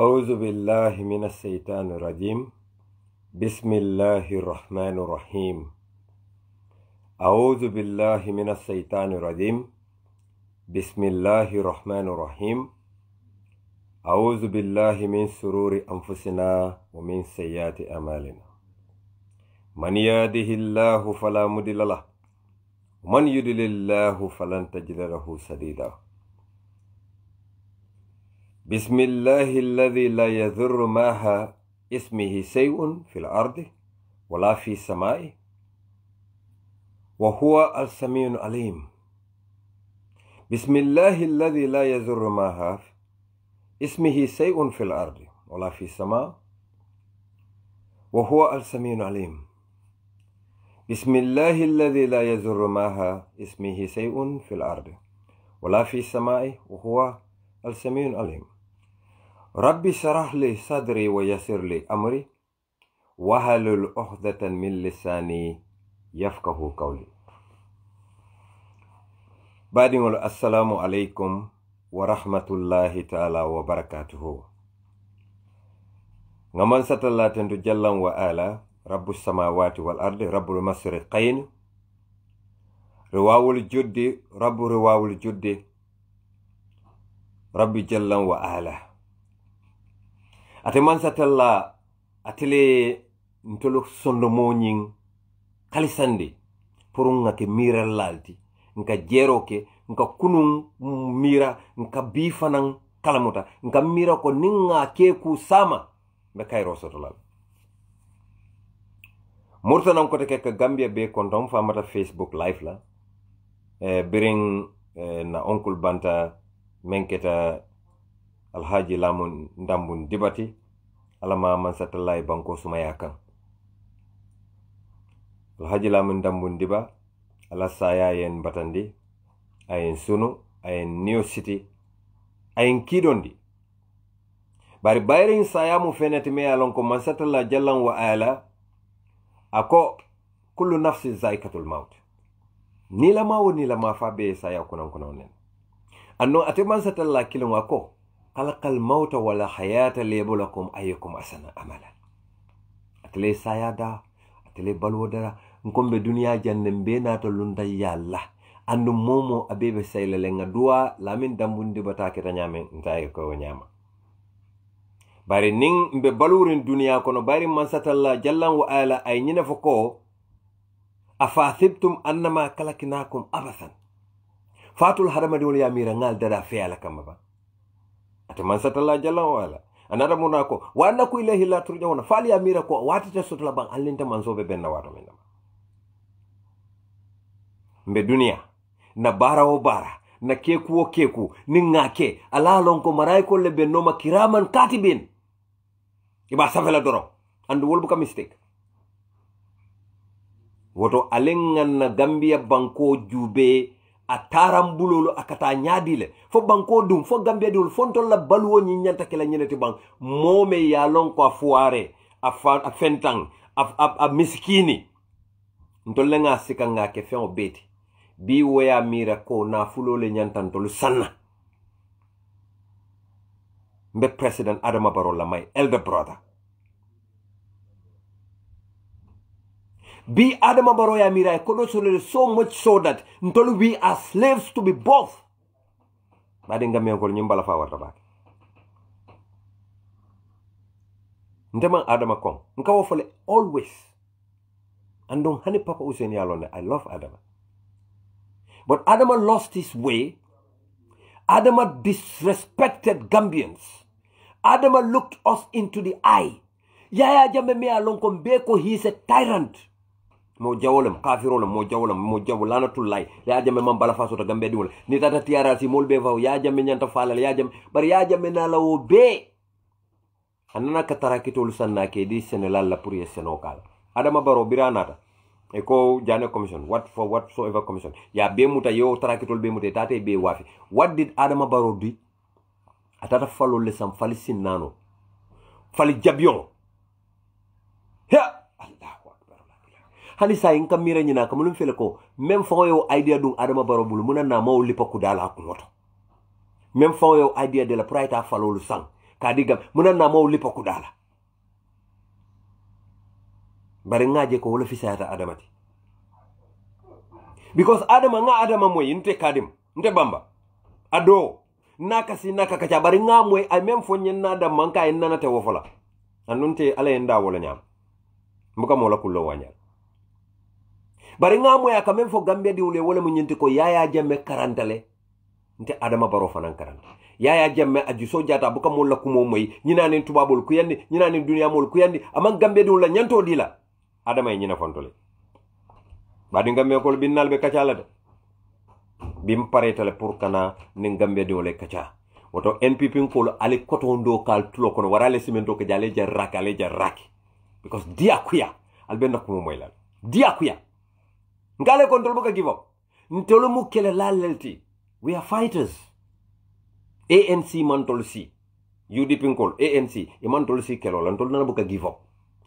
أعوذ بالله من الشيطان الرجيم بسم الله الرحمن الرحيم أعوذ بالله من الشيطان الرجيم بسم الله الرحمن الرحيم أعوذ بالله من شرور أنفسنا ومن سيئات أعمالنا من يهده الله فلا مضل له ومن يضلل الله فلن تجد له سديدا بسم الله الذي لا يضر معها اسمه شيء في الأرض ولا في السماء وهو السميع العليم بسم الله الذي لا يضر معها اسمه شيء في الأرض ولا في السماء وهو السميع العليم بسم الله الذي لا يضر معها اسمه شيء في الأرض ولا في السماء وهو السميع العليم ربي اشرح لي صدري ويسر لي أمري واحلل عقدة من لساني يفقهوا قولي بعد السلام عليكم ورحمة الله تعالى وبركاته ngaman satalla tendu jallan wa ala rabbus samawati wal ardi rabbul masriqain riwawul juddi rabbu riwawul juddi rabbi jallan wa ala ate man satalla atele ntolo sondo moñing khalisandi purunga ke mira lalti nka jero ke nka kunun mira nka bifanan kalamuta nka mira ko ninga ke ku sama be kayro sotolal murtanan ko te ke Gambia be kontom famata Facebook live la biring na oncle Banta menketa alhaji lamun ndambun dibati alama man satallay banko sumaya kan alhaji lamun ndambun diba ala saya yen batandi ayen sunu ayen New City ayen kidondi bari bayrin saya mu fenati me alon ko man satalla jallan wa ala ako kullu nafsin zaikatul maut ni la mawo ni la ma fa be saya kunan nen anno ate man satalla kilon ako khalaqal mauta wala hayata liyabluwakum ayyukum ahsanu amala atle sayada atle balwodara nkombe duniya jannem be nato lunda yalla andu momo abebe saylele nga duwa lamin dambundi batake ta nyame ntaye ko nyama bari ning mbe balurin duniya kono bari man satalla jallan wa ala ay nyina foko afathibtum annama kalakinakum abathan fatul haramadi wal yamira ngal dada fiala kamaba ate man satalla jalla wala anara munako wa annaku ilahi la turjauna fali amira ko watata sotla ban allinta man sobe benna wato min mbe dunia na bara o bara na keku o keku ni ngake ala lon ko maray ko le benno ma kiraman katibin iba safela doro andu wolbu ka mistake woto alengan na Gambia banko jube a tarambulolo akata nyadile fo banko dum fo Gambia dul fontol la baluwo nyi nyanta kala nyinati bank mome ya lon ko fuare a fentang a miskini ntolle nga sikanga ke fen obeti bi woya mira ko na fulole nyantan tolu sanna mbe president Adama Barrow la my elder brother be Adama Barrow ya mira so much so that ntolu we are slaves to be both badi ngam ko nyimbala fa warta ba ndema Adama kon nka wo fole always andon hani papa Usain yalone I love Adama but Adama lost his way. Adama disrespected Gambians. Adama looked us into the eye. Yaya Jammeh me alon ko beko he is a tyrant. Mo jawolem kafirolem mo jawolana tulay ya Jammeh man bala faso to Gambia diwol ni tata tiara si molbe faw ya Jammeh nyanta falal ya Jammeh bar ya Jammeh na lawo be anana ka tarakitol sanna ke di Sénégal la pour Sénégal Adama Barrow biranata eko jane commission whatsoever commission ya be muta yo tarakitol be muta tate be wafi what did Adama Barrow do atata falo le sam fali sinano fali jabion ha hani sa in kamira nyina kamulum fele ko même fo yo idea dum Adama Barrow bulu munana maw lipa ku dala ku moto même fo yo idea de la praita falolu sang kadiga muna na mo lipa kudala bari ngaje ko wala fisata adamati because adama moy inte kadim nte bamba ado naka kacha bari nga moy ay même fo nyen na da manka en nana te wofola anunte ala en da wala nyam mbuka mo la kullo wanyal bari nga moy aka même fo Gambia di wule wala mu nyenti ko Yaya Jammeh karantale nte Adama Barrow fanan karanta Yaya Jammeh aju so jata buka mo la kumo moy nyina nen tubabul ku yandi nyina nen dunya mol ku yandi amang Gambia di wula nyanto dila adama nyina fontole badi Gambia ko binnal be kacala de bim paretale pour kana nin Gambia di wala kaca woto NPP ko ali kotondo kal tulo kono warale simento ke jale jarraki because dia kuya albenna kumo moy la dia kuya ngale control buka give up ntolo mu kele lalelti we are fighters ANC mantol si UDP ko ANC e mantol si kelo lan tol na buka give up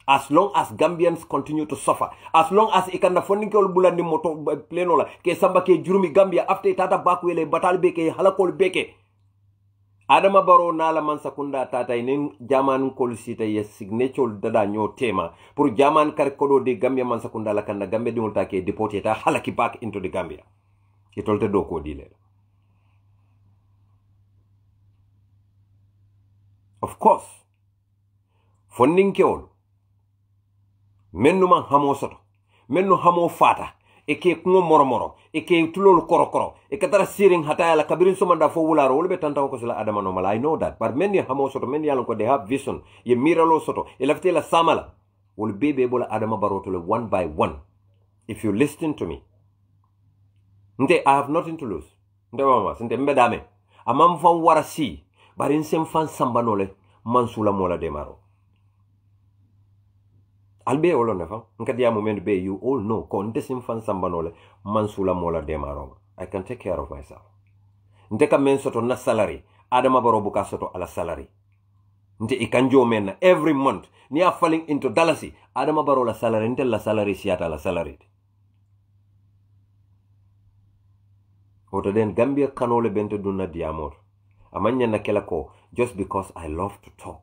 as long as Gambians continue to suffer as long as ikanda fondikol bulandi moto pleno la ke samba ke jurumi Gambia after tata bakwele batal beke halakol beke Adama Barrow nala man sakunda tata inen jaman kol sita yes signature dada nyo tema pour jaman kar kodo de Gambia man sakunda la kanda Gambia di molta ke deported ta halaki back into the Gambia itolte do ko dile of course fondinkol mennu man hamo soto mennu hamo fata eke kungo moromoro eke tulol korokoro eke tara siring hataya la kabirin sumanda fo wularo wolbe tantaw ko sila adama normal I know that but men hamo soto men yalon ko they have vision ye miralo soto e lafte la samala wol bebe bola Adama Barrow to one by one if you listen to me nte I have nothing to lose nte mama nte mbedame amam fan wara si barin sem fan sambanole mansula mola demaro albe olo nefa nkadi ya moment be you all know konte sim fan sambanole mansula mola demaro I can take care of myself nte ka men soto na salary Adama Barrow buka soto ala salary nte ikanjo men every month ni are falling into dalasi Adama Barrow la salary nte la salary siata la salary oto den Gambia kanole bente dunna diamor amanya na kela ko just because I love to talk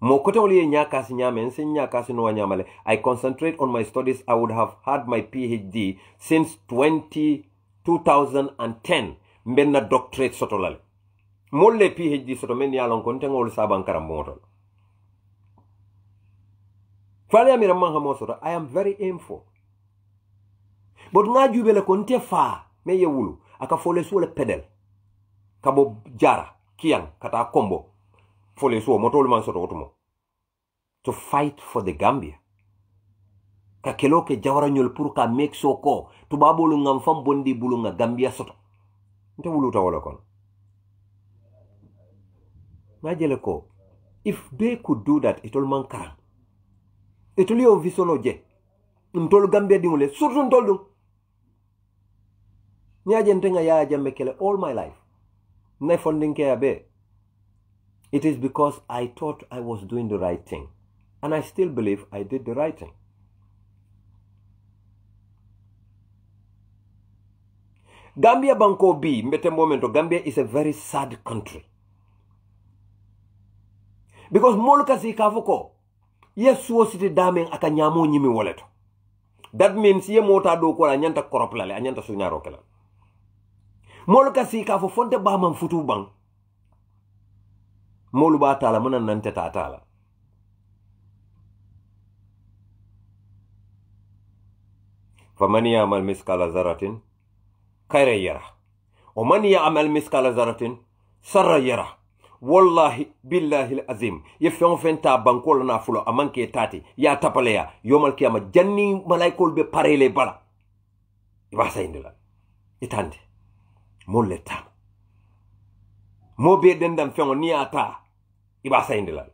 mo kote wali nyakasi nyame nse nyakasi no wanyamale I concentrate on my studies I would have had my PhD since 2010 mbenna doctorate sotolale molle PhD soto men yalon kon tengol saban karam motol fale amira man hamo soto I am very aimful but nga jubele kon te fa me yewulu aka fole suole pedal kabo jara kiyan kata kombo fole suo motol man soto otumo to fight for the Gambia ka kelo ke jawara nyol pour ka make so ko to babolu ngam fam bondi bulu nga Gambia soto nte wuluta wala kon majele ko if they could do that itol man karam itol yo visono je ntol Gambia dingule surtout ntol dum nyaje ntenga Yaya Jammeh kele all my life na funding ke abe it is because I thought I was doing the right thing and I still believe I did the right thing Gambia banko bi mbete momento Gambia is a very sad country because moluka si kafuko yesu siti damen aka nyamo nyimi woleto that means ye mota do ko la nyanta koroplale anyanta sunyaro kala moluka si kafu fonte ba man futu bang molu ba tala munan nante ta tala faman ya'mal miskala zarratin khayran yara wa man ya'mal miskala zarratin sarra yara wallahi billahi alazim ye fen fenta bankol na fulo amanke tati ya tapale ya yomal kiyama janni malaikol be parele bala iba sayndila itande molle tam mo be dendam fengo ni ata iba sayndila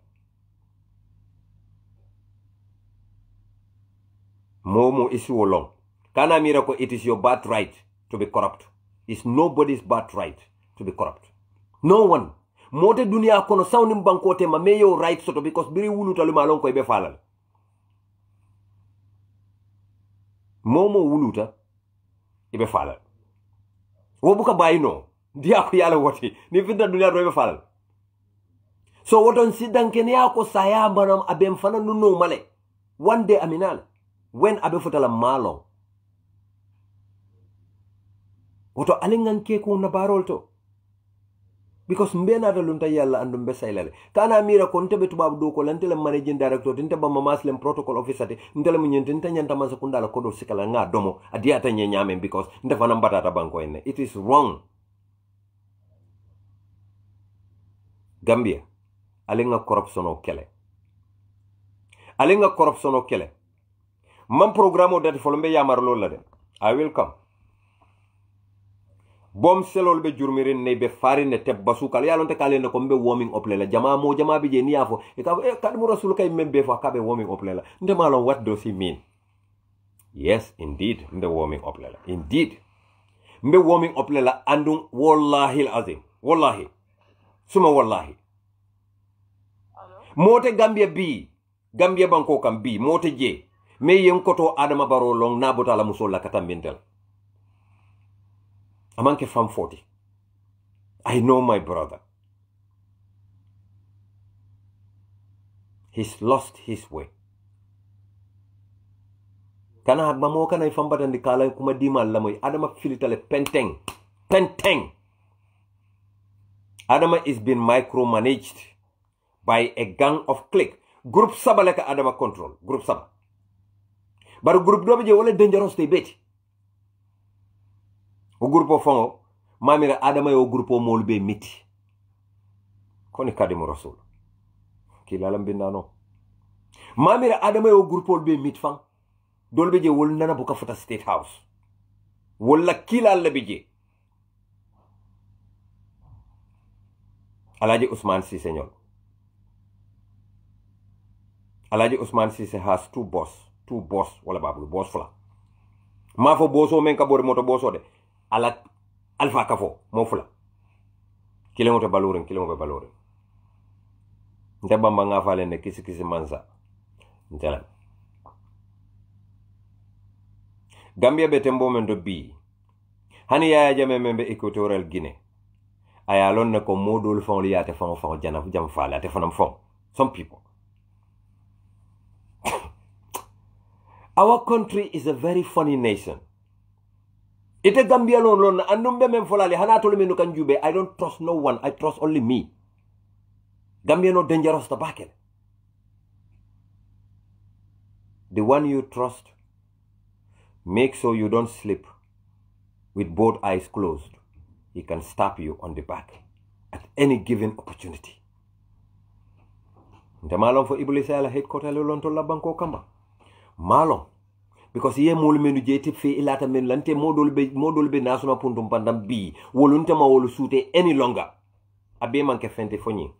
momo isi wolong kana mira ko it is your birthright to be corrupt it's nobody's birthright to be corrupt no one mote dunia kono sawni bankote ma meyo right soto because biri wuluta lu malon ko be falal momo wuluta ibe falal wo buka bayino dia ko yala woti ni finta dunia do be falal So woton sidan kenya ko saya banam abem fana nuno male. One day aminal. When abe futala malo. Woto alingan ke ko na barol to. Because mbena da lunta yalla andum be saylale. Kana mira kon tebe tubabu do ko lantele managing director tinte ba mamasle protocol officer te ntele munyente ntanyanta man sakunda la kodo sikala nga domo adiata nyame because ndefana mbatata banko ene. It is wrong. Gambia alinga corruption o kele. Alinga corruption o kele. Man programo dati folombe yamarlo la de. I will come. Bom selol be jurmirin ne be farine te basukal yalonte kalende ko be warming up lela jama mo jama bi je ni afo e ka kadmu rasul kay membe fa ka be warming up lela nde malon what does he mean? Yes, indeed, mbe warming up lela. Indeed. Mbe warming up lela andum wallahi alazim. Wallahi. Suma wallahi. Mote Gambia bi. Gambia banko kam bi mote je. Me yen koto Adama Barrow long nabota la musola katambintel. Amanke fam 40. I know my brother. He's lost his way. Kana hagba mo kana ifam batandi kala kuma dimal lamoy Adama filitale penteng. Penteng. Adama is being micromanaged by a gang of clique. Group saba leka Adama control. Group saba. But group dobe je wala dangerous te beti. O grupo fongo mamira Adama yo grupo molbe miti. Koni kadimu rasul. Kilalam bindano. Mamira Adama yo grupo be mit fang. Dolbe je wol nana buka fota State House. Wala kila labije. Alaji Usman Sise ñol. Alaji Usman Sise has two boss wala babu boss fla. Mafo boso men ka bori moto boso de. Ala alfa kafo mo fula. Kilengo te balorin kilengo be balorin. Nte bamba nga fale ne kisi mansa. Ntela. Gambia be tembo men do bi. Hani yaya jame membe Equatorial Guinea. Aya lon ne ko modul fon li yate fon jana jam fale ate fonam fon. Some people. Our country is a very funny nation. Ite Gambia lon andumbe men folali hanato menu kan jube. I don't trust no one. I trust only me. Gambia no dangerous tabakele. The one you trust, make sure you don't sleep with both eyes closed. He can stab you on the back at any given opportunity. Nte malon fo Iblis ala headquarter lon to la banko kamba. Malon. Because ye molu menu je tip fe ilata men lante modol be nasuma puntum pandam bi wolunte ma wolu sute any longer. Abe manke fente fonyi.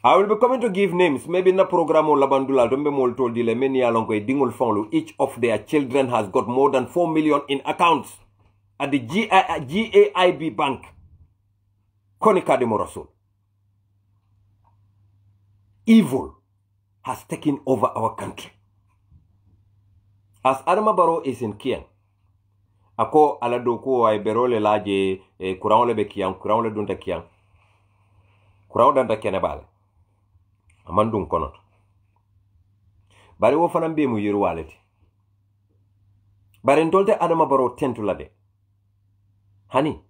I will be coming to give names. Maybe na program or labandula dombe mol told dile many alongo e dingol fonlu. Each of their children has got more than 4 million in accounts at the GAIB bank. Konika de Morasul. Evil has taken over our country. As Adama Barrow is in Kiang, ako aladoko ay berole laje kurang le be Kiang, kurang le dunta Kiang, kurang danta kenebale. Amandung konot. Bari wo fanam be mu yiru waleti. Bari ntolte Adama Barrow tentu lade. Hani.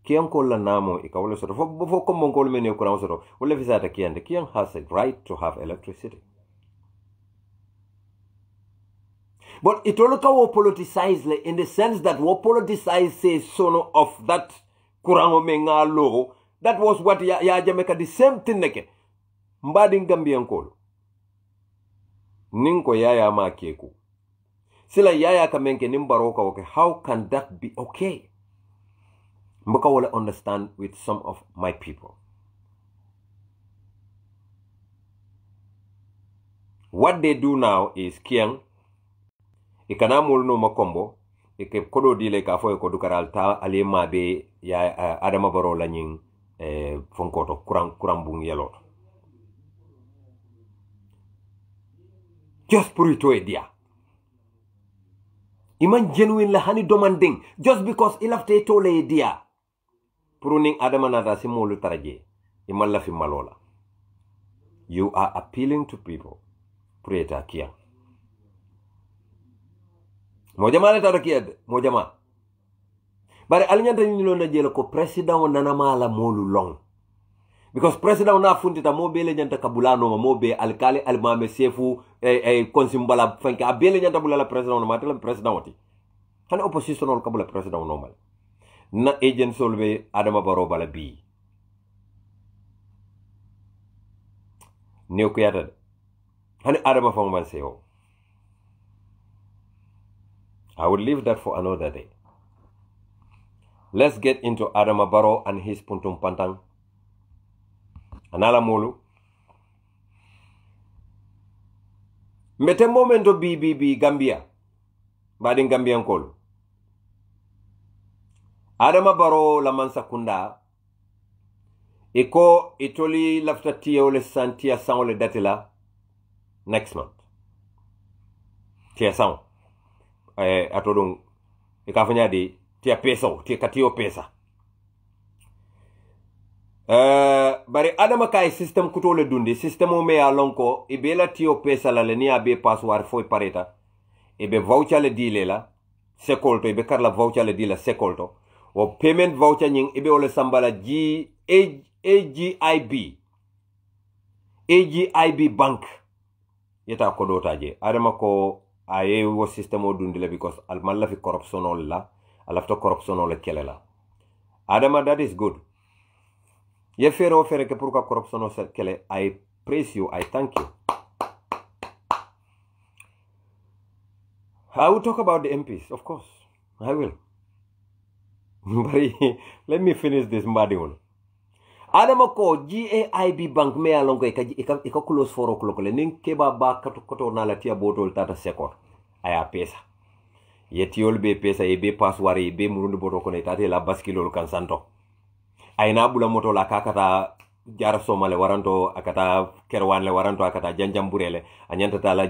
Kiang ko la namo ikawole soto fo kombo ko mene ko ran soto wala visata Kiang. Kiang has a right to have electricity. But it all will politicize in the sense that what politicize says sono of that kurango menga law. That was what ya Jamaica the same thing neke. Mbadi Gambian kolo. Ninko yaya ma keku. Sila yaya kamenke nimbaroka okay. How can that be okay? Mbaka will understand with some of my people. What they do now is Kiang. Ikana mulno makombo. Ike kodo dile kafo e kodukaral ta alema be ya Adama Barrow la nying fonkoto kurambung yelot. Just pour it to dia. iman genuine la hani demanding just because ilafte tole dia pruning adama nata simolu taraje iman la fi malola. You are appealing to people preta kia mojama le tata kia mojama bare alinyanta nyilo na jelo ko president nana mala molu long because president na fundita mo bele nyanta kabulano mo be alkali almame sefu konsimbala fanka bele nyanta bulala president no matela president wati hani opposition ol kabula president normal na agent solve Adama Barrow bala bi new kuyata hani Adama fangman seo. I would leave that for another day. Let's get into Adama Barrow and his puntum pantang. Anala molu. Mete momento bi Gambia. Badin Gambian kolu. Adama Barrow la mansa kunda. Iko itoli lafta tiyo le santia sang le datila next month. Tia sang. Atodong ikafanya di tia peso, tia katio pesa. Bari Adama kai system kutole dundi, system me alonko, ibela tio pesa la leni abe password foi pareta, ibe voucher le dile la, sekolto, ibe karla voucher le dile sekolto, o payment voucher nying ibe ole sambala AGIB bank, yeta kodota je. Adama ko aye wo system o dundile because al malla fi corruption la alafta corruption le kelela. Adama, that is good. Ye fere ke pour ka corruption kele. I praise you, I thank you. I will talk about the MPs, of course. I will. But let me finish this muddy one. Adama ko GAIB bank me alongo ika close 4 o'clock le ning keba ba kato na la tia botol tata sekor aya pesa yetiol be pesa e be password e be murundu boto ko ne tata la baskilo kan santo ayna bula moto la kakata jara somale waranto akata kerwan le waranto akata janjamburele anyanta tala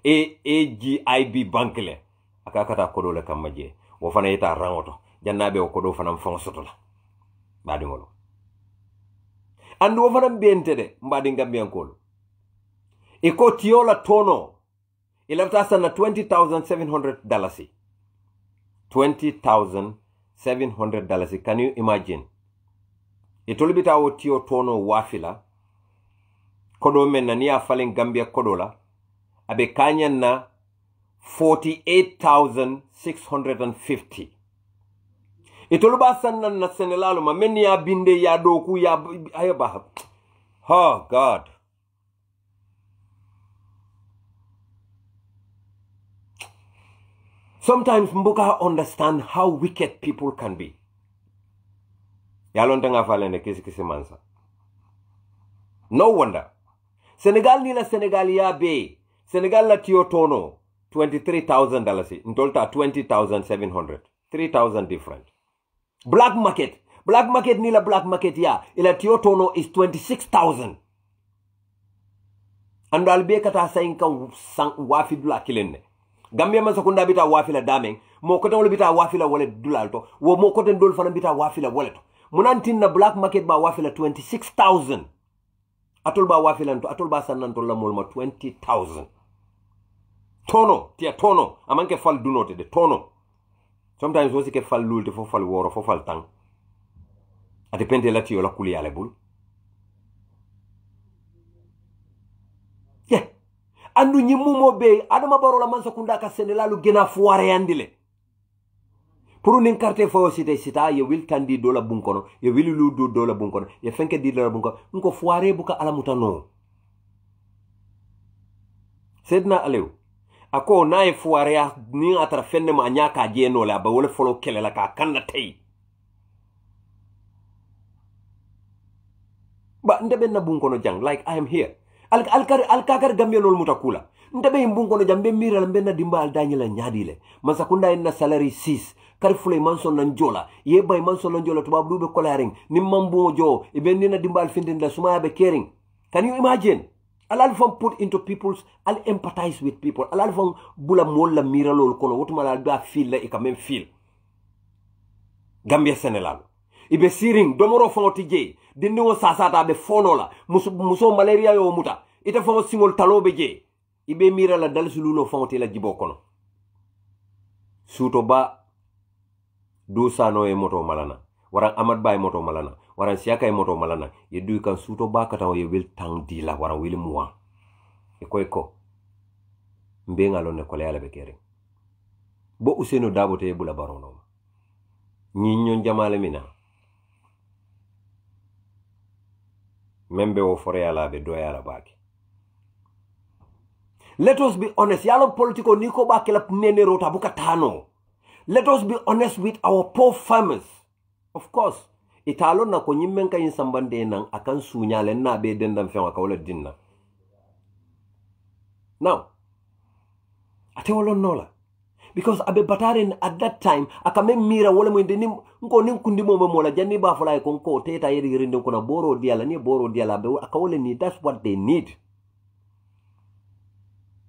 GAIB bank le akata kodo le kamaje wo fana yeta rangoto jannabe o kodo fana fonsoto la badi ngolo andu wo fana bente de mbadi Gambian kolo iko tiola tono ilafta sana $20,700 $20,700. Can you imagine? Itolibita o tio tono wafila kodo menna ni afalen Gambia kodola abe kanya na $48,650. Itoluba sanna na senelalo ma meni ya binde ya doku ya ayaba. Oh God. Sometimes mboka understand how wicked people can be. Yalon tanga falende kisi mansa. No wonder. Senegal ni la Senegal ya be. Senegal la tio tono $23,000. Ntolta $20,700. 3,000 different. Black market ni la black market ya ila tio tono is 26,000. Ando albe kata sainka wafi dula kilenne. Gambia man sakunda bita wafi la dameng mo koten wala bita wafi la wallet dulalto wo mo koten dol fana bita wafi la wallet munantin na black market ba wafi la 26,000 atol ba wafi la atol ba sananto la molma 20,000 tono tia tono amanke fal dunote de tono. Sometimes wosi ke fal lulte fo fal woro fo fal tang ate pente la tio la kuli ale bul yeah. Andu nyimumo be Adama Barrow la mansa kunda ka senelalu gena fuare andile pour nin carte fo sita ye wil tandi dola bunkono ye wil lu do dola bunkono ye fenke di dola bunkono nko fuare buka alamuta no sedna alew ako na e fuare ya ni atra fenne ma nyaka jeno la ba wala folo kele la ka kanna tay ba ndebe na bunkono jang like I am here alkakar Gambia lol mutakula ndebe mbunkono jambe mira mbenna dimba al danyela nyadile masakunda en na salary 6 karfule manson nan jola ye bay manson nan jola tubab dube coloring nim mambo jo e ben na dimba al findin la suma be caring. Can you imagine? alal fam put into people's al empathize with people alal fam bula mol la mira lol kono wotuma la da feel la e quand même feel Gambia Sénégal ibe siring domoro fonti je dindi wo sasata be fono la muso malaria yo muta ite fo singol talobe je ibe mira la dal sululo fonti la jibo kono suto ba do sano e moto malana waran Amad Bay moto malana waran Siaka e moto malana ye du kan suto ba kata ye wil tang di la waran wil muwa e ko mbe ngalo ne ko yala be kere bo Usenu Dabo te bula barono ñiñon jamale mina membe o fore yala be do yala baki. Let us be honest. Yalo politiko niko ba kela nene rota buka tano. Let us be honest with our poor farmers. Of course, italo na ko nyimmen kay sambande nan akan sunyale na be dendam fe ka wala dinna. Now, ate wala nola. Because abe bataren at that time akame mira wala mo ndeni nko nin kundi mo mola janni ba fala ko ko teta yiri rinde ko na boro diala ni boro diala be akawole ni that's what they need.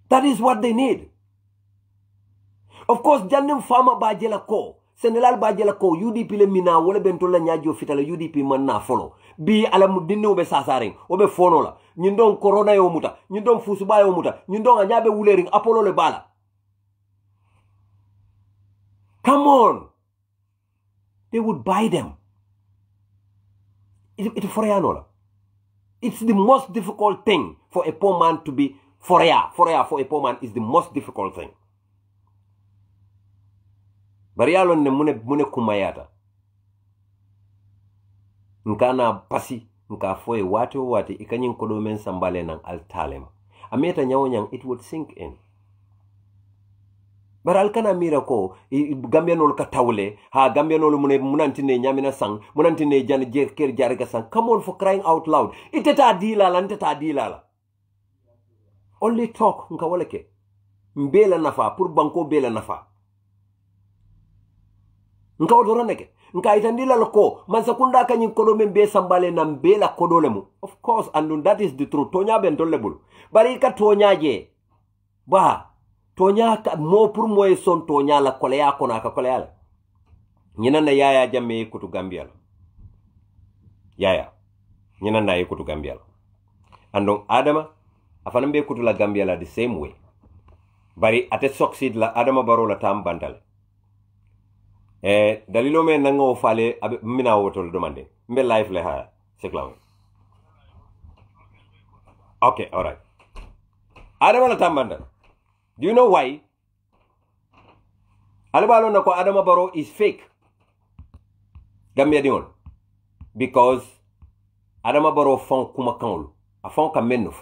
That is what they need. Of course, jannim fama bajela ko. Senelal bajela ko UDP le mina wala bentola nyajo fitala UDP man na follow. Bi ala mudinne obe sasaring obe fono la. Nyindon corona yo muta, nyindon fusuba yo muta, nyindon anyabe wulering Apollo le bala. Come on. They would buy them. It's the most difficult thing for a poor man to be Forea for a poor man is the most difficult thing. Barialon ne mune kumayata. Nkana pasi, nka foe wati ikanyin kodomen sambale nang altalem. Ameta nyawonyang it would sink in. Baral kana mira ko Gambia nol ka tawle ha Gambia nol munantine nyamina sang munantine jan ker jarga sang. Come on, for crying out loud. Iteta dilala. Only talk nka waleke mbela nafa pour banko bela nafa nka odoroneke nka itandila loko mansakunda kanyi kodo membe sambale na mbela kodolemu. Of course, and that is the truth. Tonya bentolebul bari ka tonya je ba tonya ka mo pour moy son tonya la koleya kona ka koleya nyina na yaya jamme kutu Gambia yaya nyina na kutu Gambia andong Adama afanam be kutula Gambia la the same way. Bari ate succeed la Adama Barrow la tam bandal. Dalilo me nango fale mina wotol demande. Mbe life le ha seklam. Okay, all right. Adama la tam bandal. Do you know why? Alibalo na ko Adama Barrow is fake. Gambia dion. Because Adama Barrow fon kuma kanlu. A fon ka menno.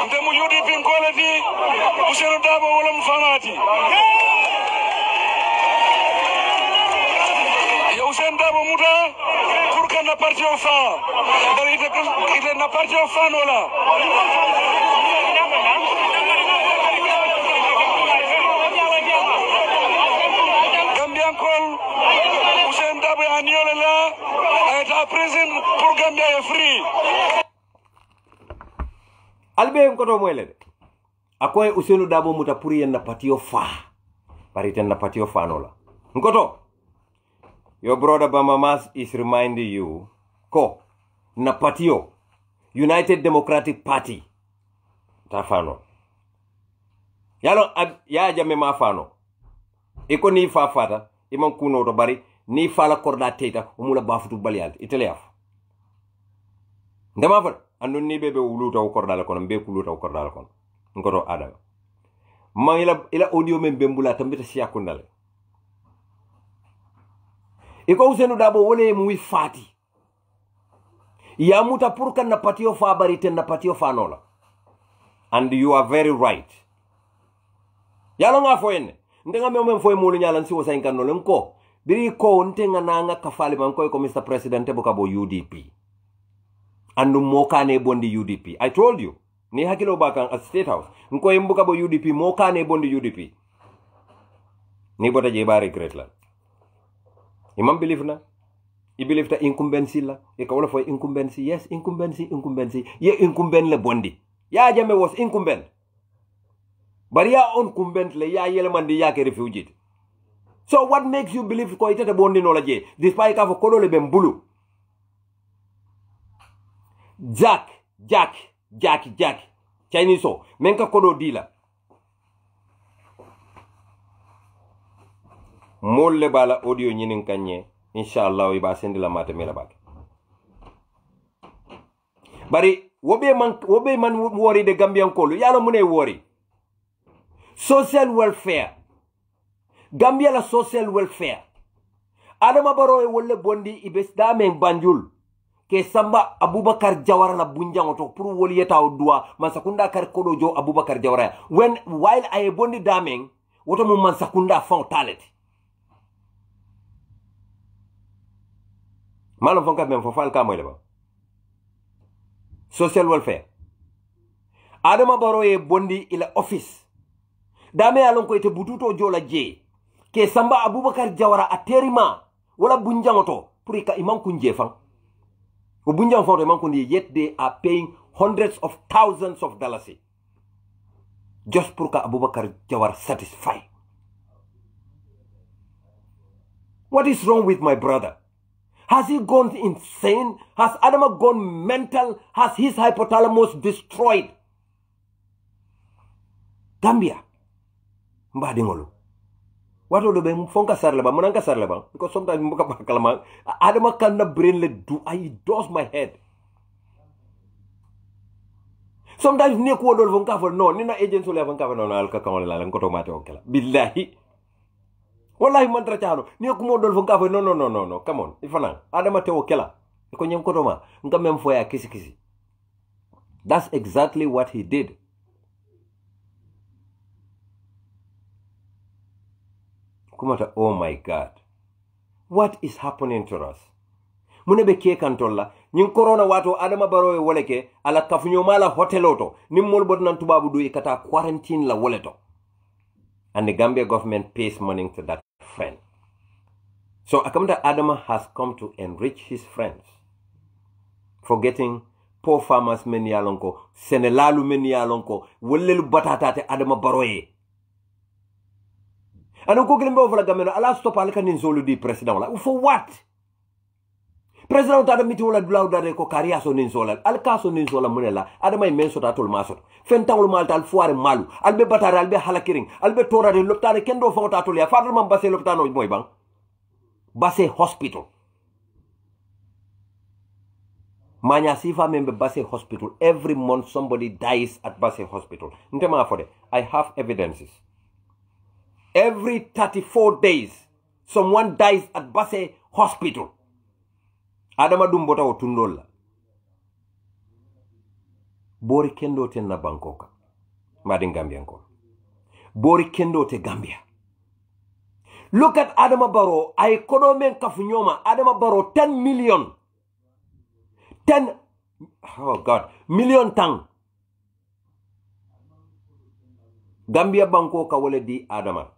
Ndemu UDP nkolati Usenu Dabo wala mfamati ya Usenu Dabo muta kurka na parti ofa dari ite na parti ofa nola Gambia nkol Usenu Dabo aniola la eta prison pour Gambia est free. Albe mkoto mwele akoe Usenu Dabo muta puri yen na patio fa pariten na patio fa nola mkoto your brother Bamamas is reminding you ko na patio United Democratic Party tafano yalo ya jame mafano iko ni fa fata iman kuno to bari ni fala korda teta umula bafutu balial iteliaf ndama fa andun ni bebe wuluta o kordala kono mbe kuluta o kordala kono ngoto Adama ma ila audio men bembula tambita siakundale iko Usenu Dabo wole mu fati ya muta purka na patio fa bariten na patio fa nola and you are very right yalo nga foyenne ndenga men foy mulu nyalan si wosa inkan no ko biri ko ntenga nanga kafali man ko Mr. President buka bo UDP andu mokane bondi UDP. I told you. Ni hakilo bakang at State House. Nko imbuka bo UDP mokane bondi UDP. ni bota je ba regret la imam believe na I believe ta incumbency la e ka wala fo incumbency yes incumbency ye incumbent le bondi ya jame was incumbent but ya incumbent le ya yele mandi ya ke refugee so what makes you believe ko itete bondi no la je despite ka fo ko le bembulu Jack Chinese so menka kodo dila molle bala audio nyinin kanye inshallah iba sendi la mata mela bak bari wobe man wori de Gambian kolu yalo mune wori social welfare Gambia la social welfare Adama Barrow e wolle bondi ibes damen Banjul ke samba Abubakar Jawara la bunjango to pour woli yeta o dua mansakunda kar kodo jo Abubakar Jawara while I bondi damen woto mo mansakunda fon talent Malon fonka men fo fal ka moy ba social welfare Adama Barrow e bondi ila office dame alon ko ite bututo jola je ke samba Abubakar Jawara aterima wala bunjango to pour ka imam kunje fan o bunjango fon imam kundi yet they are paying hundreds of thousands of dollars just pour ka Abubakar Jawara satisfy. What is wrong with my brother? Has he gone insane? Has Adama gone mental? Has his hypothalamus destroyed? Gambia. Mbadingolo. Wato do be fonka sarle ba monanka sarle ba because sometimes mbuka bakalama Adama can brain le do I does my head. Sometimes ne ko do fonka fo no ni na agent le fonka no al ka kan la ko to mate okela. Billahi. Wallahi mantra chano ni ko modol fo ngafo no come on ifana Adama te okela ko nyem ko doma ngam mem fo ya kisi that's exactly what he did kumata oh my god what is happening to us munebe ke kantolla nyin corona wato Adama Barrow e woleke ala kafunyo mala hoteloto nim mol bot nan tubabu du ikata quarantine la woleto and the Gambia government pays money to that friend. So Akamda Adama has come to enrich his friends, forgetting poor farmers meni alonko, senelalu meni alonko, wolelu batatate Adama Barrow. And uko gilimbe ofala gameno ala stop alika ninzolu di president wala. For what? President tada miti wala dulaw dade ko kariya so ninzola. Alka so ninzola munela. Adama imenso tatul maso. Fentangul malta al fuare malu. Albe batare albe halakiring. Albe torare loptane kendo fongo tatul ya. Fadr man base loptano moy bang. Base hospital. Manya sifa membe base hospital. Every month somebody dies at base hospital. Ntema afode. I have evidences. Every 34 days someone dies at base hospital. Adama dumbota o tundola. Bori kendo te na Bangkoka. Madin Gambia ko. Bori kendo te Gambia. Look at Adama Barrow. Ay kono men kafunyoma. Adama Barrow 10 million. 10 oh God. Million tang. Gambia Bangkoka wole di Adama.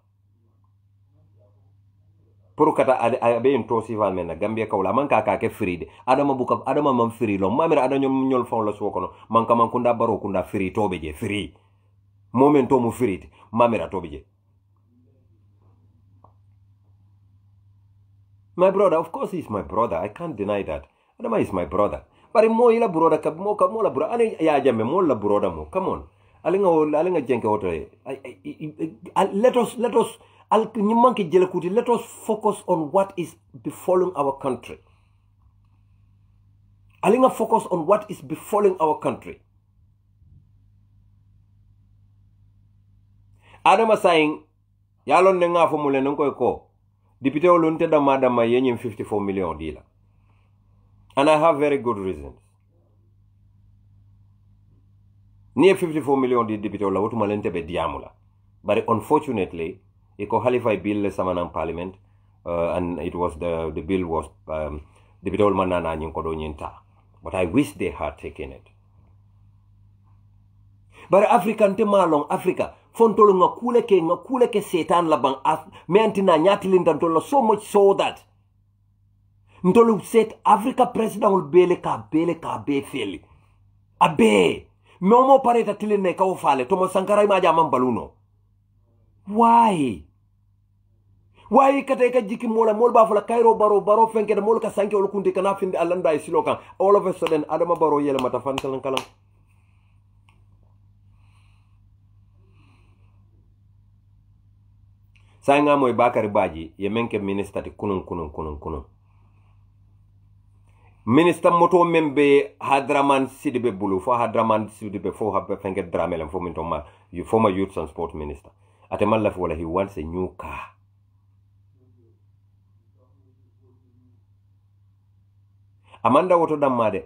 Pour kata abe en tosi val mena Gambia kawla man ka ke free de Adama buka Adama man free lo mamira adanyom nyol fon la sokono man ka man kunda Barrow kunda free tobe je free momento mu free mamira tobe je. My brother, of course he's my brother, I can't deny that. Adama is my brother, but mo ila brother ka mo la brother ani ya jamme mo la brother mo, come on alinga jenke oto let us let us focus on what is befalling our country. Alinga focus on what is befalling our country. Adama saying, yalon nenga fo mule nko ko. Dipite olunte da madama yenyim 54 million dila. And I have very good reasons. Near 54 million di dipite ola wotu malente be diamula. But unfortunately, Iko Halifa bill samanang parliament and it was the bill was the bidol manana nyinkodo nyinta. But I wish they had taken it. But African temalong Africa fontolo nga kule ke setan la bang me antina nyati lintantola so much so that ntolu set Africa president ul bele ka be feli abe momo pareta tilene ka ofale tomo sankara ma jama baluno why kata ka jiki mola mol ba fula kairo baro fenke de mol ka sanke ol kunti kana finde alanda e silokan all of a sudden Adama Barrow yele mata fan kalan Sanga moy Bakari Baji ye menke minister ti kunun minister moto membe Hadraman Sidibe Bulu fo Hadraman Sidibe fo habbe fenke dramelen fo minto ma you former youth and sport minister atemal la wala he wants a new car Amanda woto damade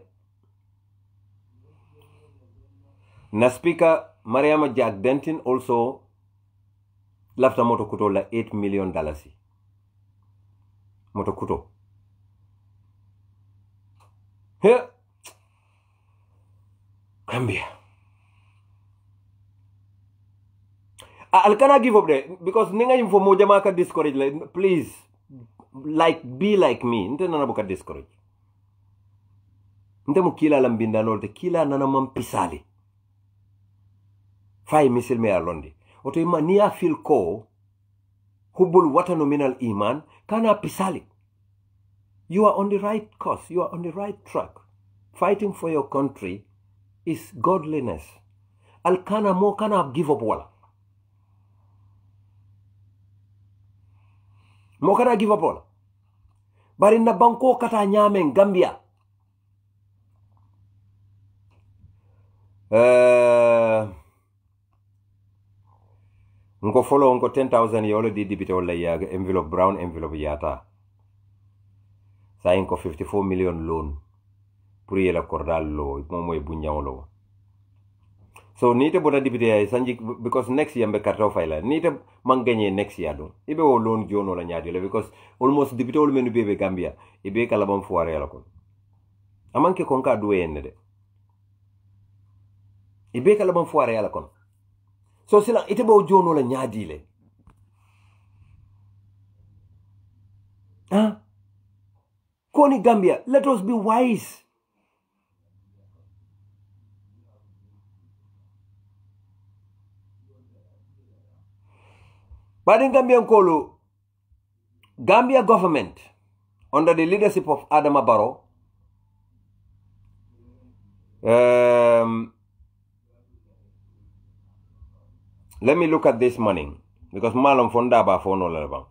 na speaker Mariama Jack Denton also lafta moto kuto la $8 million moto kuto he Gambia I'll cannot give up there because ninga info mo jama ka discourage like, please be like me nte nana buka discourage nte mu kila lambinda nolte kila nana mampisali fay misil me alondi oto ima niya feel ko hubul watano minal iman kana pisali you are on the right course you are on the right track fighting for your country is godliness al kana mo kana give up wala mo kana give up wala bari na banko kata nyamen Gambia Nko follow nko 10,000 yolo di dibite wala yaga envelope brown envelope yata sa nko 54 million loan pour yela cordal lo momo e bunyawlo so nite boda dibite ya sanji because next year mbe karta fayla nite manganye next year do ibe wo loan jono la nyaadi le because almost dibite wol menu bebe Gambia ibe kala bam foire la ko amanke konka duwe yenne de ibe kala bam foire la kon so sila ite bo jono la nyaadile Koni Gambia, let us be wise. But in Gambia government, under the leadership of Adama Barrow, let me look at this morning because Malum Fonda ba fono lelebang.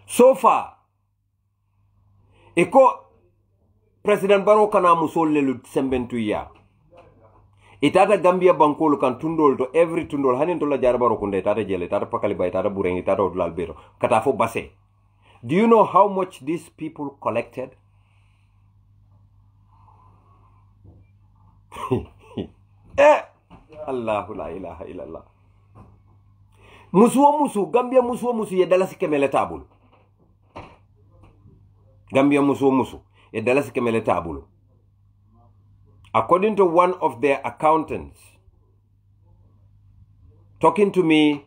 So far, eko President Barrow kana musol lelu sembentu ya. Itata Gambia bankolu kan tundol to every tundol hanin to la jarbaro kunde itata jele itata pakali ba itata bureng itata odlal bero katafo base. Do you know how much these people collected? Allahu la ilaha illallah. Gambia musu ye dalasi kemele tabul. Gambia musu ye dalasi kemele tabul. According to one of their accountants talking to me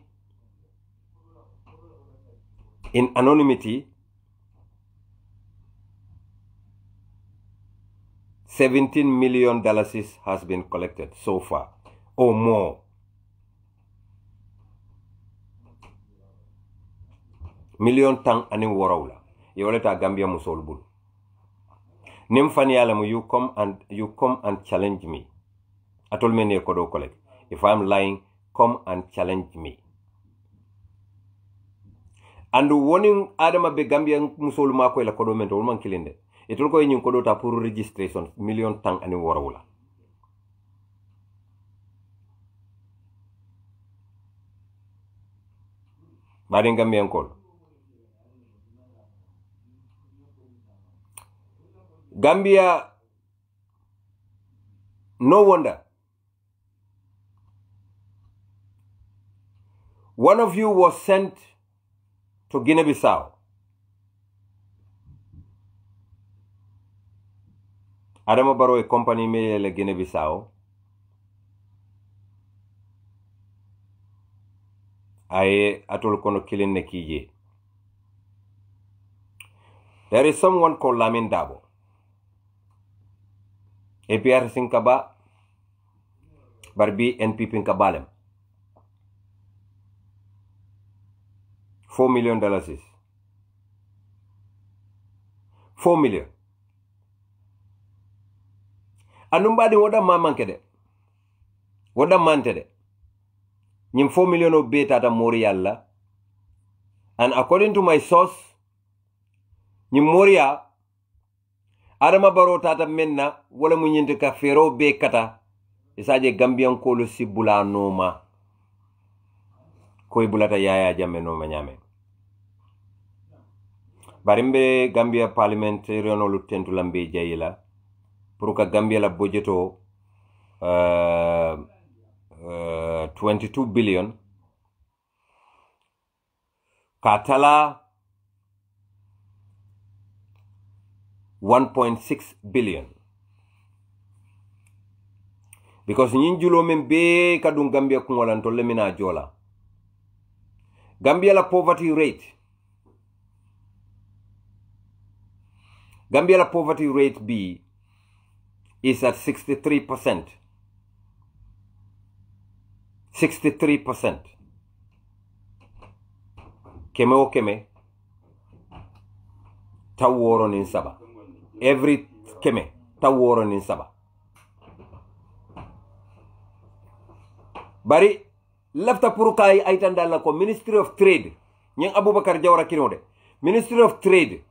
in anonymity, $17 million has been collected so far, or more. Million tang aning warawla. Yoleta Gambia musolbul. Nimfani alamu you come and challenge me. Atol meni kodo collect. If I'm lying, come and challenge me. And warning Adama be Gambia musol mako ila kodo mento ulman kilinde. Itol ko yin kodo ta pour registration million tang aning warawla. Badin Gambia call. Gambia, no wonder. One of you was sent to Guinea-Bissau. Adama Barrow e company me le Guinea Bissau aye atol kono kilin ne kije. There is someone called Lamin Dabo. APR Sinkaba Barbi NPP Nkabalem. $4 million. 4 million. Anumbadi woda mamankede. Woda mantede. Nyim 4 million of beta ta Morialla. And according to my source, nyim Moria Adama Barrow tata menna wala mu nyinte ka fero be kata isaje Gambian kolu sibula noma koy bulata yaya jamme noma nyame barimbe Gambia parliamentarian olu tentu lambe jayila pour ka Gambia la budgeto 22 billion katala 1.6 billion. Because nyinjulo men be kadun Gambia kungolanto lemina jola. Gambia la poverty rate. Gambia la poverty rate B is at 63%. 63%. Keme o keme. Taworon in Saba. Every keme taworon in Saba. Bari lafta purukai aitandala ko Ministry of Trade nyang Abubakar Jawara kinode Ministry of Trade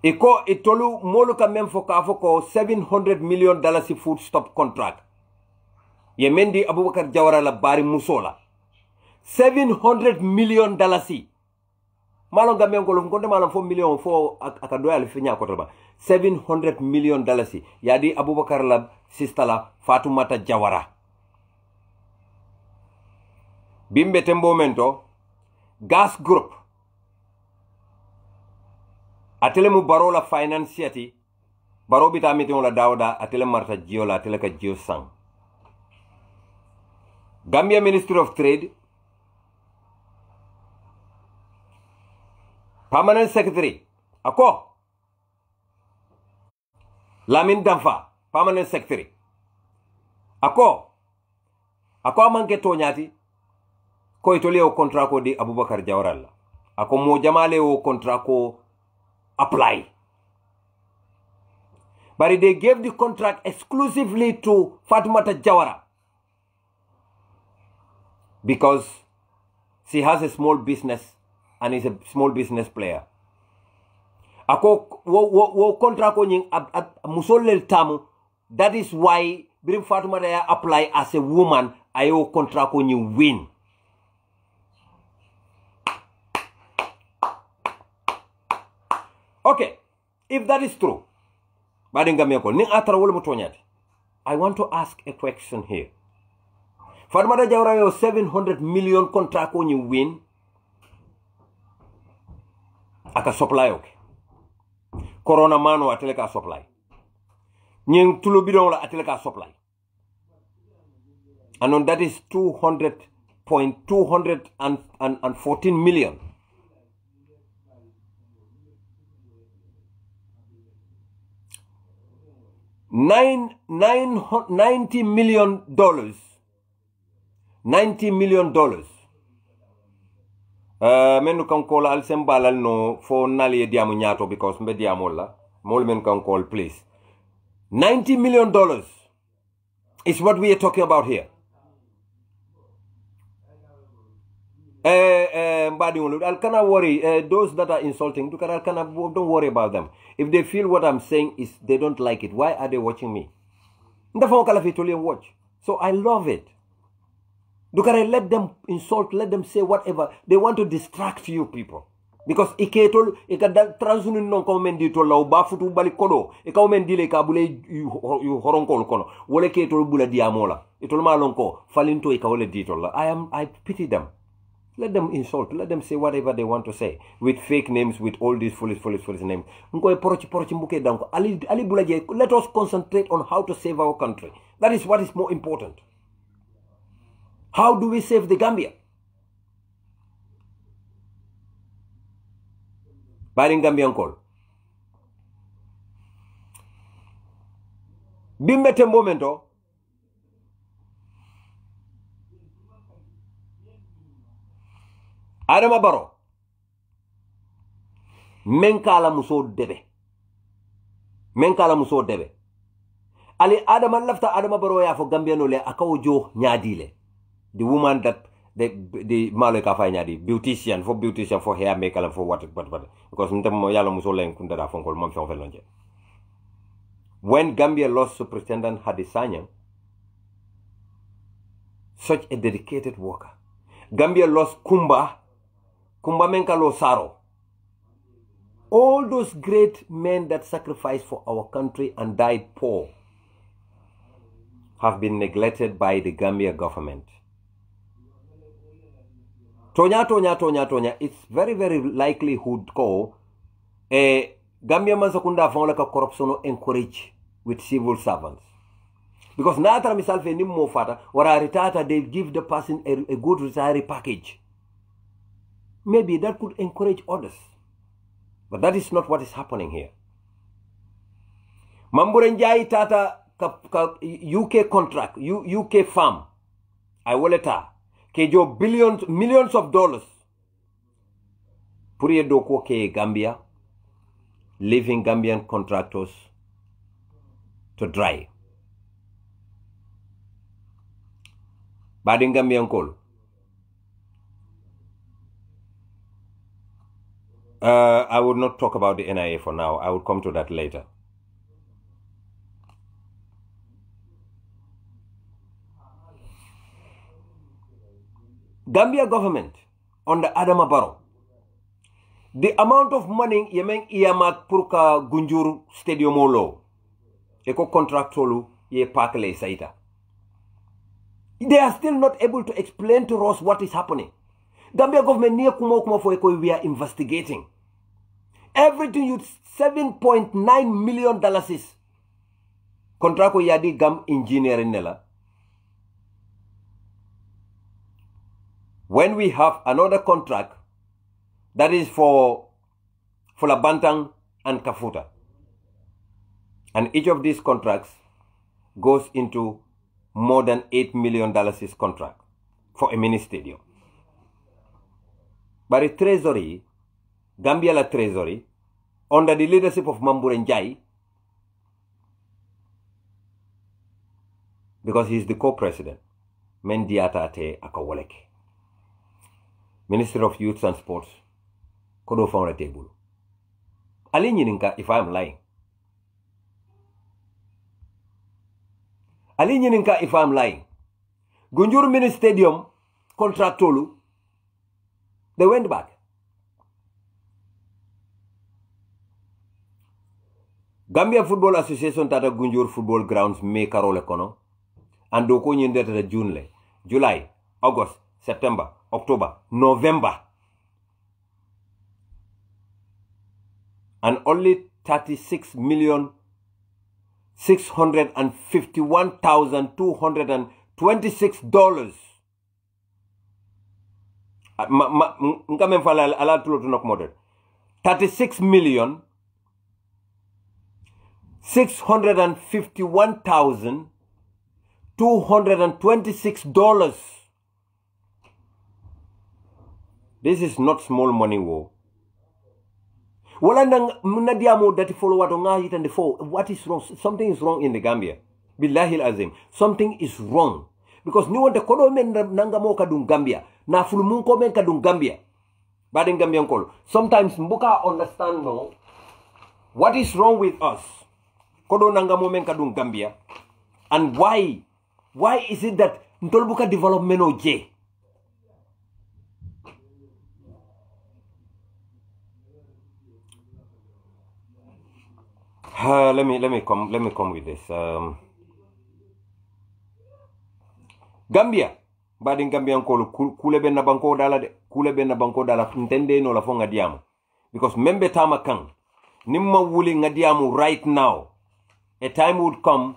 iko itolu molu ka mem foka foko $700 million si food stop contract ye mendi Abubakar Jawara la bari musola $700 million si malon Gambia ngolo ngonde malon 4 million fo akadoya le finya ko toba $700 million yadi Abubakar la sistala Fatumata Jawara bimbe tembo mento gas group atele mu Barrow la financiati Barrow bita meeting la dawda atele marta jiola atele ka jio sang Gambia Ministry of Trade Permanent Secretary ako Lamin Danfa Permanent Secretary ako manke tonyati ko itole o contrat ko di Abubakar Jawara la ako mo jamale o contrat ko apply but they gave the contract exclusively to Fatumata Jawara because she has a small business and is a small business player. Ako wo contract ko nying musolel tamu. That is why Birim Fatumata apply as a woman ayo contract ko nying win. Okay, if that is true, I want to ask a question here. Fatumata Jawara yo 700 million contract ko nying win. Aka supply okay. Corona mano ateleka supply. Nyeng tulo bidon la ateleka supply. And on that is 214 million. $90 million. $90 million. Menu kan call al sembalal no fo nali diamu nyato because mbe diamu la mol men kan call please $90 million is what we are talking about here. Al kana worry those that are insulting don't worry about them. If they feel what I'm saying is they don't like it, why are they watching me? Watch. So I love it. Let them insult, let them say whatever. They want to distract you people. Because iketol ikada transunin non komendi to law ba futu bali kodo e komendi le kabule yu horonkol kono wole ketol bula diamola itol malon ko falinto e kawle ditol I pity them. Let them insult. Let them say whatever they want to say with fake names, with all these foolish names. Let us concentrate on how to save our country. That is what is more important. How do we save the Gambia? Baring Gambian call. Bimbete momento. Adama Barrow. Menkala muso debe. Ali Adama lafta Adama Barrow ya for Gambiano le akawojo nyadile. The woman that the maleka fa nyadi beautician for hair maker and for what because ntemo yalla muso len kundara fonkol mom fe lonje. When Gambia lost Superintendent Hadi Sanyang, such a dedicated worker. Gambia lost Kumba Menkalo Saro. All those great men that sacrificed for our country and died poor have been neglected by the Gambia government. Tonya. It's very, very likely who'd go Gambia Mazakunda found like a corruption encourage with civil servants. Because Natra myself and more father or a retata, they give the person a good retiree package. Maybe that could encourage others. But that is not what is happening here. Mamburenjai Tata UK contract, UK farm. I will let her. Kejo millions of dollars. Puriye doko ke Gambia, leaving Gambian contractors to dry. Badin Gambian call. I would not talk about the NIA for now. I will come to that later. Gambia government under Adama Barrow. The amount of money yemeng iyamak purka Gunjur Stadium Olo. Eko contractolu ye pakle saita. They are still not able to explain to us what is happening. Gambia government near kuma for eko we are investigating. Everything you $7.9 million is contract yadi gam engineering nela. When we have another contract that is for Labantang and Kafuta, and each of these contracts goes into more than $8 million is contract for a mini stadium. But the Treasury, Gambia la Treasury, under the leadership of Mamburenjai, because he is the co-president, Mendiata Te Akawoleke. Minister of Youth and Sports, Kodo found a table. Alinyininka, if I'm lying. Alinyininka, if I'm lying. Gunjur Mini Stadium, contract Tolu, they went back. Gambia Football Association tata Gunjur Football Grounds me karole kono. And doko nyinde tata June, July, August, September, October, November. And only $36,651,226. Nkame mfala ala tulo tunok model. $36,651,226. This is not small money, wo. Wala nadiamo that follow what on it and the four. What is wrong? Something is wrong in the Gambia. Billahi azim. Something is wrong. Because ni wante kodo men nanga mo kadung Gambia. Na fulumun ko men kadung Gambia. Bading Gambian kolo. Sometimes mbuka understand no what is wrong with us. Kodo nanga mo men kadung Gambia. And why? Why is it that ntolbuka development oje? Let me come with this. Gambia, badin Gambian kolo kule ben na banko dala de kule be na banko dala ntende no la fonga diamu because membe tama kan nimma wuli ngadiamu right now. A time would come,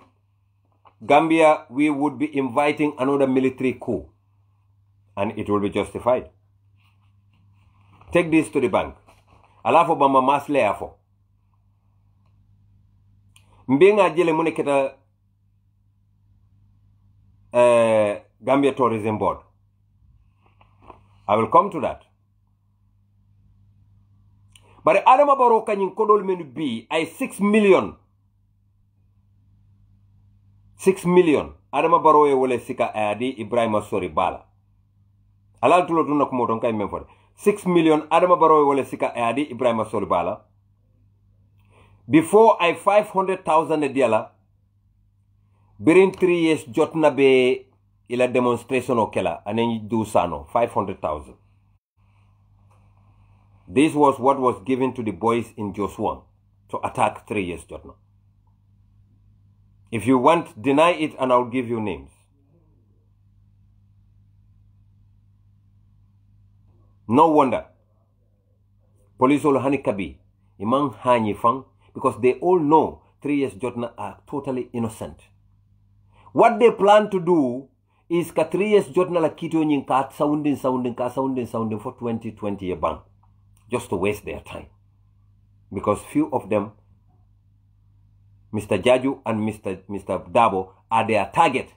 Gambia, we would be inviting another military coup, and it will be justified. Take this to the bank. Alafo bamba masle afo. Mbenga jele mune keta Gambia Tourism Board. I will come to that. But Adama Barrow kanyin kodol menu bi ay 6 million. 6 million. Adama Barrow e wole sika adi Ibrahima Sori Bala. Alal tulo tunna kumo don kay men for 6 million Adama Barrow e wole sika adi Ibrahima Sori Bala. Before I 500,000 a diala, during 3 years jotna be ila demonstration okela and do sano 500,000. This was what was given to the boys in Joshua to attack 3 years jotna. If you want, deny it and I'll give you names. No wonder. Police all hani kabi. Imang hani fang. Because they all know 3 years jotna are totally innocent. What they plan to do is ka 3 years jotna la kito nyin ka sounding for 2020 a bang. Just to waste their time. Because few of them, Mr. Jaju and Mr. Dabo, are their target.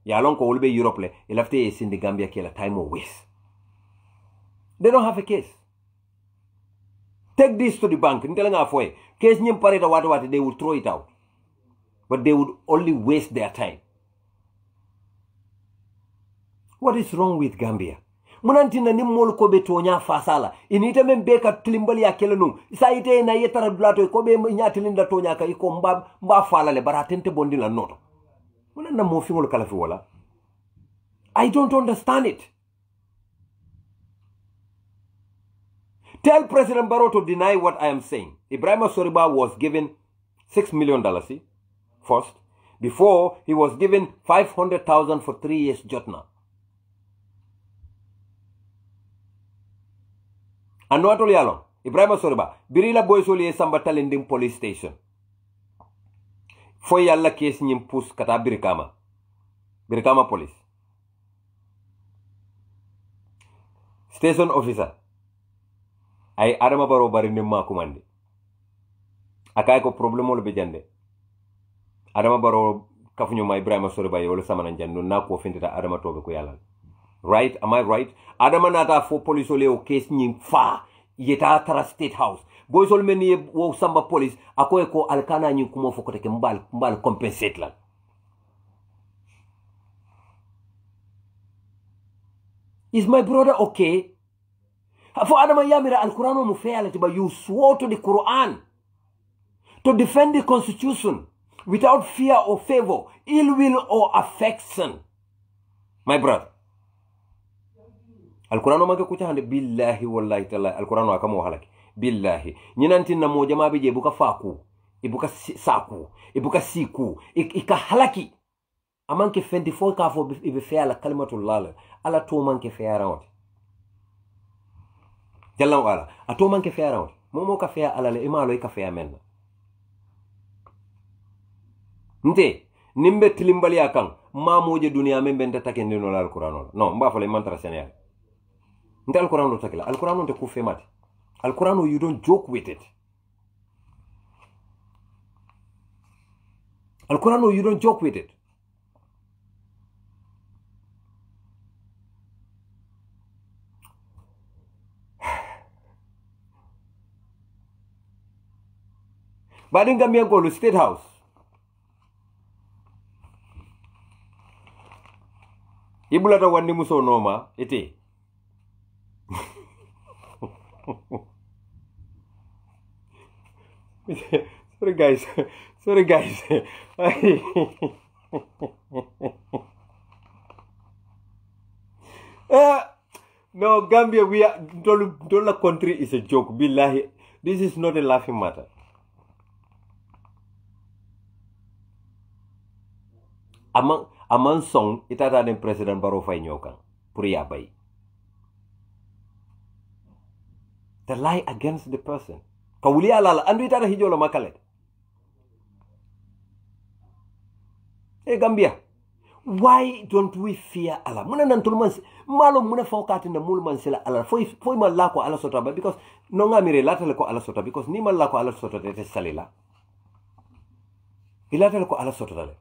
Yalonko will be Europe le. Ilafte is in the Gambia kila time or waste. They don't have a case. Take this to the bank. Case nyim pareta what they will throw it out. But they would only waste their time. What is wrong with Gambia? Munantina nimol ko be tonya fasala. Inita membeka tlimbali ya kelenu. Isa ite na yetara blato ko be nyatilinda tonya ka iko mba fala le baratente bondi la noto. Munana mo fingol kala fi wala. I don't understand it. Tell President Barrow to deny what I am saying. Ibrahima Soriba was given $6 million first. Before, he was given 500,000 for 3 years jotna. And not only alone, Ibrahima Soriba, Birila Boysoli Samba Talending police station. For yalla case nyimpus kata Birikama. Birikama police. Station officer. Ay Adama Barrow bari nimma kumandi. Akay ko problemo lo bejande. Adama Barrow kafunyo ma Ibrahima Soriba yolo samana jandu na ko findita Adama tobe ko yalla. Right? Am I right? Adama nata fo police ole o case nyim fa yeta tara state house. Boys all many wo samba police akoy ko alkana nyim kumo fo ko teke mbal compensate la. Is my brother okay? For Adama Yamira Al-Quran mufayalati, but you swore to the Quran to defend the Constitution without fear or favor, ill will or affection. My brother. Al-Quran mage kucha hande billahi wallahi ta'ala Al-Quran akamo halaki billahi nyinanti na moja mabije ibuka faku ibuka saku ibuka siku ika halaki amanke 24 ka fo ibe fayala kalimatullah ala to manke fayara Jalla wala ato manke fea round momo ka fea ala le imalo ka fea men nte nimbe tilimbali akan mamoje dunia membe ndata kende no Al-Quran no mba fale mantara senel nte Al-Quran do takila Al-Quran te ku fe mati Al-Quran you don't joke with it Al-Quran you don't joke with it Badin Gambia go to State House. Ibulata wandi muso noma ete. Sorry guys. No, Gambia, we are dollar country is a joke. Billahi, this is not a laughing matter. Among song itata den President Barrow fay ñokan pour ya bay They lie against the person. Kawuli alala andu itara hijolo makalet. Hey Gambia, why don't we fear Allah? Muna nantulman malo muna fawkati na mulman sila Allah. Foi malako Allah sota because no ngamire latale ko Allah sota because ni malako Allah sota te salila. Ilatale ko Allah sota dale.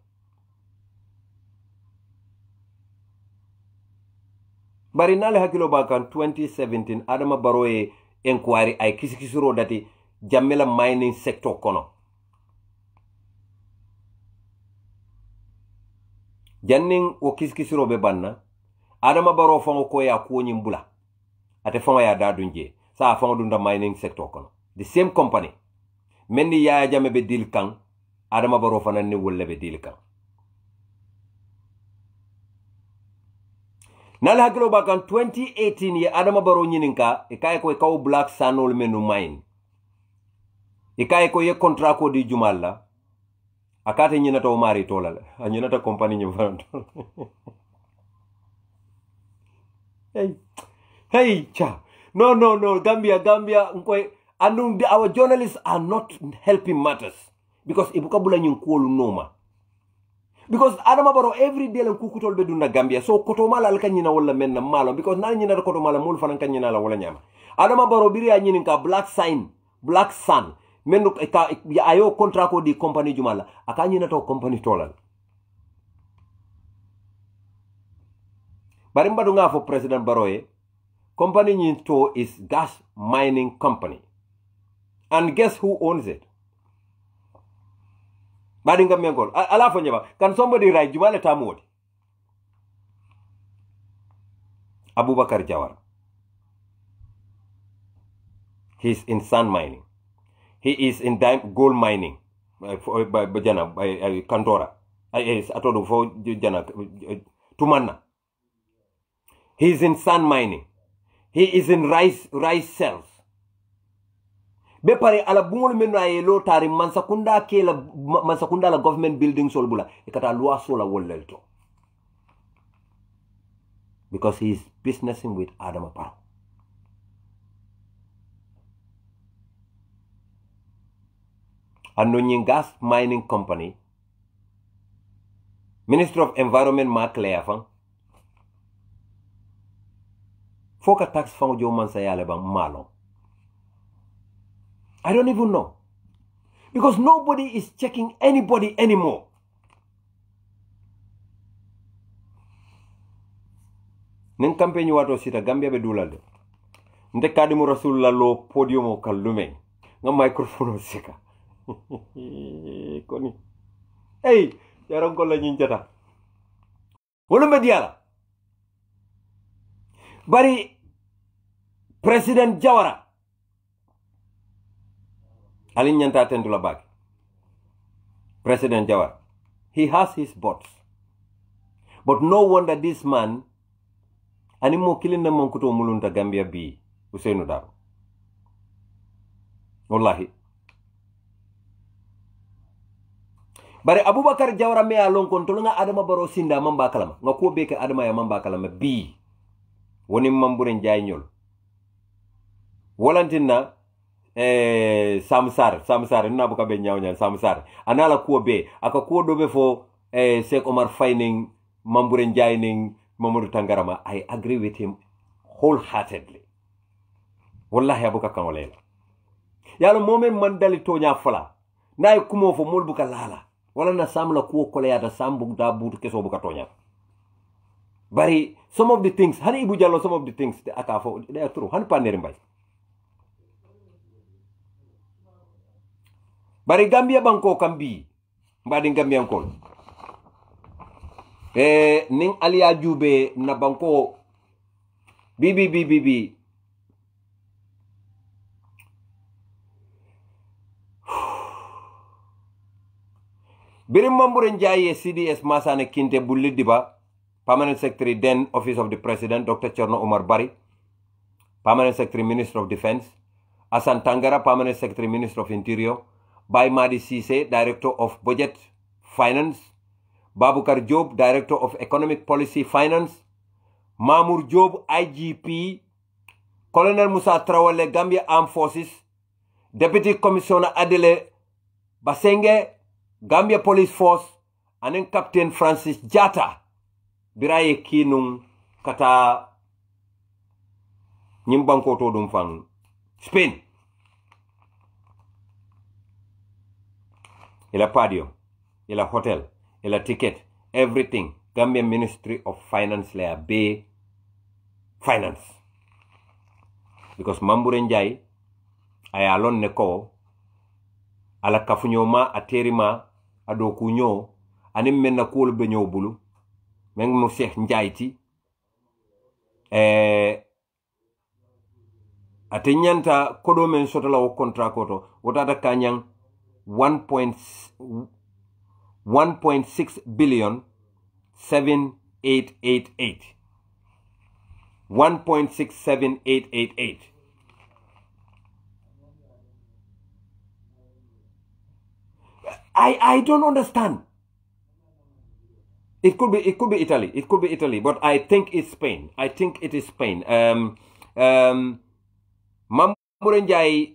Bari nale hakilo bakan 2017 Adama Barrow inquiry ay kisikisiro dati jamela mining sector kono. Janning o kisikisiro be banna Adama Barrow fango ko ya ko nyimbula ate fango ya dadunje sa fango dunda mining sector kono. The same company mendi ya jame be deal kan Adama Barrow fanan ni wolle be deal kan. Nal hakilo bakan 2018 ye Adama Barrow nyininka ikaye ko kaw black sanol menu mine ikaye ko ye contrat ko di jumalla akate nyinata o mari tolal anyinata company nyimfanto hey cha no Gambia nkoy anu our journalists are not helping matters because ibukabula nyin kuolu noma. Because Adama Barrow every day lan kukutol be dunna Gambia so koto mala al kanyina wala menna malo because nan nyina koto mala mul fanan kanyina la wala nyama Adama Barrow biri ya nyinin ka black sun menno ka ya ayo contrat ko di company jumala akanyina to company tolal bari mbadu nga fo President Barrow company nyin to is gas mining company and guess who owns it? Badinga mengol ala fo nyaba can somebody write jumala tamodi Abubakar Jawara. He's in sand mining. He is in gold mining by Kantora. Atodo for Jana Tumanna. He is in sand mining. He is in rice cells. Bepare ala bungol menu ay lo tari mansakunda la government building solbula ikata loi sola wollelto because he is businessing with Adama Barrow. Anonyin gas mining company Minister of Environment Mark Leafan foka tax fang jo man sayale bang malo. I don't even know. Because nobody is checking anybody anymore. Nen campagne wato sita Gambia be dulalde. Nte kadimu Rasulullah lo podium o kallume. Nga microphone sika. Koni. Hey, yaron ko la nyinjata. Wolo mediala. Bari President Jawara Alin nyanta tendula bag. President Jawara. He has his bots. But no wonder this man animo killing na mankuto mulunta Gambia bi Usainu Daro. Wallahi. Bare Abubakar Jawara me alon kontolo nga Adama Barrow sinda mamba kalama. Nga ko beke Adama ya mamba kalama bi. Woni mamburen jay ñol. Walantina Samsar na buka be nyaaw Samsar anala ko be aka ko do be fo Sheikh Omar Faining Mamburen Jaining Mamadou Tangarama. I agree with him wholeheartedly. Wallahi abuka kangolela yalo momen mandali tonya fala nay kumo fo mol buka lala wala na samla ko ko ya da sambu da butu keso buka tonya bari some of the things hani Ibu Jallo some of the things aka fo they are true hani panere mbay bari Gambia banko kambi mbadi Gambia ko ning Aliya Jube na banko bibi Birim Mamburen Jaye CDS Masane Kinte Bulidiba, Permanent Secretary then Office of the President, Dr. Cherno Omar Bari, Permanent Secretary Minister of Defense, Asan Tangara, Permanent Secretary Minister of Interior, Bai Madi Sise, Director of Budget Finance, Babukar Job, Director of Economic Policy Finance, Mamour Job, IGP, Colonel Musa Traoré, Gambia Armed Forces, Deputy Commissioner Adele Basenge, Gambia Police Force, and then Captain Francis Jata, Biraye Kinung Kata Nyimbanko Todum Fang, Spain. Ila padio, ila hotel, ila ticket, everything. Gambia Ministry of Finance lea be finance. Because Mamburenjai, ayalon neko, ala kafunyoma, aterima, adokunyo, anim menna kool benyo bulu, meng mo Sheikh Njaiti, atenyanta kodo men sotola o kontra koto, wotata kanyang 1.6 billion 7888. 1.67888. I don't understand. It could be Italy. It could be Italy, but I think it's Spain. I think it is Spain. Mamburenjai,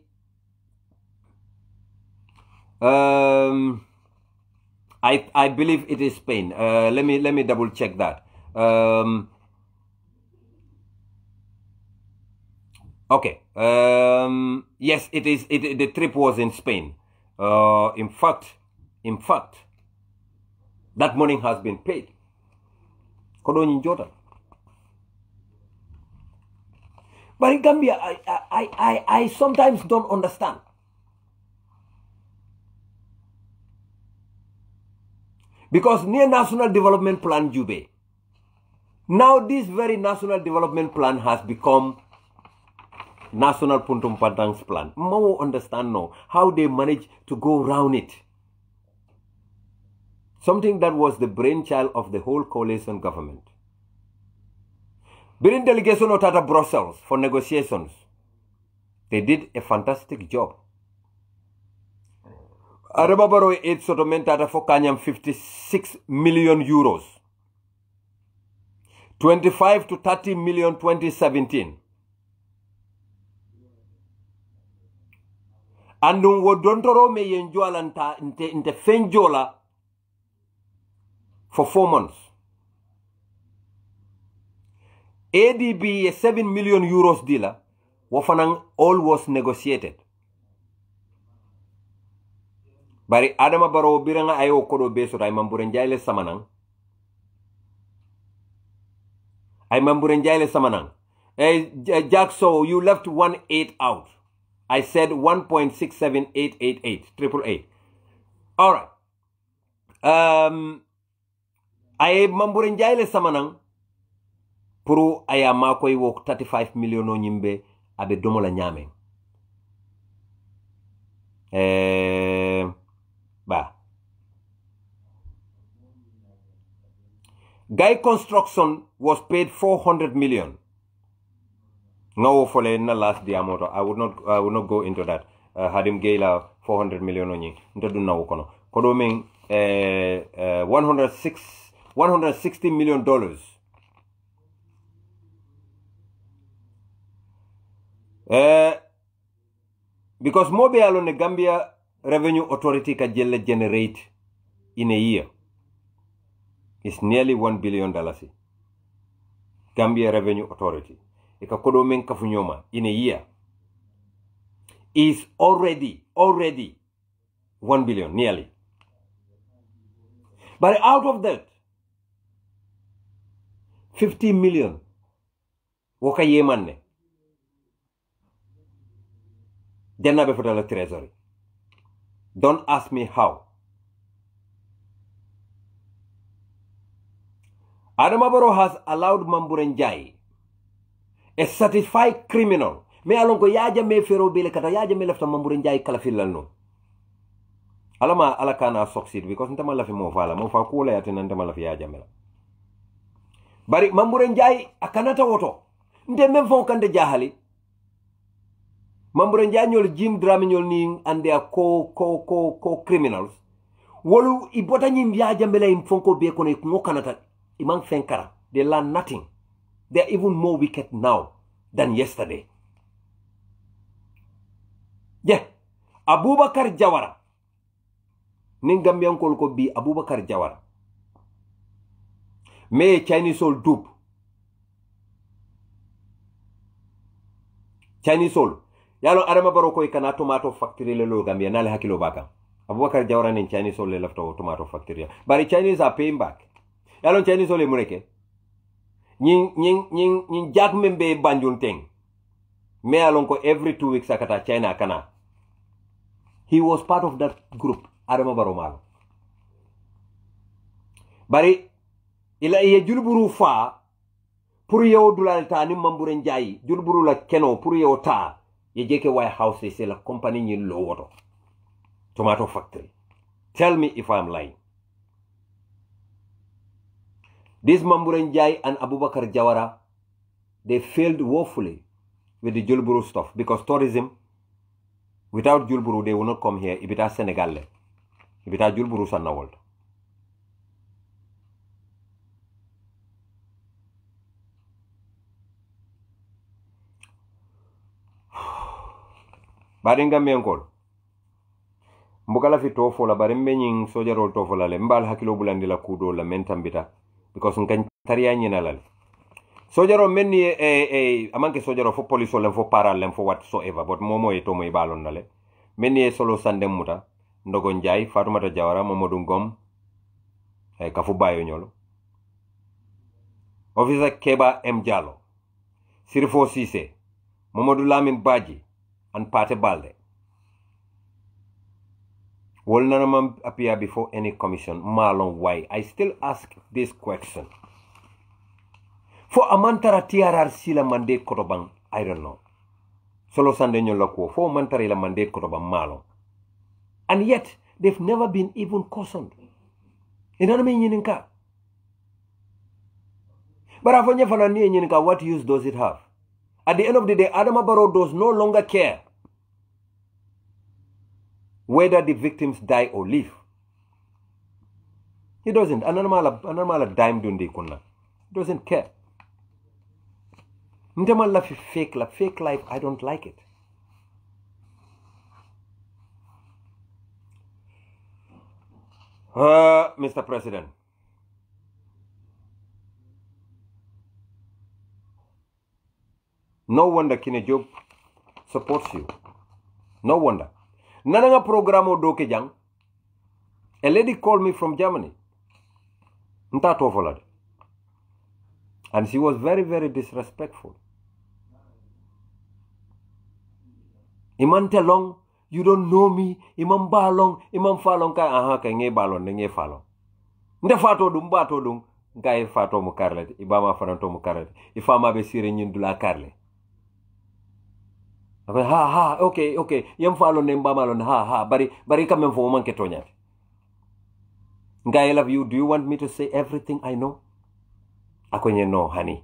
I believe it is Spain. Let me double check that. Okay. Yes, it is. The trip was in Spain. In fact, that money has been paid. Kodoni Jordan. But in Gambia, I sometimes don't understand. Because near National Development Plan Jube, now this very National Development Plan has become National Puntum Pantang's Plan. More understand now how they managed to go around it. Something that was the brainchild of the whole coalition government. Being delegation of Tata Brussels for negotiations, they did a fantastic job. Adama Barrow aid settlement Tata for Kanyam 56 million euros. 25 to 30 million 2017. Andun wo dontoro me yenjola nte fenjola for 4 months. ADB a 7 million euros dealer, wafanang all was negotiated. Bari Adama Barrow biranga ayo kodo beso ay mamburenjay le samanang. Ay mamburenjay le samanang. Hey, Jack, so you left 1.8 out. I said 1.67888, 888. All right. Ay mamburenjay le samanang. Puru aya makoy wok 35 million no nyimbe abe domola nyame. Ba. Guy Construction was paid 400 million. No fole na last diamoto. I would not go into that. Hadim Gayla 400 million onyi. Ntedu na wokono. Kodo ming $160 million. Because mobe alone the Gambia Revenue Authority ka generate in a year is nearly $1 billion. Gambia Revenue Authority. Eka kodo men kafunyoma in a year is already $1 billion, nearly. But out of that, 50 million woka yemanne. Denna be fotala treasury. Don't ask me how. Adama Barrow has allowed Mamburenjai, a certified criminal. Me alongo yaja me fero bele kata yaja me lefta Mamburenjai kala filano. Alama alakana succeed because ntama lafi mo fala mo fa kula yatina ntama lafi yaja mela. Bari Mamburenjai akanata woto. Nde memfon kande jahali. Mamburenjai nyol Jim Drame nyol ni and their co-criminals. Wolu ibota nyim yaja mela imfonko be kono ikumo kanata imang fenkara. They learn nothing. They are even more wicked now than yesterday. je Abubakar Jawara nin Gambiankol ko bi Abubakar Jawara me Chinese all dupe Chinese all yalo Adama Barrow ko kana tomato factory le lo Gambia nale hakilo baka Abubakar Jawara nin Chinese all le lafto tomato factory bari Chinese are paying back yalo Chinese all le muneke ñing jack membe Banjul teng me alon ko every 2 weeks akata China kana he was part of that group Adama Barrow malo bari ila ye julburu fa pour yow dulal ta ni mambure njaay julburu la keno pour yow ta ye jeke White House c'est la compagnie ni lo woto tomato factory tell me if I'm lying. This Mambure Njai and Abubakar Jawara, they failed woefully with the Julburu stuff because tourism, without Julburu, they will not come here. Ibita Senegal, Ibita Julburu Sanna world. Baringa Miankol. Mbukala fi tofo la barimbe nying soja rol tofo la le mbal hakilo bulandi la kudo la mentambita because nkan tariya nyina la sojaro menni amanke sojaro fo police le fo paral fo whatsoever but momo e to moy balon nale menni solo sandem muta ndogo njay Fatoumata Jawara Mamadou Ngom ay kafu bayo nyolo officer Keba M Diallo Sirifo Cissé Mamadou Lamine Badji and Pate Balde will none appear before any commission. Malong, why? I still ask this question. For Amantara TRR sila mandate kotobang, I don't know. Solo sande nyo lako. For Amantara ila mandate kotobang malong. And yet, they've never been even cautioned. Inaname nyininka. But afanya fanani nyininka, what use does it have? At the end of the day, Adama Barrow does no longer care whether the victims die or live. He doesn't. Anamala dime dundi kunna. He doesn't care. Mtamala fake life, I don't like it. Mr. President. No wonder Kine Job supports you. No wonder. Nananga programo doke jang. A lady called me from Germany. Nta tofolad. And she was very, very disrespectful. Iman telong, you don't know me. Imam balong, imam falong ka aha ka nge balon nge falong. Nde fato dum bato dum ngai fato mu karlet. Ibama fananto mu karlet. Ifama be sire nyindula karlet. Okay. Yam falo ne mbamalon bari kamem fo man ketonya. Guy, I love you. Do you want me to say everything I know? Akonye no, honey.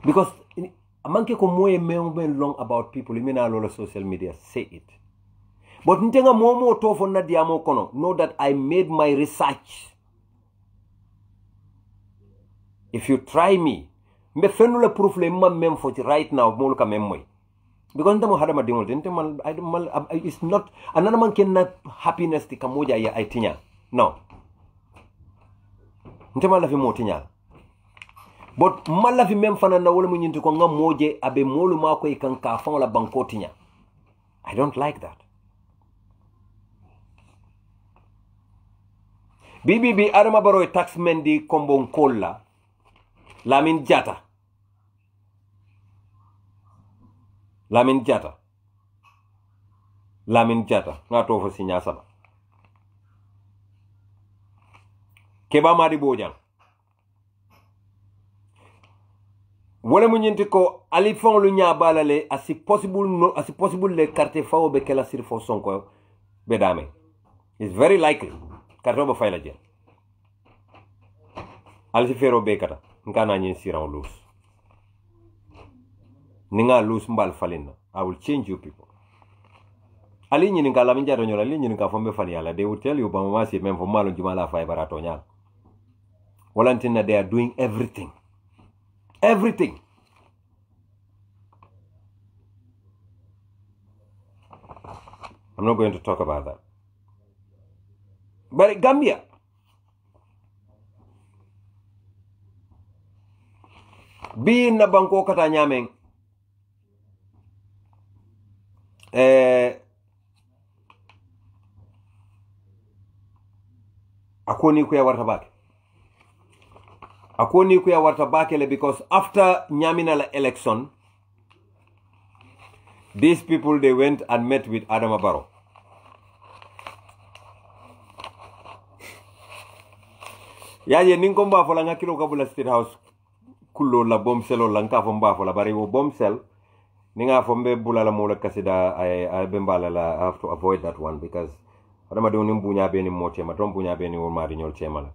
Because amanke ko moye men long about people, you mean all social media say it. But ntenga momo tofo na diamo kono. Know that I made my research. If you try me, me fenula proof le mem for right now moluka memoy. Because ndamo hadama dingol it's not another man cannot happiness ti kamoja ya aitinya. No. Ntema la fi motinya. But mala fi mem fana na wala mu nyinti ko ngam moje abe molu mako e kan ka fon la bankotinya. I don't like that. BBB Adama Barrow taxmen di kombon kolla Lamin Jata. Nga tofo sinya saba. Keba madi bojang. Wole mu nyinti ko ali fon lu nya balale asi possible le carte fawo be kala sir fo sonko be dame. It's very likely. Carte bo fayla je. Ali fero be kata. Nkana nyin siran lose. Ninga lose mbal falina. I will change you people. Ali nyin nga la minja ronyola li nyin nga fombe fani ala. They will tell you ba mama si mem fo malo jumala fa barato Walantina, they are doing everything. Everything. I'm not going to talk about that. But Gambia, being na banko kata nyameng, akoni kuya warta bake. Akoni kuya warta bakele because after Nyaminala election, these people, they went and met with Adama Barrow. Yaje ninkomba fola ngakilo kabula State House kulo la bombselo lanka fomba fola bari wo bombsel ninga fombe bula la mola kasida I bembala la. I have to avoid that one because Adama do nimbunya beni motema tombunya beni wo mari nyol chemala.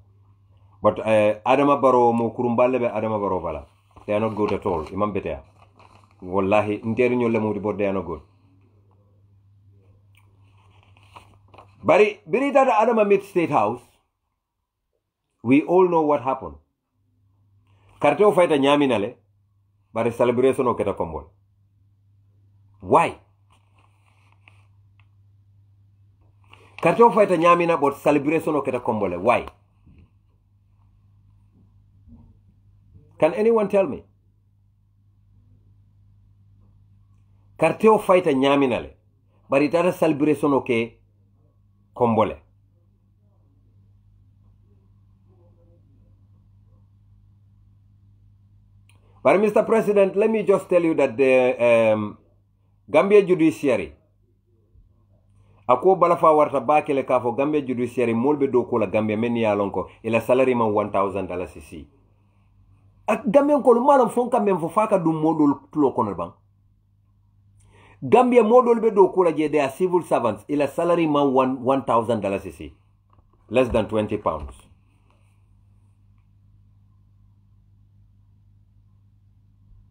But Adama Barrow mo kurumbale be Adama Barrow bala. They are not good at all. Imam betea. Wallahi nteri nyol le mudi but they are not good. Bari birita da Adama meet State House. We all know what happened. Karteo fighta nyaminale, bari celebration oketa kombol. Why? Karteo fighta nyamina, but celebration oketa kombole. Why? Can anyone tell me? Karteo fighta nyaminale, bari tata celebration oke kombole. But Mr. President, let me just tell you that the Gambia judiciary, ako balafa warta bakele kafo Gambia judiciary molbe do ko la Gambia meni alonko ila salary man $1,000 cc. Gambia ko malam fonka mem fo faka dum modol tulo kono bang. Gambia modol be do ko la je they are civil servants ila salary man $1,000 cc. Less than 20 pounds.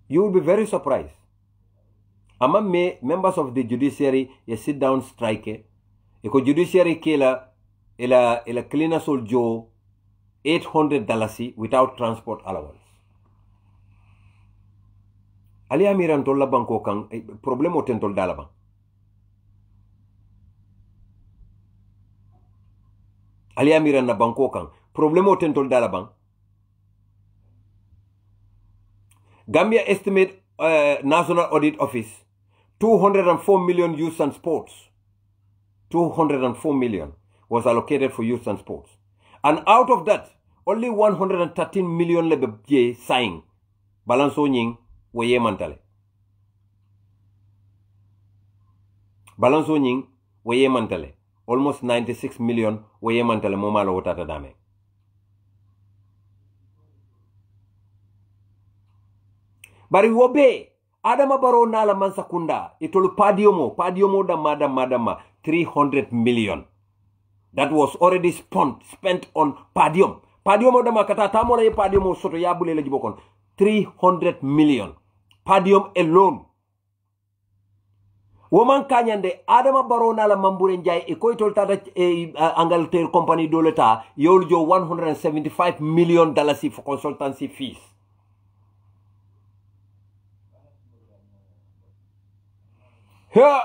You will be very surprised. Among members of the judiciary, you sit down strike. Eko judiciary kila ila cleaner sol jo $800 without transport allowance. Ali amiran tol la banko kang problemo tentol dalabang. Ali amiran na banko kang problemo tentol dalabang. Gambia estimate National Audit Office 204 million youth and sports. 204 million was allocated for youth and sports. And out of that, only 113 million lebe signed. Balanso nying weye mantale. Balanso nying weye mantale. Almost 96 million weye mantale momalo wotata dame. Bari wobe Adama Barrow nala mansakunda itolu padiomo da madama 300 million. That was already spent on padium. Padium da makata tamola ye padium soto yabule la jibokon 300 million. Padium alone. Woman kanyande Adama Barrow nala mambure njay e koy tol tata Angleterre company doleta yoljo $175 million for consultancy fees. Here.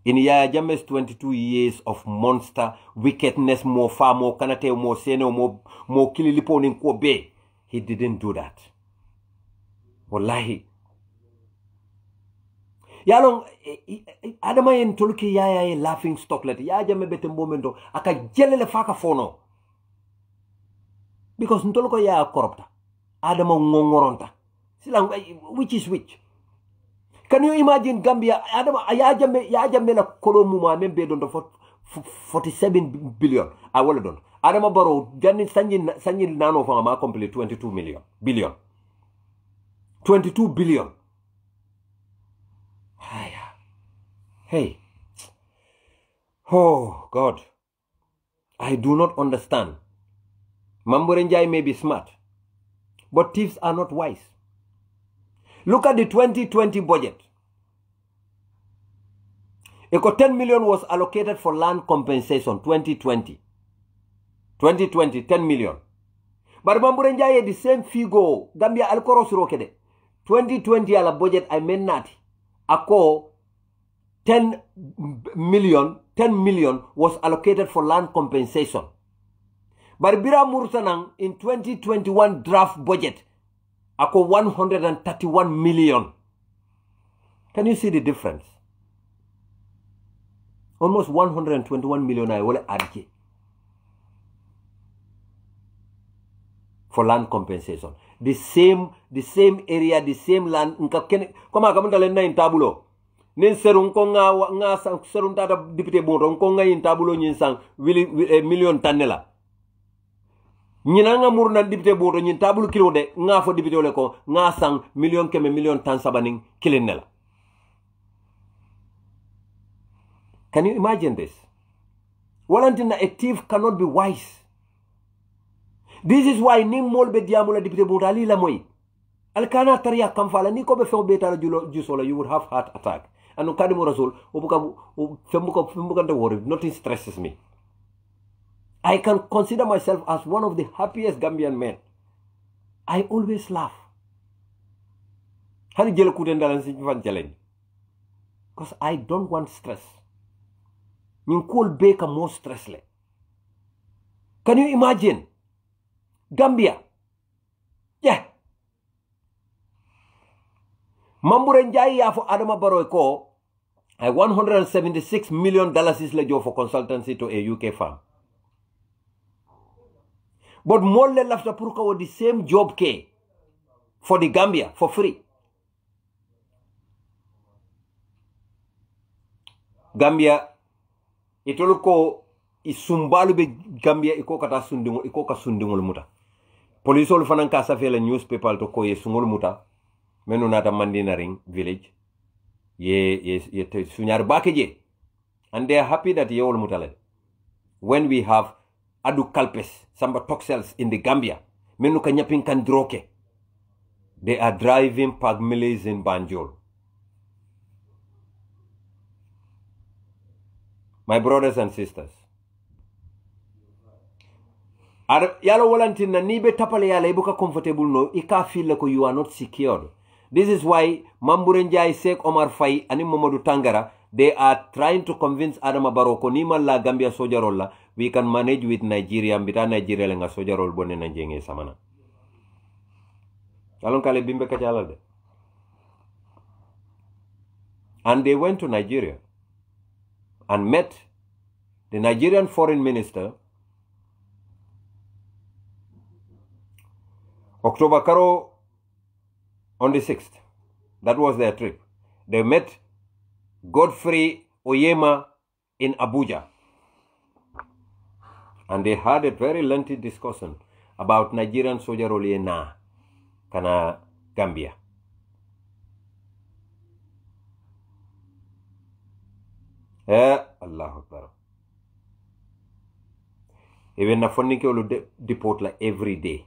In Yaya Jammeh's 22 years of monster wickedness, more far, more kanate, more seno, more kililipo in Kobe, he didn't do that. Wallahi. Yalong Adama yen toluki Yaya laughing stock let Yaya Jammeh bete momento aka jelele faka fono. Because ntoluko Yaya corrupta. Adama ngongoronta. Silang which is which? Can you imagine Gambia? Adama Yaya Jammeh na kolomuma membe don for 47 billion. I will don. Adama Barrow jani sanyin nano fa ma complete 22 billion. 22 billion. Hey. Oh God. I do not understand. Mamburenjai may be smart, but thieves are not wise. Look at the 2020 budget. Eco 10 million was allocated for land compensation 2020. 10 million. But Mamburenjai the same figure Gambia alkoro surokede. 2020 ala budget I mean nati ako 10 million was allocated for land compensation. But Bira Murtanang in 2021 draft budget ako 131 million. Can you see the difference? Almost 121 million I will add for land compensation. The same area, the same land. Kama kamunda na in tabulo. Nen serun ko nga serun tata député bon ko nga in tabulo nyin sang million tanela. Nyina nga murna député bon nyin tabulo kilo de nga fo député le ko nga sang million keme million tan sabaning kilinela. Can you imagine this? Walantina, a thief cannot be wise. This is why ning molbe diamula député bon ali la moy. Alkana tariya kamfala ni ko be fe betala jusola you would have heart attack. And Kadimu Rasul, nothing stresses me. I can consider myself as one of the happiest Gambian men. I always laugh. Because I don't want stress. You call Baker more stressless. Can you imagine? Gambia. Yeah. Mamburenjai ya for Adama Barrow ko $176 million is lejo for consultancy to a UK firm. But more le left purka with the same job ke for the Gambia for free. Gambia itolo ko isumbalu be Gambia iko kata sundingol iko ka sundingol muta. Police ol fanan ka sa fele newspaper to ko yesungol muta. Menu nata Mandina Ring village. Ye sunyar bakeje. And they are happy that ye all mutale. When we have adu kalpes, samba toxels in the Gambia, menu kanyapin kandroke. They are driving pagmilis in Banjul. My brothers and sisters. Yalo walantina nibe tapale yala ibuka comfortable no, ika feel like you are not secured. This is why Mamburenjai, Sheikh Omar Faye, and Mamadou Tangara, they are trying to convince Adama Barrow, Konima la Gambia soja rolla, we can manage with Nigeria, mbita Nigeria lenga soja roll bone na jenge samana. Alon kale bimbe kajalade. And they went to Nigeria and met the Nigerian foreign minister, October Karo, on the 6th. That was their trip. They met Godfrey Oyema in Abuja. And they had a very lengthy discussion about Nigerian soldier role na kana Gambia. Allah Akbar. Even na fonni ke olu deport like every day.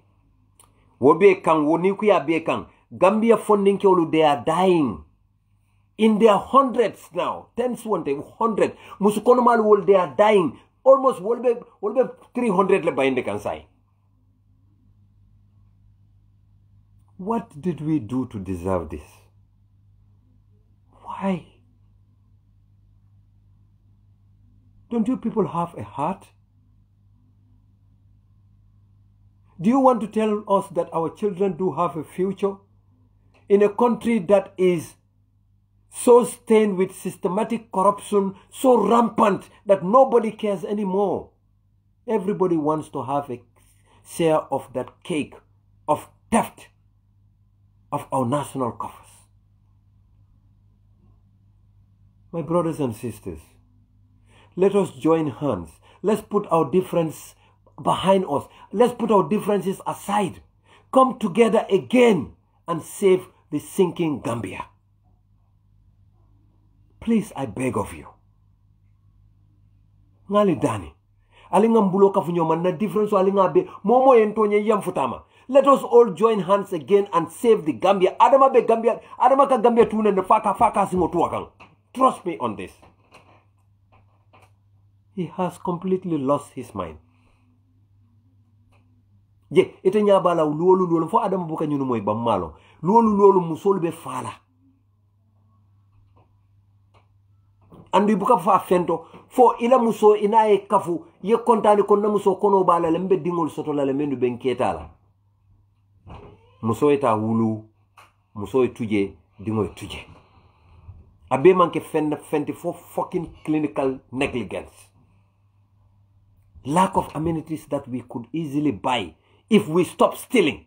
Wobe kang wonikuya be kang Gambia funding keolu, they are dying. In their hundreds now. Tens one day, 100. Musukonomal world, they are dying. Almost 300 le bainde kansai. What did we do to deserve this? Why? Don't you people have a heart? Do you want to tell us that our children do have a future? In a country that is so stained with systematic corruption, so rampant that nobody cares anymore. Everybody wants to have a share of that cake of theft of our national coffers. My brothers and sisters, let us join hands. Let's put our difference behind us. Let's put our differences aside. Come together again and save the sinking Gambia. Please, I beg of you. Ngali dani. Alinga mbulo kafunyo man na difference alinga be momo entonye yamfutama. Let us all join hands again and save the Gambia. Adama be Gambia, Adama ka Gambia tuna ne faka singo tuwakang. Trust me on this. He has completely lost his mind. Je, ite nyabala luolu fo Adama buka nyunu moy bamalo. lolu musol be fala andu buka fa fento fo ila muso ina e kafu ye kontani kon na muso kono bala le mbe dingol soto la le mendu ben ketala muso eta wulu muso e tuje dingo e tuje abe manke fenti for fucking clinical negligence, lack of amenities that we could easily buy if we stop stealing.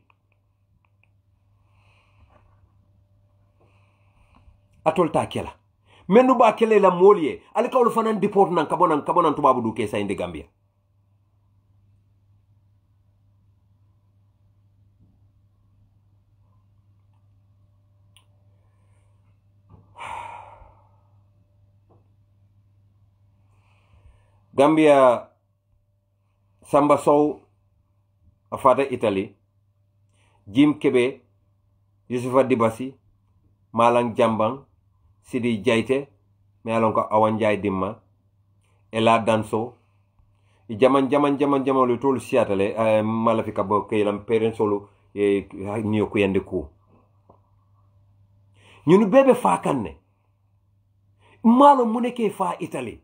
Atol ta kela menu ba kele la molie alika ulu fanan deport nan kabonan tubabu duke sa indi Gambia. Gambia Samba Sow afata Italy, Jim Kebe, Yusufa Dibasi, Malang Jambang, Sidi Jaite, me alon ko Awanjay Dimma, Ela Danso, jaman lu tolu siatale malafika bo kelam parents solo niyo ko yande ko. Ñunu bebe fa kanne. Malo muneke fa Italy.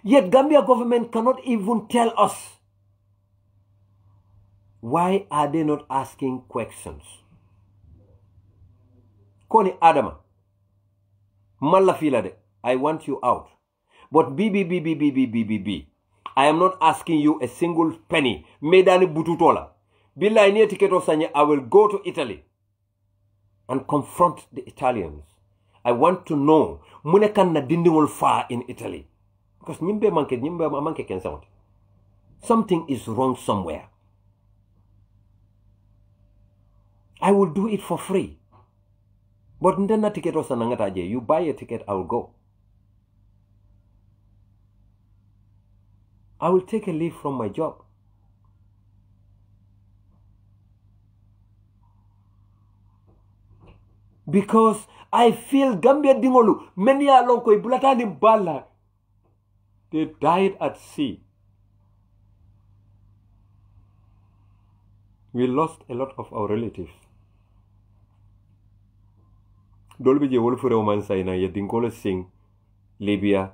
Yet Gambia government cannot even tell us. Why are they not asking questions? Koni Adama, Malla fila de, I want you out. But B. I am not asking you a single penny. Medani bututola. Bila ini tiketo sanye, I will go to Italy and confront the Italians. I want to know, munekan na dindingol fa in Italy. Because nyimbe manke ken sound. Something is wrong somewhere. I will do it for free. But ndena ticket osa nangataje. You buy a ticket, I will go. I will take a leave from my job. Because I feel Gambia dingolu many alonko ibulatani bala. They died at sea. We lost a lot of our relatives. Dolbi je wolfure oman sayna ye dinkolo sing Libya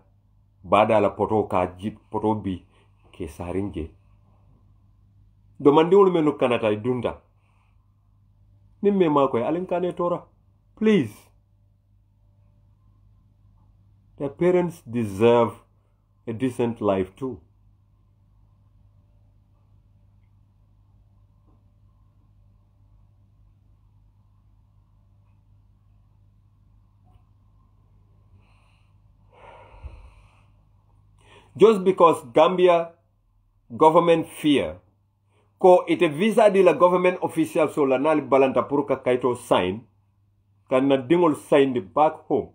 bada la poto ka jip poto bi ke sarinje. Domandi wol menu kanata dunda. Nimme mako alinkane tora. Please. Their parents deserve a decent life too. Just because Gambia government fear ko ite visa di la government official so la nali balanta puruka kaito sign kan na dingol sign the back home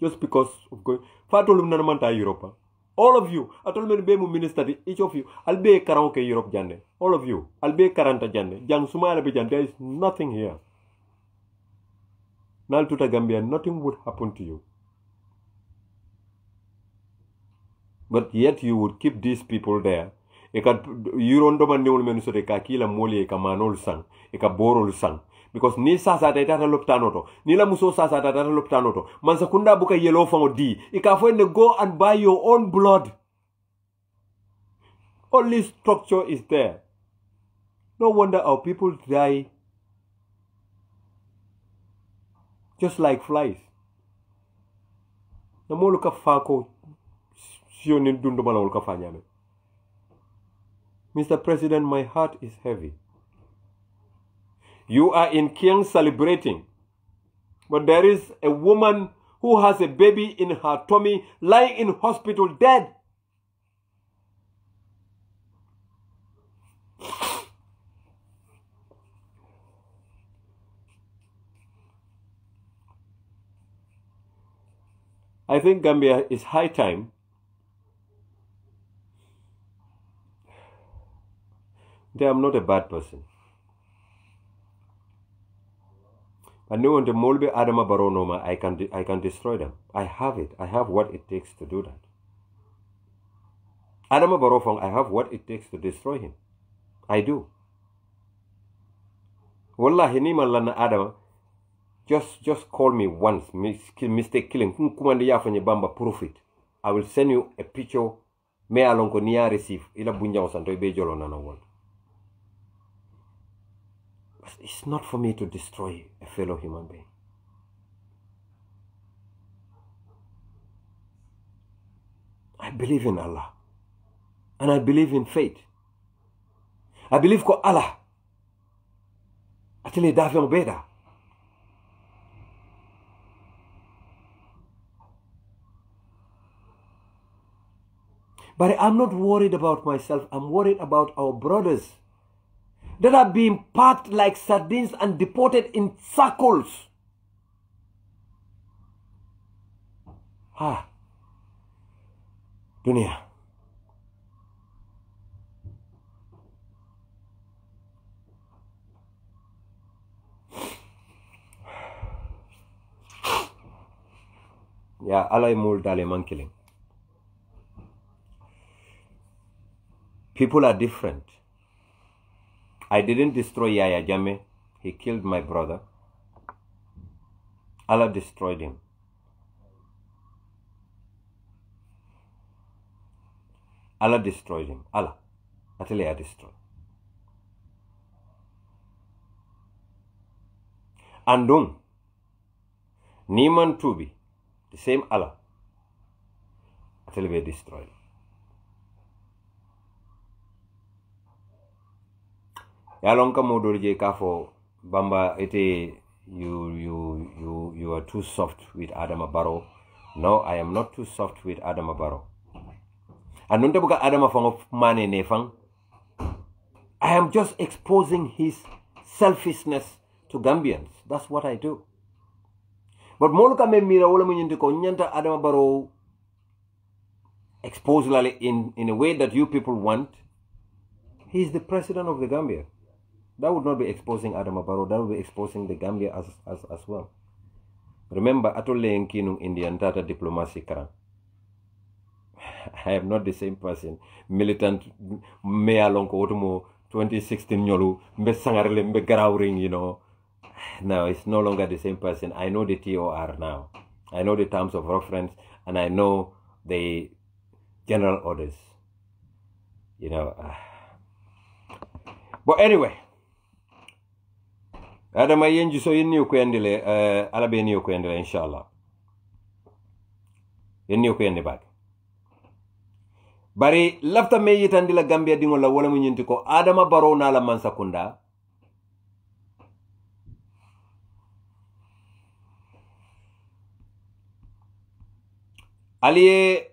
just because of going fatolum nanamanta Europe. All of you atol men be mu minister di each of you albe karaoke Europe jande all of you albe karanta jande jang sumala be jande there is nothing here. Nal tuta Gambia nothing would happen to you. But yet you would keep these people there. Eka yuron doma neul menu so de ka kila moli eka manol sang, eka borol sang. Because ni sasa ta tata loptanoto, ni la muso sasa ta tata loptanoto. Mansa kunda buka yellow fango di. Eka fwende go and buy your own blood. Only structure is there. No wonder our people die just like flies. Namoluka fako. Mr. President, my heart is heavy. You are in Kiang celebrating, but there is a woman who has a baby in her tummy lying in hospital dead. I think Gambia is high time I'm not a bad person. I know on the Molbe Adama Barrow Noma, I can destroy them. I have it. I have what it takes to do that. Adama Barrow Fong, I have what it takes to destroy him. I do. wallahi ni man lana Adama just call me once mistake killing kumandi yafanye bamba profit I will send you a picture me alonko niya receive ila bunja santo be jolo nana won. It's not for me to destroy a fellow human being. I believe in Allah. And I believe in faith. I believe ko Allah. Atile dafion beda. But I'm not worried about myself. I'm worried about our brothers that are being packed like sardines and deported in circles. Dunia. Yeah, Allah mul dale man killing. People are different. I didn't destroy Yaya Jammeh. He killed my brother. Allah destroyed him. Allah destroyed him. Allah. Atale I destroyed. Andung. Niman Tubi. The same Allah. Atale be destroyed. Yalonka modorje kafo bamba ete you are too soft with Adama Barrow. No, I am not too soft with Adama Barrow. And nunta buka Adama fango mane nefang. I am just exposing his selfishness to Gambians. That's what I do. But moluka me mira wala munyinte ko nyanta Adama Barrow exposed in a way that you people want. He is the president of the Gambia. That would not be exposing Adama Barrow, that would be exposing the Gambia as well. Remember, atole enkinung Indian tata diplomacy karan. I am not the same person. Militant me alonko otomo 2016 nyolu mbe sangarele mbe garawring, you know. Now it's no longer the same person. I know the TOR now. I know the terms of reference and I know the general orders. You know. But anyway, Adama yenju so yenni ko yandile ala be ni ko yandile inshallah. Yenni ko yandi bak. Bari lafta me yitandila Gambia dingola wala mu nyinti ko Adama Barrow na la man sakunda. Aliye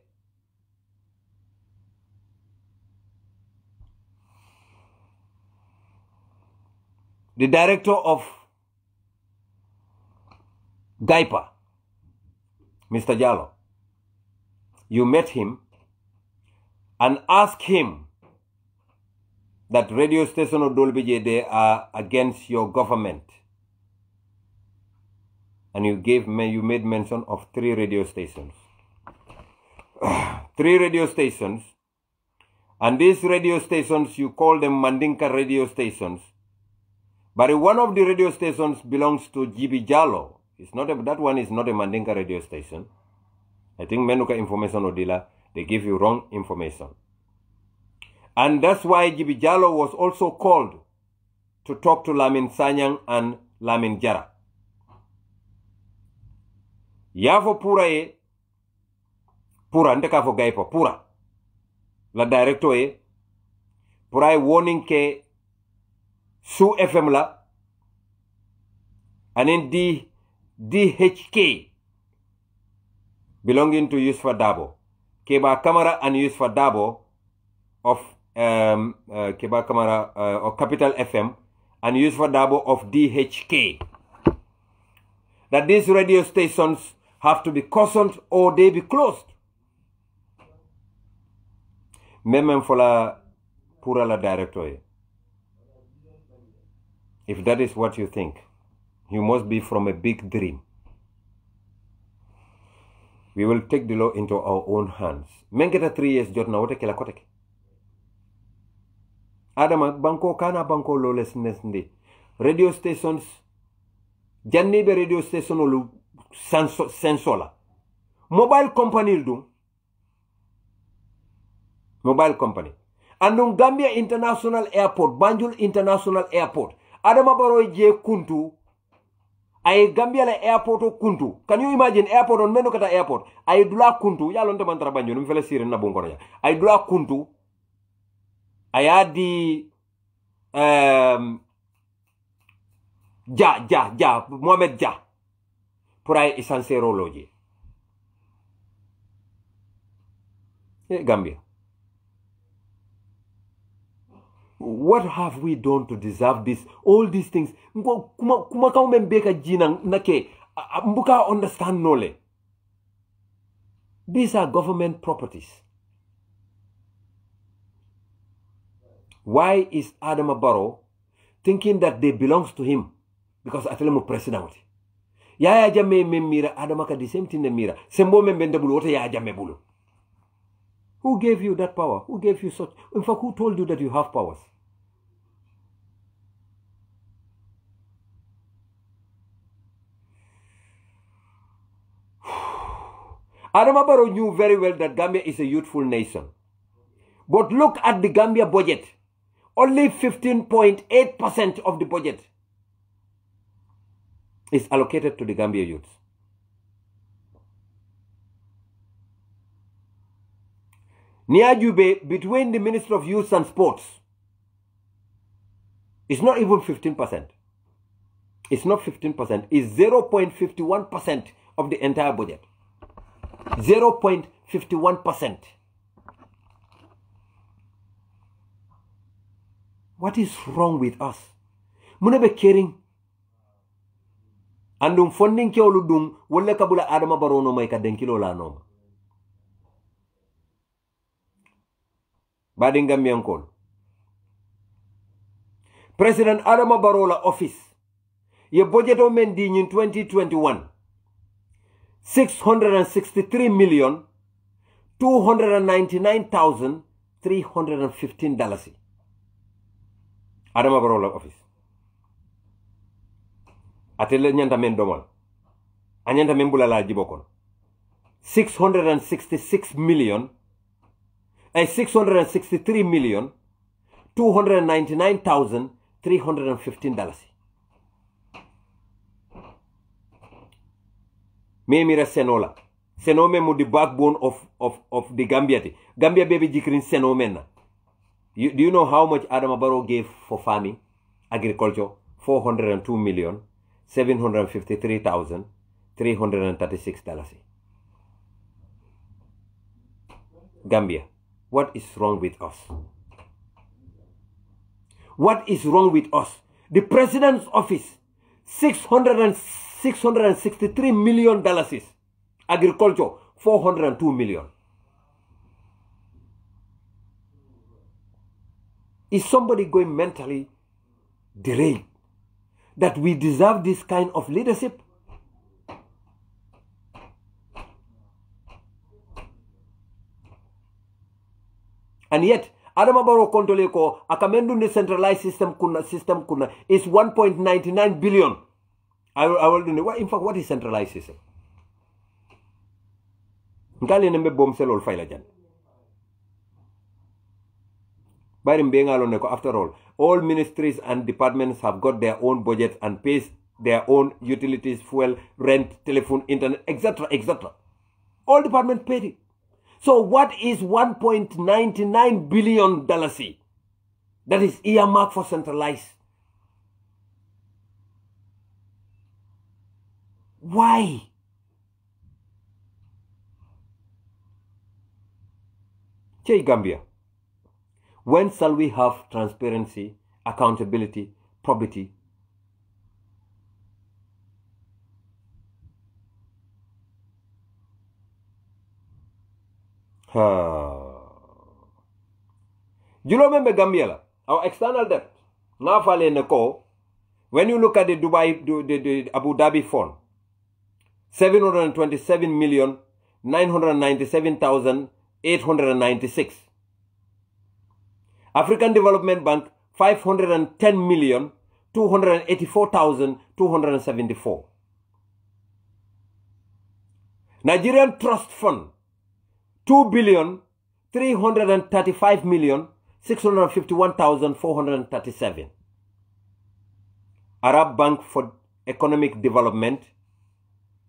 the director of Gaipa, Mr. Jallo, you met him and asked him that radio station of Dolbije, they are against your government. And you made mention of 3 radio stations. 3 radio stations. And these radio stations, you call them Mandinka radio stations. But one of the radio stations belongs to GB Jallo. That one is not a Mandinka radio station. I think Menuka Information Odila, they give you wrong information. And that's why GB Jallo was also called to talk to Lamin Sanyang and Lamin Jara. Yafo Pura Pura ndeka fo Gaipa Pura. La director Pura warning ke Su FM la and in DHK belonging to Yusuf Dabo. Keba Kamara and Yusuf Dabo of Keba Kamara of Capital FM and Yusuf Dabo of DHK. That these radio stations have to be cautioned or they be closed. Memem fola pura la director. If that is what you think, you must be from a big dream. We will take the law into our own hands. Mengeta 3 years jot na wote kila koteke. Adama banko kana banko lawlessness ndi. radio stations jannibe radio station olu sensola mobile company dum mobile company andum Gambia International Airport Banjul International Airport Adama Barrow je kuntu ay Gambia la airport o kuntu. Can you imagine airport on meno kata airport ay dula kuntu ya lonte man trabanyo num fele sire na bonkono ya ay dula kuntu ayadi Mohamed Ja pour ay essentielologie Gambia. What have we done to deserve this? All these things. Kuma ka umembeka jina nake mbuka understand nole. These are government properties. Why is Adama Barrow thinking that they belongs to him? Because atelemo president. Ya jame mira Adama ka the same thing mira. Sembo membende bulu wote ya jame bulu. Who gave you that power? Who gave you such? In fact, who told you that you have powers? Adama Barrow knew very well that Gambia is a youthful nation. But look at the Gambia budget. Only 15.8% of the budget is allocated to the Gambia youths. Niajube, between the Minister of Youth and Sports, it's not even 15%. It's not 15%. It's 0.51% of the entire budget. 0.51%. What is wrong with us? Munebe caring. Andum funding ke oludum wolle kabula Adama Barrow no mai ka denkilo la no. Badinga miankol. President Adama Barrow la office. Ye budget o mendi in 2021. $663,299,315. Adama Barrow la office. Atele nyanta men domal. Anyanta men bula la jibokon. 663,299,315. Mira Senola. Senome mu the backbone of the Gambia. Gambia baby jikrin Senomena. Do you know how much Adama Barrow gave for farming, agriculture? $402,753,336. Gambia, what is wrong with us? What is wrong with us? The president's office, $663 million. Agriculture, $402 million. Is somebody going mentally derailed that we deserve this kind of leadership? And yet, Adama Barrow control ko akamendu the centralized system kuna is 1.99 billion. I will do what in fact what is centralized system? Ngale nembe bomsel ol fayla jan. After all ministries and departments have got their own budgets and pays their own utilities, fuel, rent, telephone, internet, etc., etc. All departments paid it. So what is $1.99 billion that is earmarked for centralized? Why? Che Gambia. When shall we have transparency, accountability, probity? You remember Gambia, our external debt. Now, when you look at the the Abu Dhabi fund, 727,997,896. African Development Bank, 510,292,000. 284,274. Nigerian Trust Fund, 2,335,651,437. Arab Bank for Economic Development,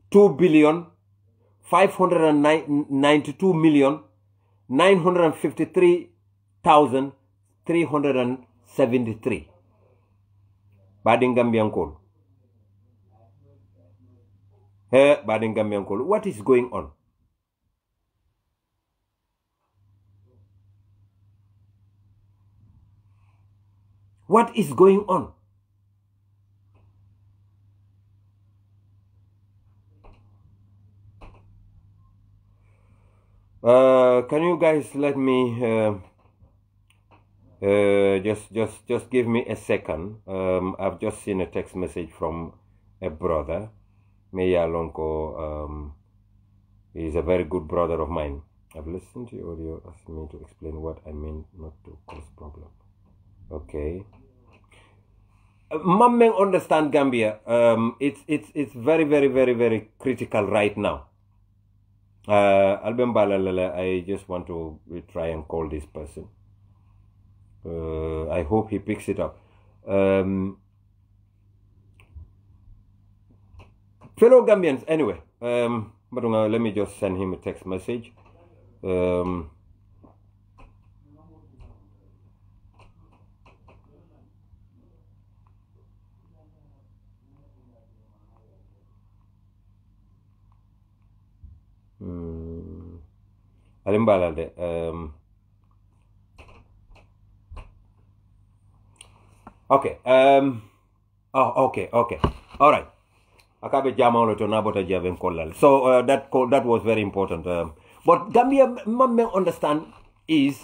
2,592,953,373. Badingambiankol. Badingambiankol. What is going on? What is going on? Can you guys let me just give me a second? I've just seen a text message from a brother. Meya Lonko, he's a very good brother of mine. I've listened to your audio, asked me to explain what I mean not to cause problem. Okay. Mammeng understand Gambia. It's very critical right now. I just want to try and call this person. I hope he picks it up. Fellow Gambians, anyway, let me just send him a text message. Okay. Okay. All right. So that was very important. But Gambia, may understand is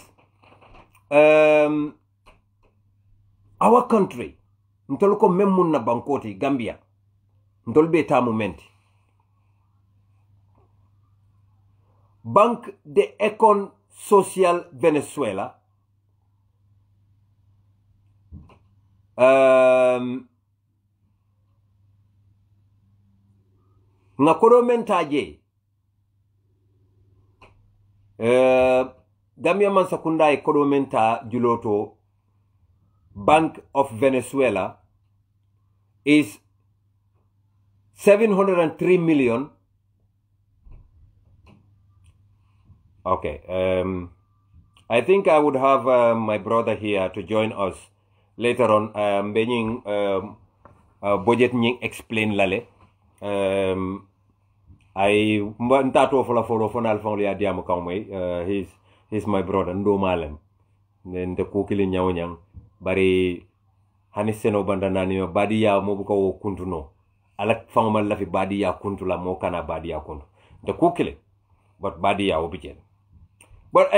our country. Ntoluko memmun na bankoti Gambia. Ntolbe ta momenti. Banque de Econ Social Venezuela. Nga kodomenta je Gambia man sakunda e kodomenta juloto Bank of Venezuela is 703 million. Okay, I think I would have my brother here to join us later on. Being budget ning explain lale. I ntato fola folo fonal fon li adiam kamwe. He's my brother ndo malem. Nde kukili nyaw nyang bari haniseno bandanani badi ya mobuko wo kuntuno. Alak fangmal la fi badi ya kuntu la mo kana badi ya kuntu. Nde kukili but badi ya obijen. But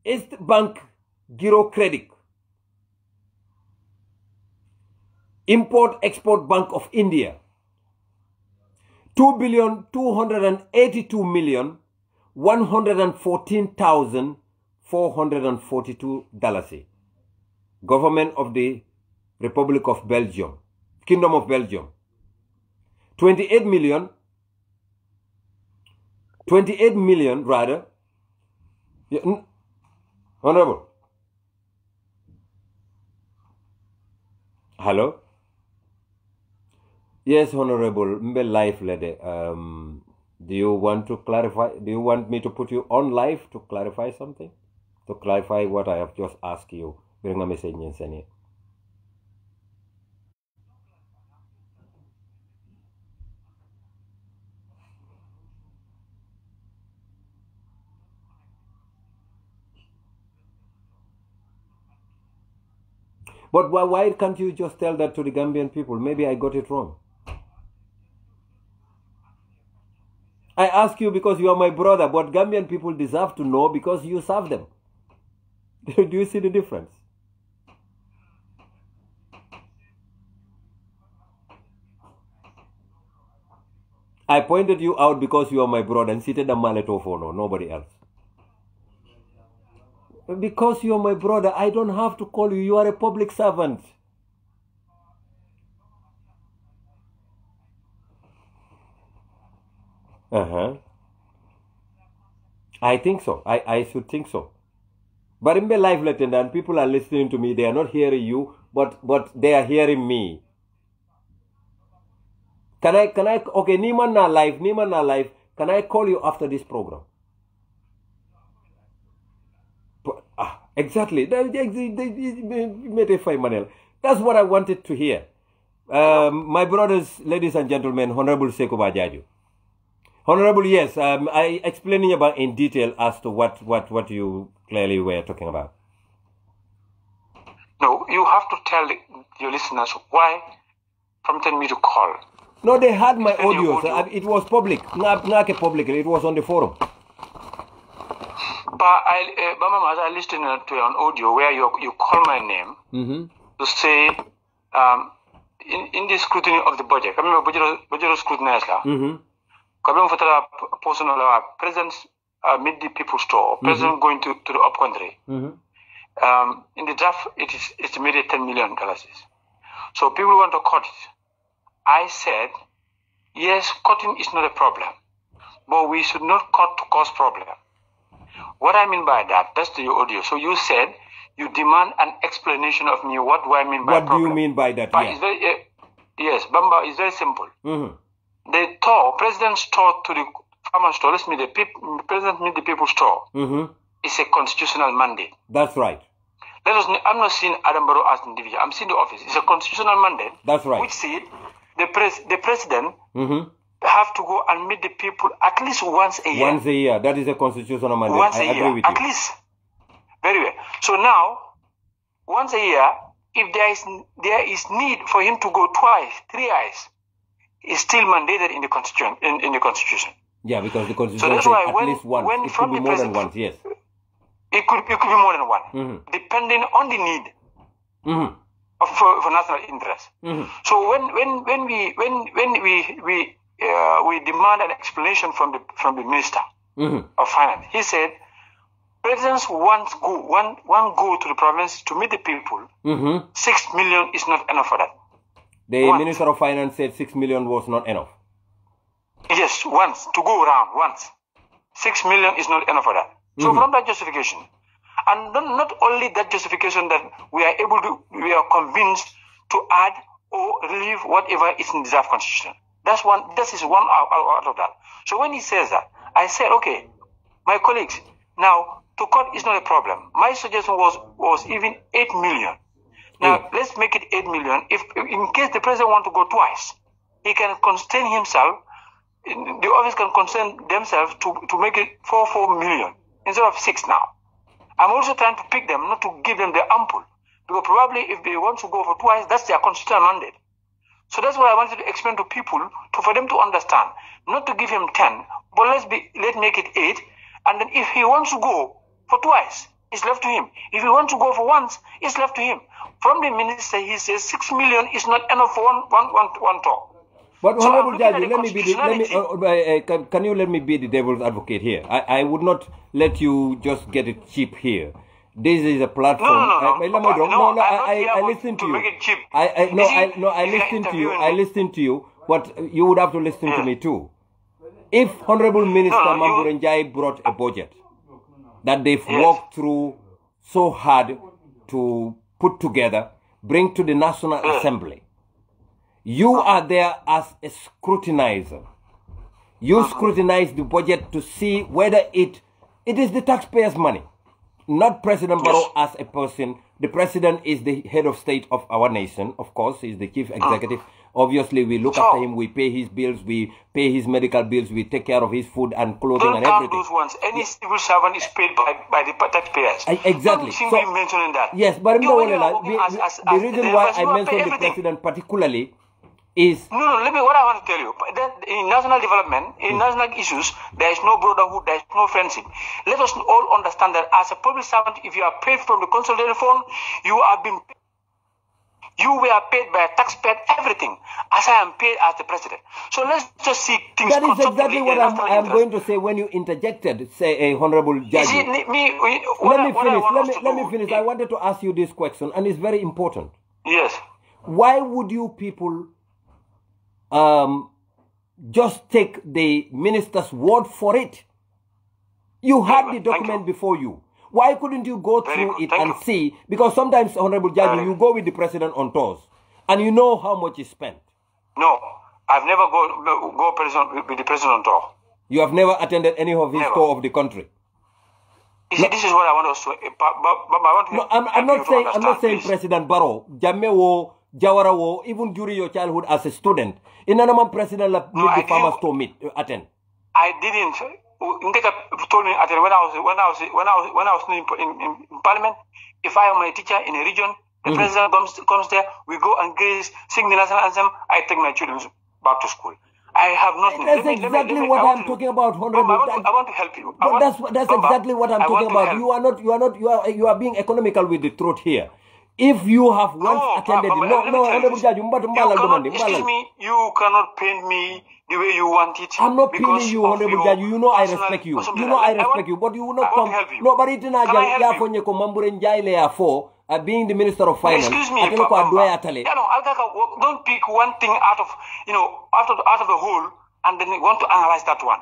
East Bank Giro Credit, Import-Export Bank of India, 2,282,114,442 Government of the Republic of Belgium, Kingdom of Belgium, 28 million rather. Yeah, Honorable. Hello? Yes, Honorable. Mbe live lede. Do you want to clarify? Do you want me to put you on live to clarify something? To clarify what I have just asked you. Bring a message and send it. But why can't you just tell that to the Gambian people? Maybe I got it wrong. I ask you because you are my brother, but Gambian people deserve to know because you serve them. Do you see the difference? I pointed you out because you are my brother and seated a maletofono, nobody else. Because you are my brother, I don't have to call you. You are a public servant. I think so. I should think so. But in the live lesson, and people are listening to me, they are not hearing you, but they are hearing me. Can I, okay, Niman na live, can I call you after this program? Exactly. That's what I wanted to hear. My brothers, ladies and gentlemen, Honorable Sekuba Jaju. Honorable, yes, I explaining about in detail as to what you clearly were talking about. No, you have to tell your listeners why prompted me to call. No, they had my audio. It was public. Not publicly. It was on the forum. But I listened to an audio where you call my name to say in the scrutiny of the budget. I remember budget scrutiny. President meet the people's store. President going to the up country. In the draft, it is estimated $10 million. So people want to cut it. I said, yes, cutting is not a problem, but we should not cut to cause problem. What I mean by that, that's the audio. So you said you demand an explanation of me. What do I mean by problem? What do you mean by that? But it's very, yes, Bamba is very simple. The store, president's store to the farmer's store, president meet the people's store. It's a constitutional mandate. That's right. I'm not seeing Adama Barrow as an individual. I'm seeing the office. It's a constitutional mandate. That's right. Which said the president have to go and meet the people at least once a year. Once a year. That is a constitutional mandate. Once a year. Agree with you. At least. Very well. So now, once a year, if there is need for him to go twice, thrice, it's still mandated in the constitution. In the constitution. Yeah, because the constitution so that's why at least once. It could be more than once. Yes. It could be more than one, depending on the need for national interest. So when we demand an explanation from the minister of finance, he said presidents one go to the province to meet the people. 6 million is not enough for that. The minister of finance said 6 million was not enough. Yes, once to go around once. 6 million is not enough for that. So from that justification, and not only that justification that we are convinced to add or relieve whatever is in the draft constitution. That is one out of that. So when he says that, I said, okay, my colleagues, now to cut is not a problem. My suggestion was even 8 million. Now let's make it 8 million. If in case the president wants to go twice, he can constrain himself. The office can constrain themselves to make it 4 million. Instead of 6 now. I'm also trying to pick them, not to give them the ample. Because probably if they want to go for twice, that's their constitutional mandate. So that's what I wanted to explain to people, for them to understand. Not to give him 10, but let's make it 8. And then if he wants to go for twice, it's left to him. If he wants to go for once, it's left to him. From the minister, he says 6 million is not enough for one talk. But Honorable Judge, can you let me be the devil's advocate here? I would not let you just get it cheap here. This is a platform. I listen to you. I listen to you. But you would have to listen to me too. If Honorable Minister Mamburenjai brought a budget that they've worked through so hard to put together, bring to the National Assembly, you are there as a scrutinizer. You scrutinize the budget to see whether it is the taxpayers' money, not President Barrow as a person. The president is the head of state of our nation, of course. He's the chief executive. Obviously, we look after him. We pay his bills. We pay his medical bills. We take care of his food and clothing and everything. Those ones. Any civil servant is paid by the taxpayers. Exactly. So, mentioning that. Yes, but the reason why I mentioned the president particularly is... No, what I want to tell you, that in national development, in national issues, there is no brotherhood, there is no friendship. Let us all understand that as a public servant, if you are paid from the consolidated fund, you were paid by a taxpayer, everything, as I am paid as the president. So let's just see things. That is exactly what I'm going to say when you interjected, say, Honorable Judge. Let me finish. I wanted to ask you this question, and it's very important. Yes. Why would you people just take the minister's word for it. You had the document before you. Why couldn't you go through it and see? Because sometimes, Honorable Judge, you go with the president on tours, and you know how much is spent. No, I've never go with the president on tour. You have never attended any of his tour of the country. You see, this is what I want us to. I'm not saying President Barrow, Jammeh wo, Jawara wo, even during your childhood as a student. Inanaman president la meet the farmers to attend. I didn't. Ngeka told me attend when I was in parliament. If I am a teacher in a region, the president comes there. We go and grace, sing the national anthem. I take my children back to school. I have nothing. That's exactly what I'm talking about, Honorable. I want to help you. That's exactly what I'm talking about. You are being economical with the truth here. If you have once attended, Honorable Judge, excuse me, you cannot paint me the way you want it. I'm not painting you, Honorable Judge. You know I respect you. You know I respect you, but you will not come. No, but it's not being the Minister of Finance. Excuse me, don't pick one thing out of the whole and then want to analyze that one.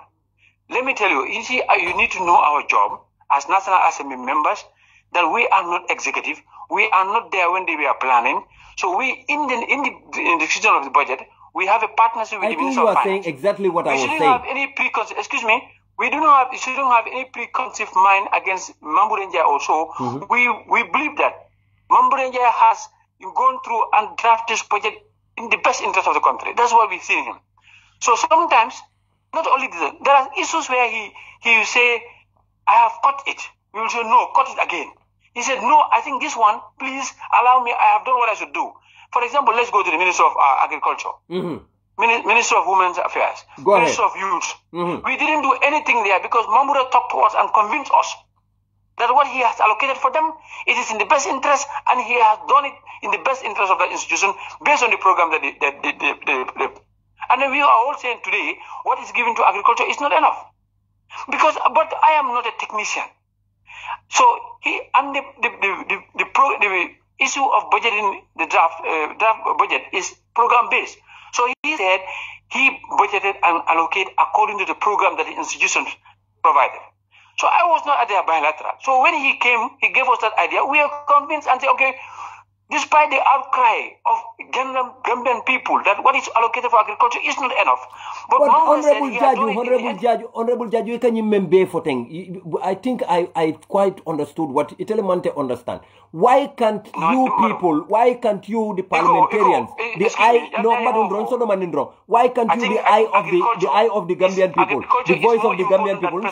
Let me tell you, you need to know our job as National Assembly members, that we are not executive. We are not there when they were planning. So we, in the decision of the budget, we have a partnership with the Minister of Finance. You are saying exactly what I was saying. We shouldn't have any preconceived, excuse me, we shouldn't have any preconceived mind against Mamburenja also. We believe that Mamburenja has gone through and drafted this budget in the best interest of the country. That's why we see him. So sometimes, not only this, there are issues where he will say, I have cut it. We will say, no, cut it again. He said, no, I think this one, please allow me, I have done what I should do. For example, let's go to the Minister of Agriculture, Minister of Women's Affairs, Minister of Youth. We didn't do anything there because Mamura talked to us and convinced us that what he has allocated for them, it is in the best interest, and he has done it in the best interest of the institution based on the program that and then we are all saying today, what is given to agriculture is not enough. But I am not a technician. So the issue of budgeting the draft budget is program based. So he said he budgeted and allocated according to the program that the institutions provided. So I was not at their bilateral. So when he came, he gave us that idea. We are convinced and say, okay, despite the outcry of Gambian people that what is allocated for agriculture is not enough. But Honorable Judge, you can remember for thing. I think I quite understood what Itelemante understand. Why can't why can't you, the parliamentarians, why can't you, the eye of the Gambian people, the voice of the Gambian people,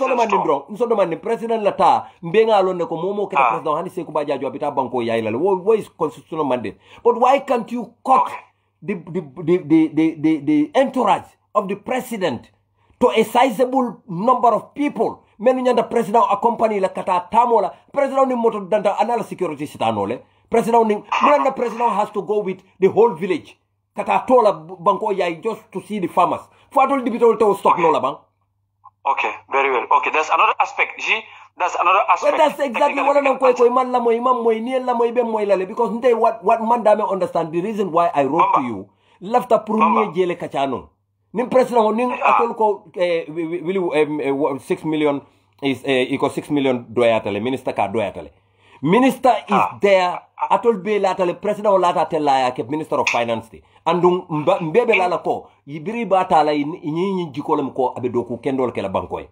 President Lata, Mbenga alone ko momo keta president hani seku bajajo abita banko yaila. What is constitutional mandate? But why can't you cut the entourage of the president to a sizable number of people? Menu nyanda president accompany la kata tamola president ni moto danta anala security sitanole president ni mulanda president has to go with the whole village kata tola banko yai just to see the farmers fatol dibitol to stop no la bang. Okay, very well. Okay, that's another aspect. See, that's another aspect. But that's exactly what I'm going man la moy mam moy ni la moy be moy lale because what man dame understand the reason why I wrote to you lafta pour ni jele kachano. Nim president ning atol ko 6 million is equal 6 million doyatale minister ka doyatale. Minister is there atol be latale president lata tella ke minister of finance ti andum mbebe lala ko yibiri batala nyinyi jikolem ko abedoku kendol ke la bankoy.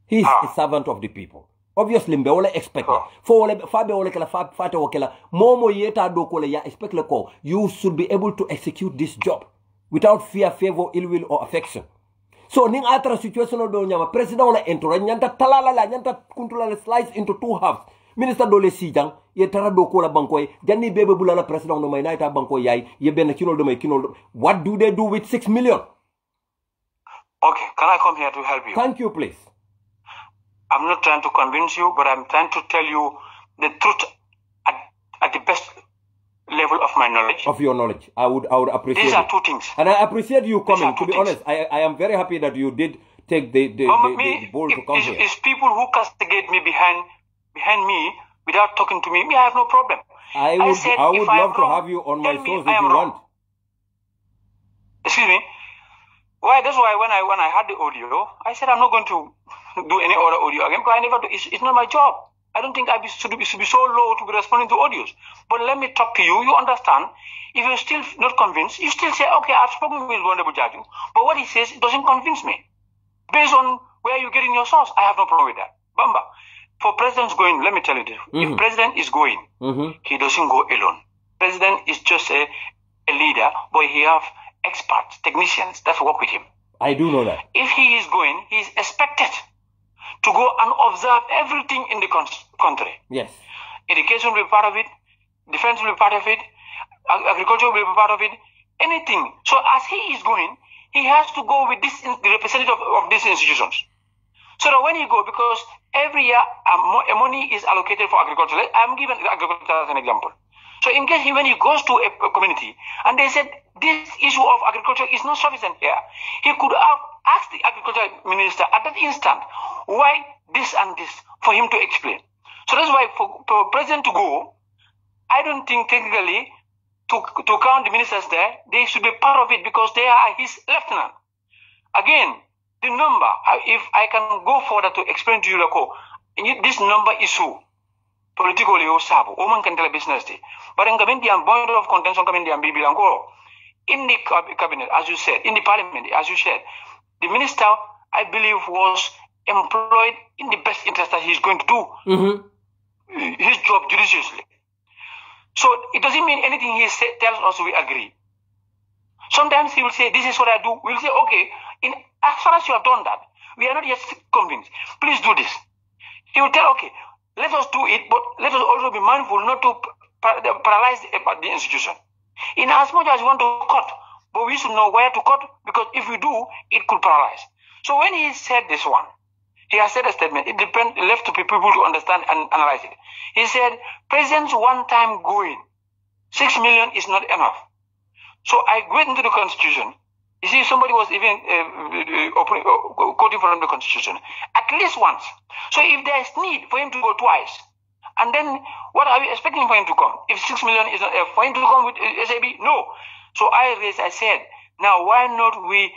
He is a servant of the people. Obviously mbe wala expect fo wala fabe wala kala fate wakela momo yeta do ko le ya expect le ko you should be able to execute this job without fear, favor, ill will or affection. So ning atra situation do nyama president wala entourage nyanta talala la nyanta kuntula slice into two halves. Minister dole sijang ye tara do ko la bankoy janni bebe bulala president no may naita bankoy yai ye ben kinol do may kinol. What do they do with 6 million? Okay, can I come here to help you? Thank you, please. I'm not trying to convince you, but I'm trying to tell you the truth at the best level of my knowledge. Of your knowledge. I would appreciate These are two things. And I appreciate you coming. To be honest, I am very happy that you did take the ball to come here. It's people who castigate me behind me without talking to me. I have no problem. I would love to have you on my shows if you want. Excuse me. Why? That's why when I had the audio, I said I'm not going to do any other audio again because I never do. It's not my job. I don't think I should be so low to be responding to audios. But let me talk to you. You understand? If you're still not convinced, you still say, okay, I've spoken with Honorable Jaju, but what he says doesn't convince me. Based on where you're getting your source, I have no problem with that. Bamba, for president's going, let me tell you this. If president is going, he doesn't go alone. President is just a leader, but he have experts, technicians that work with him. I do know that. If he is going, he is expected to go and observe everything in the country. Yes. Education will be part of it. Defense will be part of it. Agriculture will be part of it. Anything. So as he is going, he has to go with this, the representative of these institutions. So that when he go, because every year money is allocated for agriculture. I'm giving agriculture as an example. So in case when he goes to a community and they said this issue of agriculture is not sufficient here, he could have asked the agriculture minister at that instant why this and this for him to explain. So that's why for president to go, I don't think technically to count the ministers there, they should be part of it because they are his lieutenant. Again, the number, if I can go further to explain to you, this number is who? Politically, Osabu, Oman can tell a business day. But in the point of contention, in the cabinet, as you said, in the parliament, as you said, the minister, I believe, was employed in the best interest that he's going to do his job judiciously. So it doesn't mean anything he tells us we agree. Sometimes he will say, this is what I do. We'll say, okay, as far as you have done that, we are not yet convinced. Please do this. He will tell, okay, let us do it, but let us also be mindful not to paralyze the institution. In as much as we want to cut, but we should know where to cut, because if we do, it could paralyze. So when he said this one, he has said a statement. It left to people to understand and analyze it. He said, President's one-time going, 6 million is not enough. So I went into the Constitution. You see, somebody was even quoting from the Constitution. At least once. So if there is need for him to go twice, and then what are we expecting for him to come? If 6 million is not for him to come with SAB? No. So I said, now why not we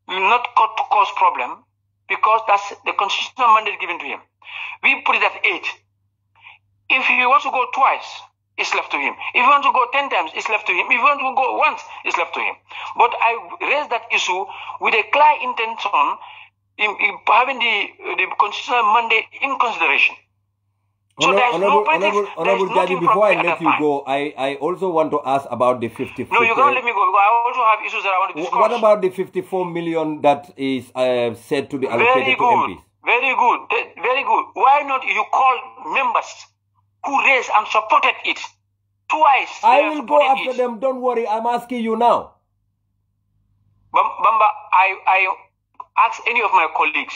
not cut to cause problem? Because that's the constitutional mandate given to him. We put it at 8. If he wants to go twice, it's left to him. If he wants to go 10 times, it's left to him. If he wants to go once, it's left to him. But I raised that issue with a clear intention in having the constitutional mandate in consideration. So Honorable Jaji, before I let you go, I also want to ask about the 54. No, you can't let me go because I also have issues that I want to discuss. What about the 54 million that is said to be allocated to MPs? Very good. Very good. Why not you call members who raised and supported it twice? I will go after them. Don't worry. I'm asking you now. Bamba, I asked any of my colleagues.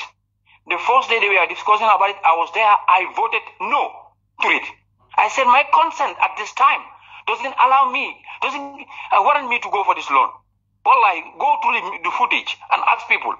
The first day they were discussing about it, I was there. I voted no to it. I said my consent at this time doesn't warrant me to go for this loan. Well, I go through the footage and ask people.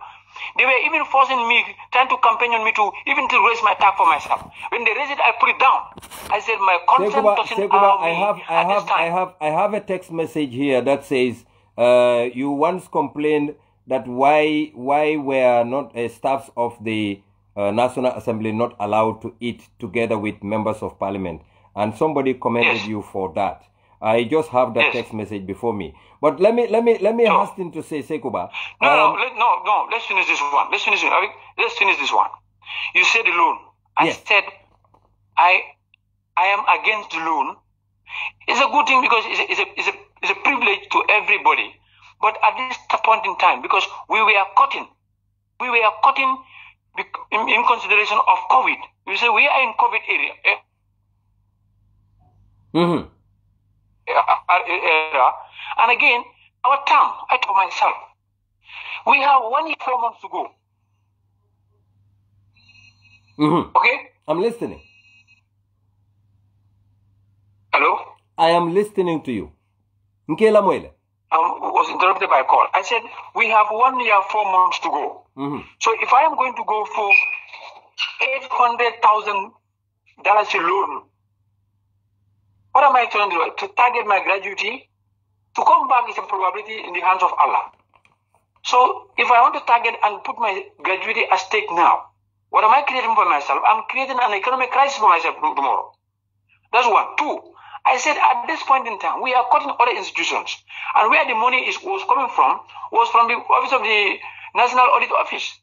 They were even forcing me, trying to campaign on me to even to raise my tag for myself. When they raised it, I put it down. I said my consent doesn't allow me at this time. I have a text message here that says you once complained that why were not staffs of the National Assembly not allowed to eat together with members of parliament, and somebody commended you for that. I just have that text message before me. But let me hasten to say, Sekuba. No. Let's finish this one. Let's finish this one. You said the loan. I said I am against the loan. It's a good thing because it's a privilege to everybody. But at this point in time, because we were cutting in consideration of COVID. You say we are in COVID area. Era. And again, our term, I told myself, we have 1 year, 4 months to go. Okay? I'm listening. Hello? I am listening to you. Nkela Mwele. I was interrupted by a call. I said, we have 1 year, 4 months to go. So if I am going to go for $800,000 loan, what am I trying to do? To target my gratuity? To come back is a probability in the hands of Allah. So if I want to target and put my gratuity at stake now, what am I creating for myself? I'm creating an economic crisis for myself tomorrow. That's one. Two, I said at this point in time, we are cutting other institutions. And where the money was coming from was from the office of the National Audit Office,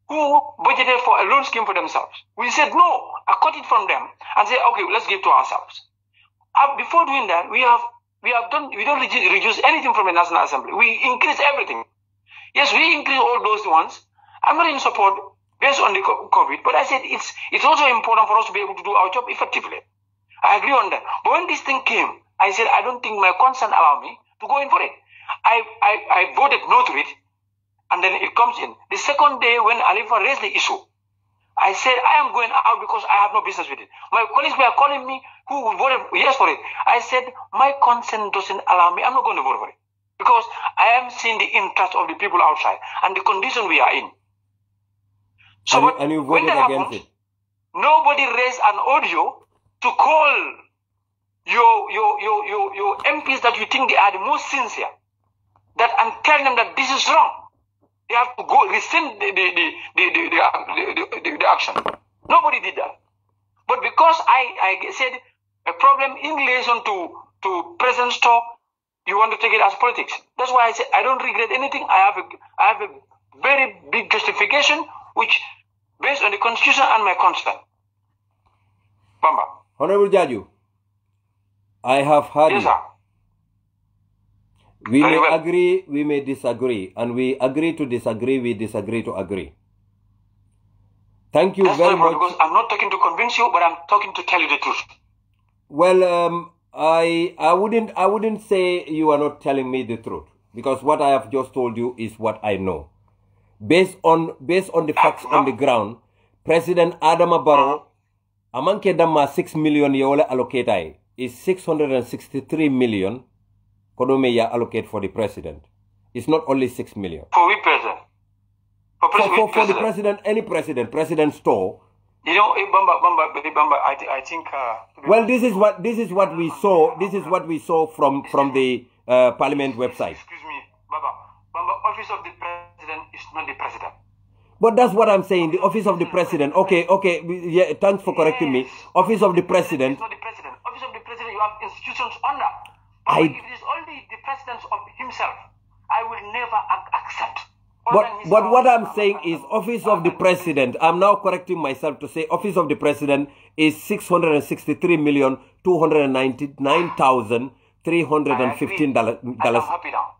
who budgeted for a loan scheme for themselves. We said, no, I cut it from them and said, okay, let's give to ourselves. Before doing that, we don't reduce anything from the National Assembly. We increase everything. Yes, we increase all those ones. I'm not in support based on the COVID, but I said it's also important for us to be able to do our job effectively. I agree on that. But when this thing came, I said, I don't think my conscience allowed me to go in for it. I voted no to it, and then it comes in. The second day when Alifa raised the issue, I said, I am going out because I have no business with it. My colleagues were calling me who voted yes for it. I said, my conscience doesn't allow me. I'm not going to vote for it. Because I am seeing the interest of the people outside and the condition we are in. So and you voted against it? Nobody raised an audio to call your MPs that you think they are the most sincere, that and tell them that this is wrong. They have to go rescind the action. Nobody did that. But because I said a problem in relation to President's talk, you want to take it as politics. That's why I said I don't regret anything. I have a very big justification, which based on the Constitution and my conscience. Bamba. Honorable Jaju, I have heard yes, you. Sir. We may agree, we may disagree, and we agree to disagree, we disagree to agree. Thank you very much. Because I'm not talking to convince you, but I'm talking to tell you the truth. Well, I wouldn't say you are not telling me the truth, because what I have just told you is what I know. Based on the facts on the ground, President Adama Barrow, amanke damma 6 million yola allocated is 663 million kodome ya allocate for the president. It's not only 6 million. For which president? For the president, any president, President Store. You know, Bamba, I think. Well, this is what we saw. This is what we saw from the Parliament website. Excuse me, Bamba, office of the president is not the president. But that's what I'm saying. The office of the president. Okay. Yeah, thanks for correcting me. Office of the president. It's not the president. Office of the president, you have institutions under. But if it is only the president of himself, I will never accept. But what I'm saying is office of the president. I'm now correcting myself to say office of the president is $663,299,315. I'm happy now.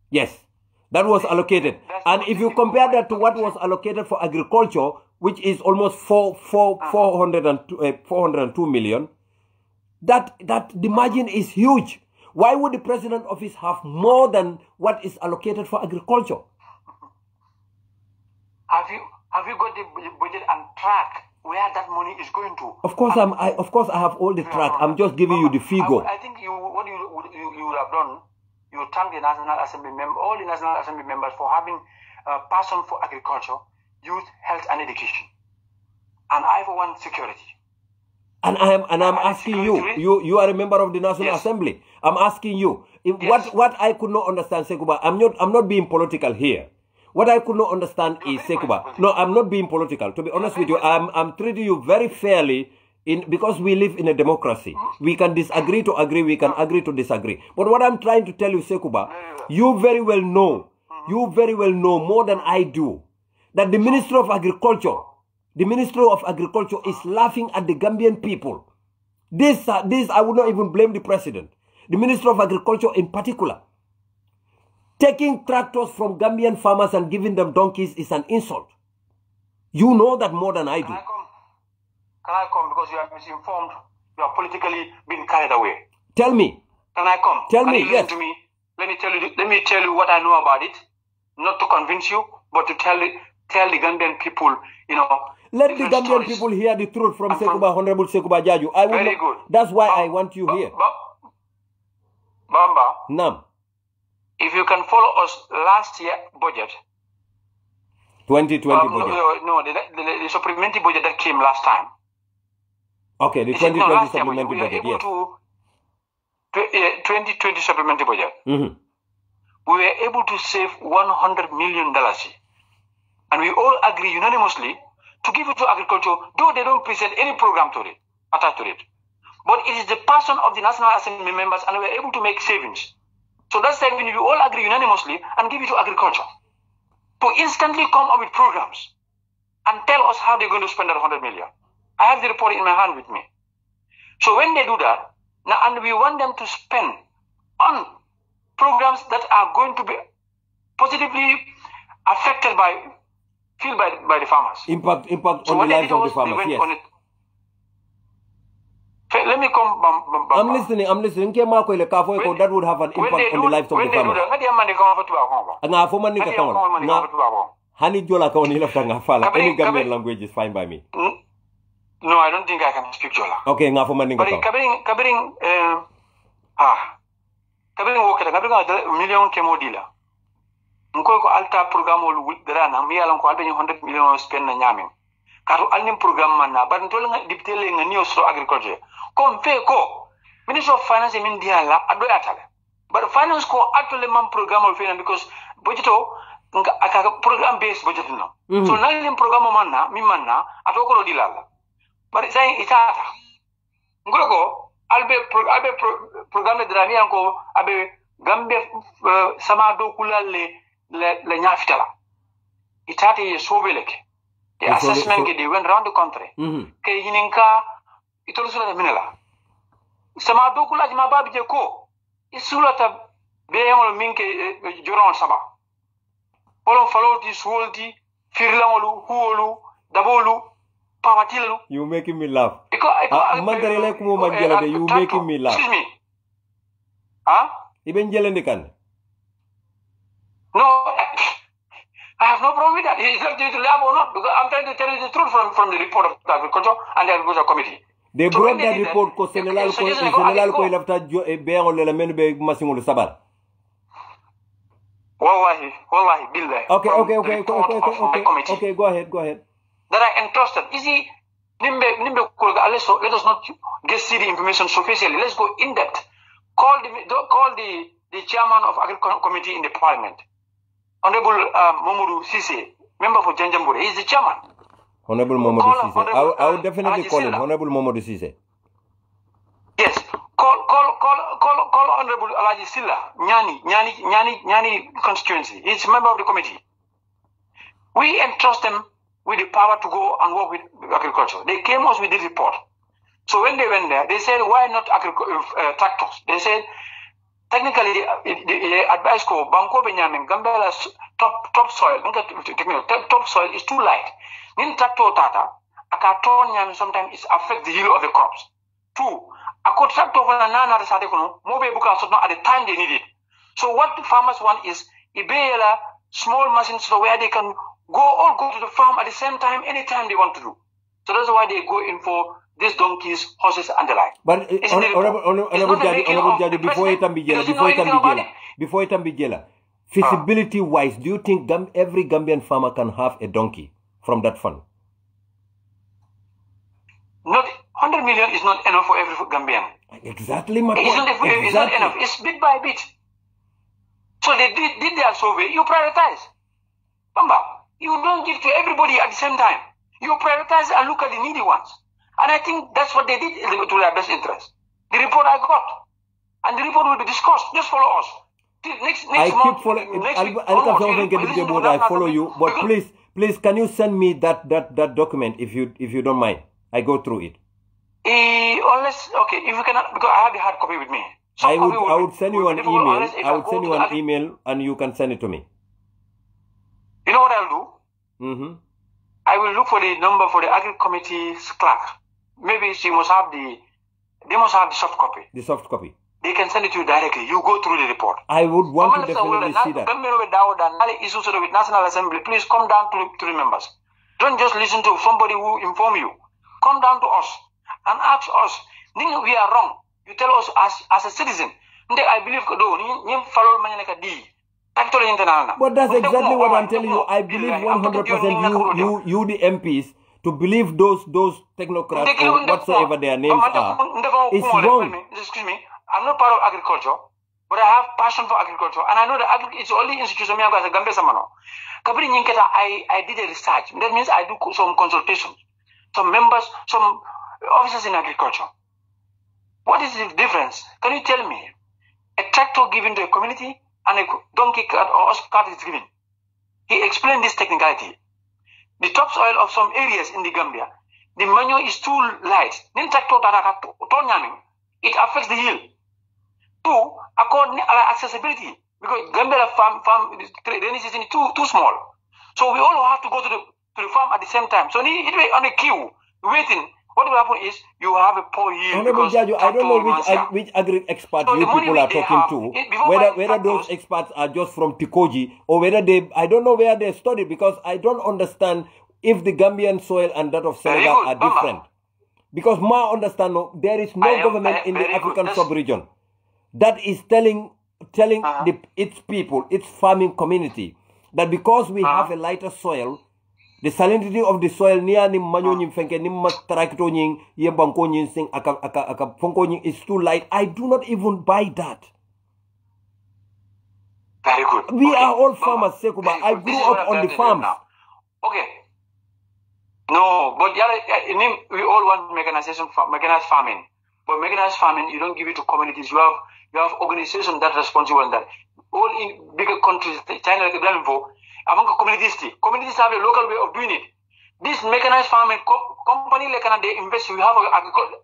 Yes, that was allocated. And if you compare that to what was allocated for agriculture, which is almost 402 million, that the margin is huge. Why would the president office have more than what is allocated for agriculture? Have you got the budget and track where that money is going to? Of course, I have all the track. I'm just giving you the figure. I think what you would have done, you thank the National Assembly all the National Assembly members for having a passion for agriculture, youth, health, and education, and I for one security. And I'm asking you. You are a member of the National Assembly. I'm asking you. What I could not understand, Sekuba. I'm not being political here. What I could not understand is, Sekuba, no, I'm not being political. To be honest with you, I'm treating you very fairly because we live in a democracy. We can disagree to agree, we can agree to disagree. But what I'm trying to tell you, Sekuba, you very well know more than I do, that the Minister of Agriculture is laughing at the Gambian people. This I would not even blame the president. The Minister of Agriculture in particular. Taking tractors from Gambian farmers and giving them donkeys is an insult. You know that more than I do. Can I come? Because you are misinformed. You are politically being carried away. Tell me. Can I come? Tell me, yes. To me? Let me tell you what I know about it. Not to convince you, but to tell the Gambian people, Let the Gambian people hear the truth from Honorable Sekuba Jaju. Very good. That's why I want you here. Bamba. Nam. If you can follow us last year budget. 2020 budget. No, the supplementary budget that came last time. Okay, the 2020 supplementary budget, yes. 2020 supplementary budget. we were able to save $100 million. And we all agree unanimously to give it to agriculture, though they don't present any program to it, attached to it. But it is the passion of the National Assembly members, and we were able to make savings. So that's why we all agree unanimously and give it to agriculture to instantly come up with programs and tell us how they're going to spend that $100 million. I have the report in my hand with me. So when they do that, now, and we want them to spend on programs that are going to be positively affected by, feel by the farmers. Impact so on the lives of the farmers, yes. Let me come. I'm listening. That would have an impact on the lives of the farmers. Hani Jola Kawani left any Gambian language is fine by me. No, I don't think I can speak Jola. Okay, nga fomaninga but kabiring million kemo dila. Nko ko alta programo lu dara na mi yalan ko albe 100 million spend na nyamin. Kato alnim program man na bar ntol nga diptele nga news for agriculture. Kom fe ko Minister of Finance min diala ado atale. But finance ko atole man program fe na because budgeto nga aka program based budget no. So nalim program man na mi man na atoko ro dilala. But saying itata. Ngoko albe programme drami anko abe gambe sama do kulale le nyafitala. Itata ye sobeleke. The assessment they went around the country. Ke yininka itolu sula minela. Sama do kulaji mababi je ko. Isulata be yamol minke joron saba. Polon faloti suolti firlangolu huolu dabolu. You making me laugh. You making me laugh. Excuse me. Huh? Even Jelendikan. No, I have no problem with that. It's not going to laugh or not, because I'm trying to tell you the truth from the report of the Agriculture and the Agriculture Committee. They brought that report because Senegal ko lafta be on le men be masingolo sabar. Wallahi, billahi. Okay, go ahead. That are entrusted. You see, let us not just see the information superficially. Let's go in depth. Call the chairman of Agriculture Committee in the Parliament, Honorable Momodu Sise, member for Janjambure. He's the chairman. Honorable Momodu Sise. I would definitely call him Honorable Momodu Sise. Yes. Call Honorable Alaji Silla, Nyani constituency. He's a member of the committee. We entrust them with the power to go and work with agriculture. They came us with the report. So when they went there, they said, why not tractors? They said, technically, the advice ko Banko Benyamin, Gambia's topsoil is too light. Nin tractor tata, akaton nyami sometimes it affects the yield of the crops. Two, a tractor for nana mobe buka so at the time they need it. So what the farmers want is ibela small machines so where they can go to the farm at the same time, anytime they want to do. So that's why they go in for these donkeys, horses, and the like. But Honorable Jadi, before it be feasibility-wise, do you think every Gambian farmer can have a donkey from that fund? Not 100 million is not enough for every Gambian. Exactly my point. It's not enough. It's bit by bit. So they did their survey. You prioritize. Bamba. You don't give to everybody at the same time. You prioritize and look at the needy ones. And I think that's what they did to their best interest. The report I got. And the report will be discussed. Just follow us. Next I month, keep following. I follow you. But please, can you send me that document if you don't mind? I go through it. Unless, okay, if you cannot, because I have the hard copy with me. I would send you an email. I would send you an email and you can send it to me. You know what I'll do? I will look for the number for the Agri Committee's clerk. Maybe they must have the soft copy. The soft copy. They can send it to you directly. You go through the report. I would want to definitely see that. With National Assembly, please come down to the members. Don't just listen to somebody who inform you. Come down to us and ask us. We are wrong. You tell us as a citizen. I believe but that's exactly what I'm telling you. I believe 100% you the MPs to believe those technocrats or whatsoever their names are. It's wrong. Excuse me. I'm not part of agriculture. but I have passion for agriculture, and I know that it's the only institution me as a Gambia Samano. Kabiri Nyinketa, I did a research. That means I do some consultation, some members, some officers in agriculture. What is the difference? Can you tell me? A tractor given to a community and a donkey cart or horse cart is given. He explained this technicality. The topsoil of some areas in the Gambia, the manure is too light. It affects the yield. Two, according to accessibility, because Gambia farm rainy season is too small. So we all have to go to the farm at the same time. So it will on a queue, waiting. What will happen is you have a poor yield. Honorable Judge, I don't know which agri-experts you people are talking to. Whether those experts are just from Tikoji or whether I don't know where they studied, because I don't understand if the Gambian soil and that of Senegal are different. Because my understanding, there is no government in the African sub-region that is telling its people, its farming community, that because we have a lighter soil, the salinity of the soil near ni manyo ni fenke ni matrakto ni yembanko ni sing aka fonko ni is too light. I do not even buy that. Very good. We are all farmers, Sekuba. I grew up on the farms. Okay. No, but we all want mechanized farming. But mechanized farming, you don't give it to communities. You have organizations that are responsible on that. All in bigger countries, China, among communities have a local way of doing it. This mechanized farming company, like they invest, you have agriculture.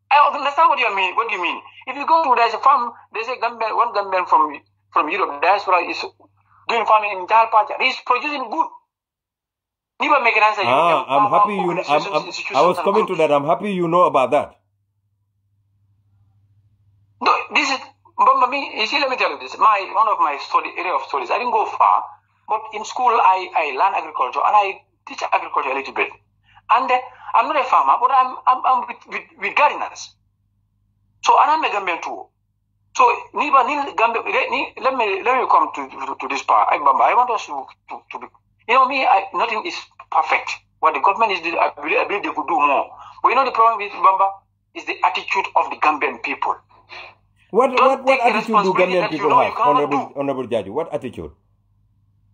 I understand what you mean. What do you mean? If you go to there's a farm, there's a Gambian, one Gambian from Europe, diaspora is doing farming in Jalpacha. He's producing good. I'm happy you know. I was coming to that. I'm happy you know about that. No, this is you see, let me tell you this. One of my area of studies, I didn't go far. But in school, I learn agriculture and I teach agriculture a little bit. And I'm not a farmer, but I'm with gardeners. So and I'm a Gambian too. So let me come to this part. I want us to be. You know me, nothing is perfect. What the government is doing, I believe they could do more. But you know the problem with Bamba is the attitude of the Gambian people. What attitude do Gambian people have, Honorable Judge? What attitude?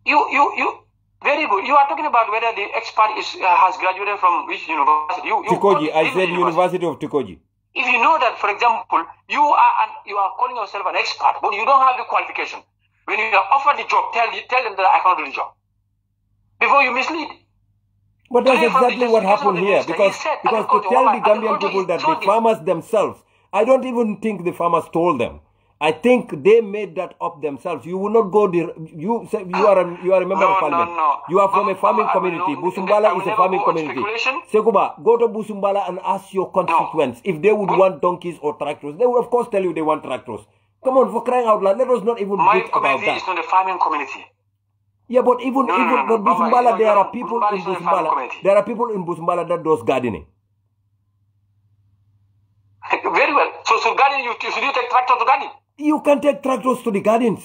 You very good. You are talking about whether the expert has graduated from which university? Tikoji. I said University of Tikoji. If you know that, for example, you are calling yourself an expert, but you don't have the qualification. When you are offered the job, tell them that I can't do the job. Before you mislead. But that's exactly what happened here. Because to tell the Gambian people that the farmers themselves, I don't even think the farmers told them. I think they made that up themselves. You will not go there. You are a member of parliament. No. You are from a farming community. Busumbala is a farming community. Sekuba, go to Busumbala and ask your constituents if they would want donkeys or tractors. They will of course tell you they want tractors. Come on, for crying out loud, let us not even beat about that. My community is not a farming community. Yeah, but even Busumbala, there are people in Busumbala. There are people in Busumbala that does gardening. Very well. So gardening, should you take tractor to garden? You can take tractors to the gardens.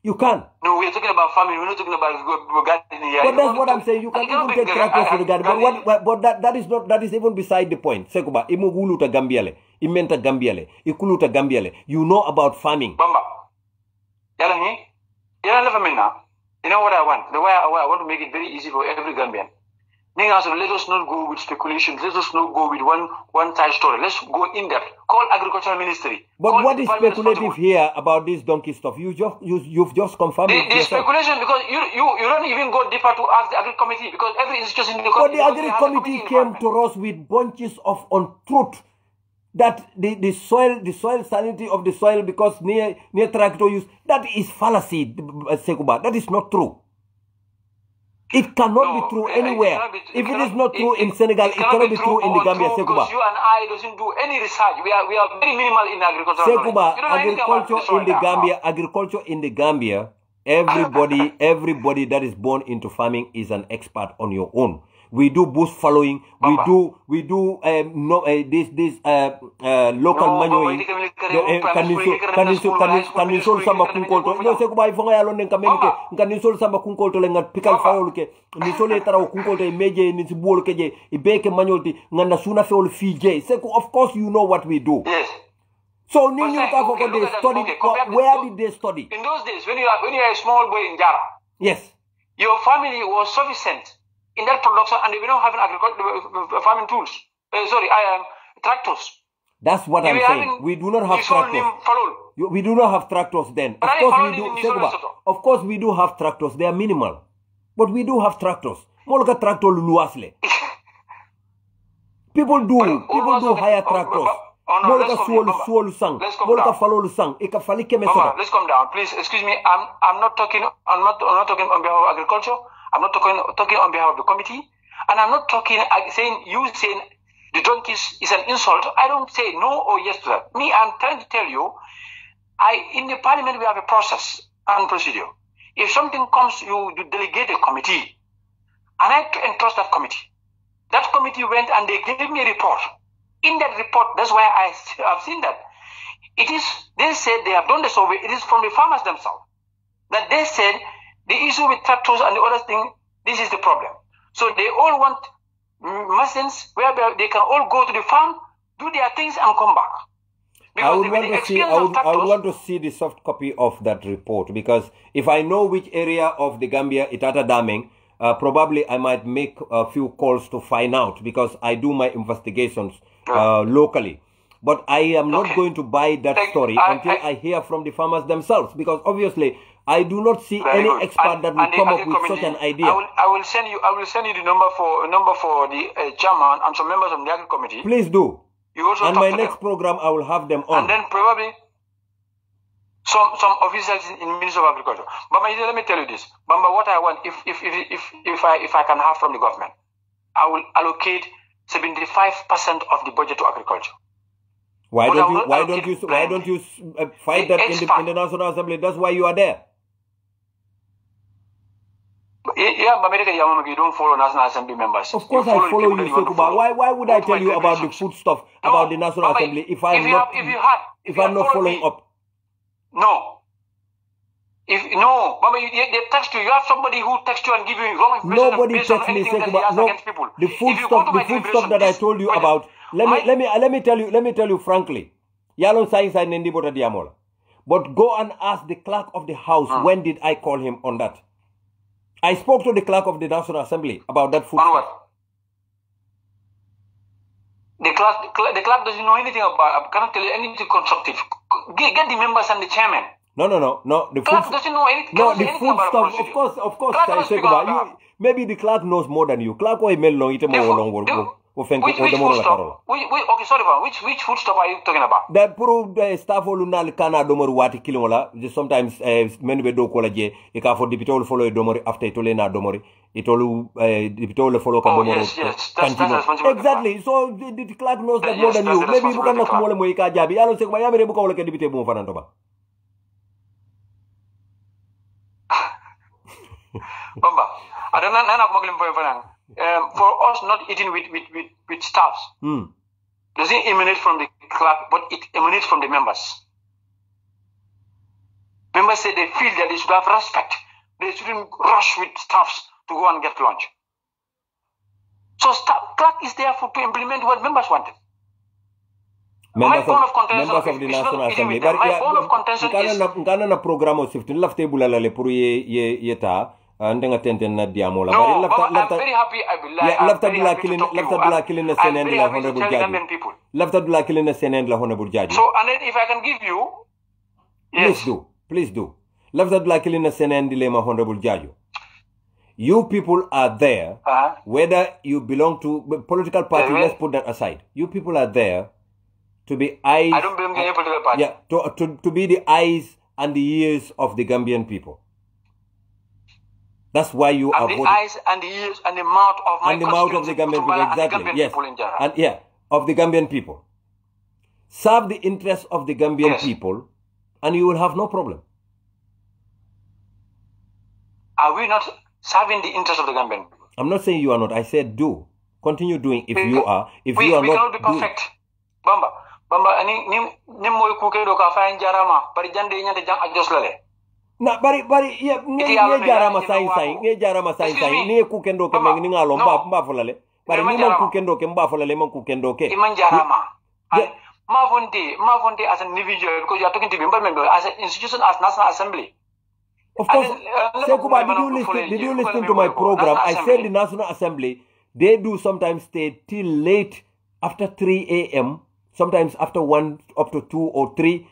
You can. No, we're talking about farming. We're not talking about gardening here. But that's what I'm saying. You can even take tractors to the garden. But that is even beside the point. Sekuba, imuguluta Gambiale, imenta Gambiale, ikuluta Gambiale. You know about farming. Bamba. You know what I want? The way I want to make it very easy for every Gambian. Let us not go with speculations. Let us not go with one side story. Let's go in depth. Call agricultural ministry. But what is speculative here about this donkey stuff? You've just confirmed it. The speculation, because you don't even go deeper to ask the agri committee, because every institution in the country. But the agri committee came to us with bunches of untruth that the soil salinity of the soil because near tractor use, that is fallacy, Sekuba. That is not true. It cannot be true anywhere. If it is not true in Senegal, it cannot be true in the Gambia, Sekuba. Because you and I doesn't do any research. We are very minimal in agriculture. Sekuba, agriculture in the Gambia, everybody that is born into farming is an expert on your own. We do bush following. We do local manual. Can you solve some kunkolto? No, Sekuba ifonga yalonde kamenike. Can you solve some kunkolto lenga pikal fayol ke? Ni sole tara kunkolto imeje ni sibuol keje ibeke manual ti nganda suna feol fije. Seku, of course you know what we do. Yes. So they studied. Where did they study? In those days, when you are a small boy in Jara, yes, your family was sufficient in that production, and we don't have an agricultural farming tools. Tractors. That's what I'm saying. We do not have tractors. We do not have tractors then. Of course we do. Of course we do have tractors. They are minimal, but we do have tractors. Molka tractor luasle. People do hire tractors. Let's come down, please. Excuse me. I'm not talking on behalf of agriculture. I'm not talking on behalf of the committee, and I'm not saying the donkeys is an insult. I don't say no or yes to that. Me, I'm trying to tell you, in the parliament we have a process and procedure. If something comes, you delegate a committee, and I entrust that committee. That committee went and they gave me a report. In that report, that's why I have seen that. They said they have done the survey. It is from the farmers themselves. That they said the issue with tractors and the other thing, this is the problem. So they all want machines where they can all go to the farm, do their things and come back. I would want to see the soft copy of that report, because if I know which area of the Gambia Itata damming, probably I might make a few calls to find out, because I do my investigations locally. But I am not going to buy that story until I hear from the farmers themselves, because obviously I do not see any expert that will come up with such an idea. I will send you the number for the chairman and some members of the Agri Committee. Please do. And my next program, I will have them on. And then probably some officials in Ministry of Agriculture. Bamba, let me tell you this. Bamba, what I want, if I can have from the government, I will allocate 75% of the budget to agriculture. Why don't you fight that in the National Assembly? That's why you are there. Yeah, but you don't follow National Assembly members. Of course I follow you, Sekuba. Why would I tell you about the food stuff about the National Assembly if I'm not following up? No. They text you. You have somebody who texts you and give you wrong information. Nobody texts me, Sekuba. No, the food stuff that I told you about. Let me tell you frankly. Yalon sai nendi bota diamola. But go and ask the clerk of the house when did I call him on that. I spoke to the clerk of the National Assembly about that food stuff. The clerk doesn't know anything about. Cannot tell you anything constructive. Get the members and the chairman. No. The clerk doesn't know anything. No, the food stuff. Of course. Maybe the clerk knows more than you. Clerk or email long. Which food stuff? Okay, sorry, which food stuff are you talking about? That pro staff olunal kana domor wati kilola. Sometimes many be do kola je. Ika for dipitol follow domori after itole na domori. Itolu dipitol follow ka domori. Yes. That's exactly. So the clerk knows that more than you. Maybe you cannot kumole mo ika jabi. Alo sekwa yamere buka wala ke dipite mo fanantoba. Bamba, I don't know. For us not eating with staffs, doesn't emanate from the clerk, but it emanates from the members. Members say they feel that they should have respect. They shouldn't rush with staffs to go and get lunch. So clerk is there to implement what members wanted. Members of the National Assembly. My bone of contention is... Nkana na programo sifti lafte bulala le puru ye ta. Ndenga tenten na diamola. No, I'm very happy. Lafta dula killing the Senate la honorable judge. Lafta dula killing the Senate la honorable judge. So, and then if I can give you... Yes. Please do. Lafta dula killing the Senate la honorable judge. You people are there, whether you belong to political party, let's put that aside. You people are there to be eyes... I don't belong to any political party. Yeah, to be the eyes and the ears of the Gambian people. That's why you are the eyes and the ears and the mouth of my of the Gambian people, exactly. Yes, and of the Gambian people. Serve the interests of the Gambian people, and you will have no problem. Are we not serving the interests of the Gambian people? I'm not saying you are not. I said do. Continue doing. If you are, we cannot be perfect. Bamba, ni moy kuke do ka fa jarama bari jande nyande jang adjos lale. Na bari ye jarama sai ni ku kendo ke mengi ngalo mba fulale bari ni man ku kendo ke mba fulale man ku kendo ke iman jarama Mavonte as an individual, because you are talking to me, as an institution, as National Assembly. Of course, Sekuba, did you listen to my program? I said the National Assembly, they do sometimes stay till late after 3 a.m., sometimes after 1 up to 2 or 3.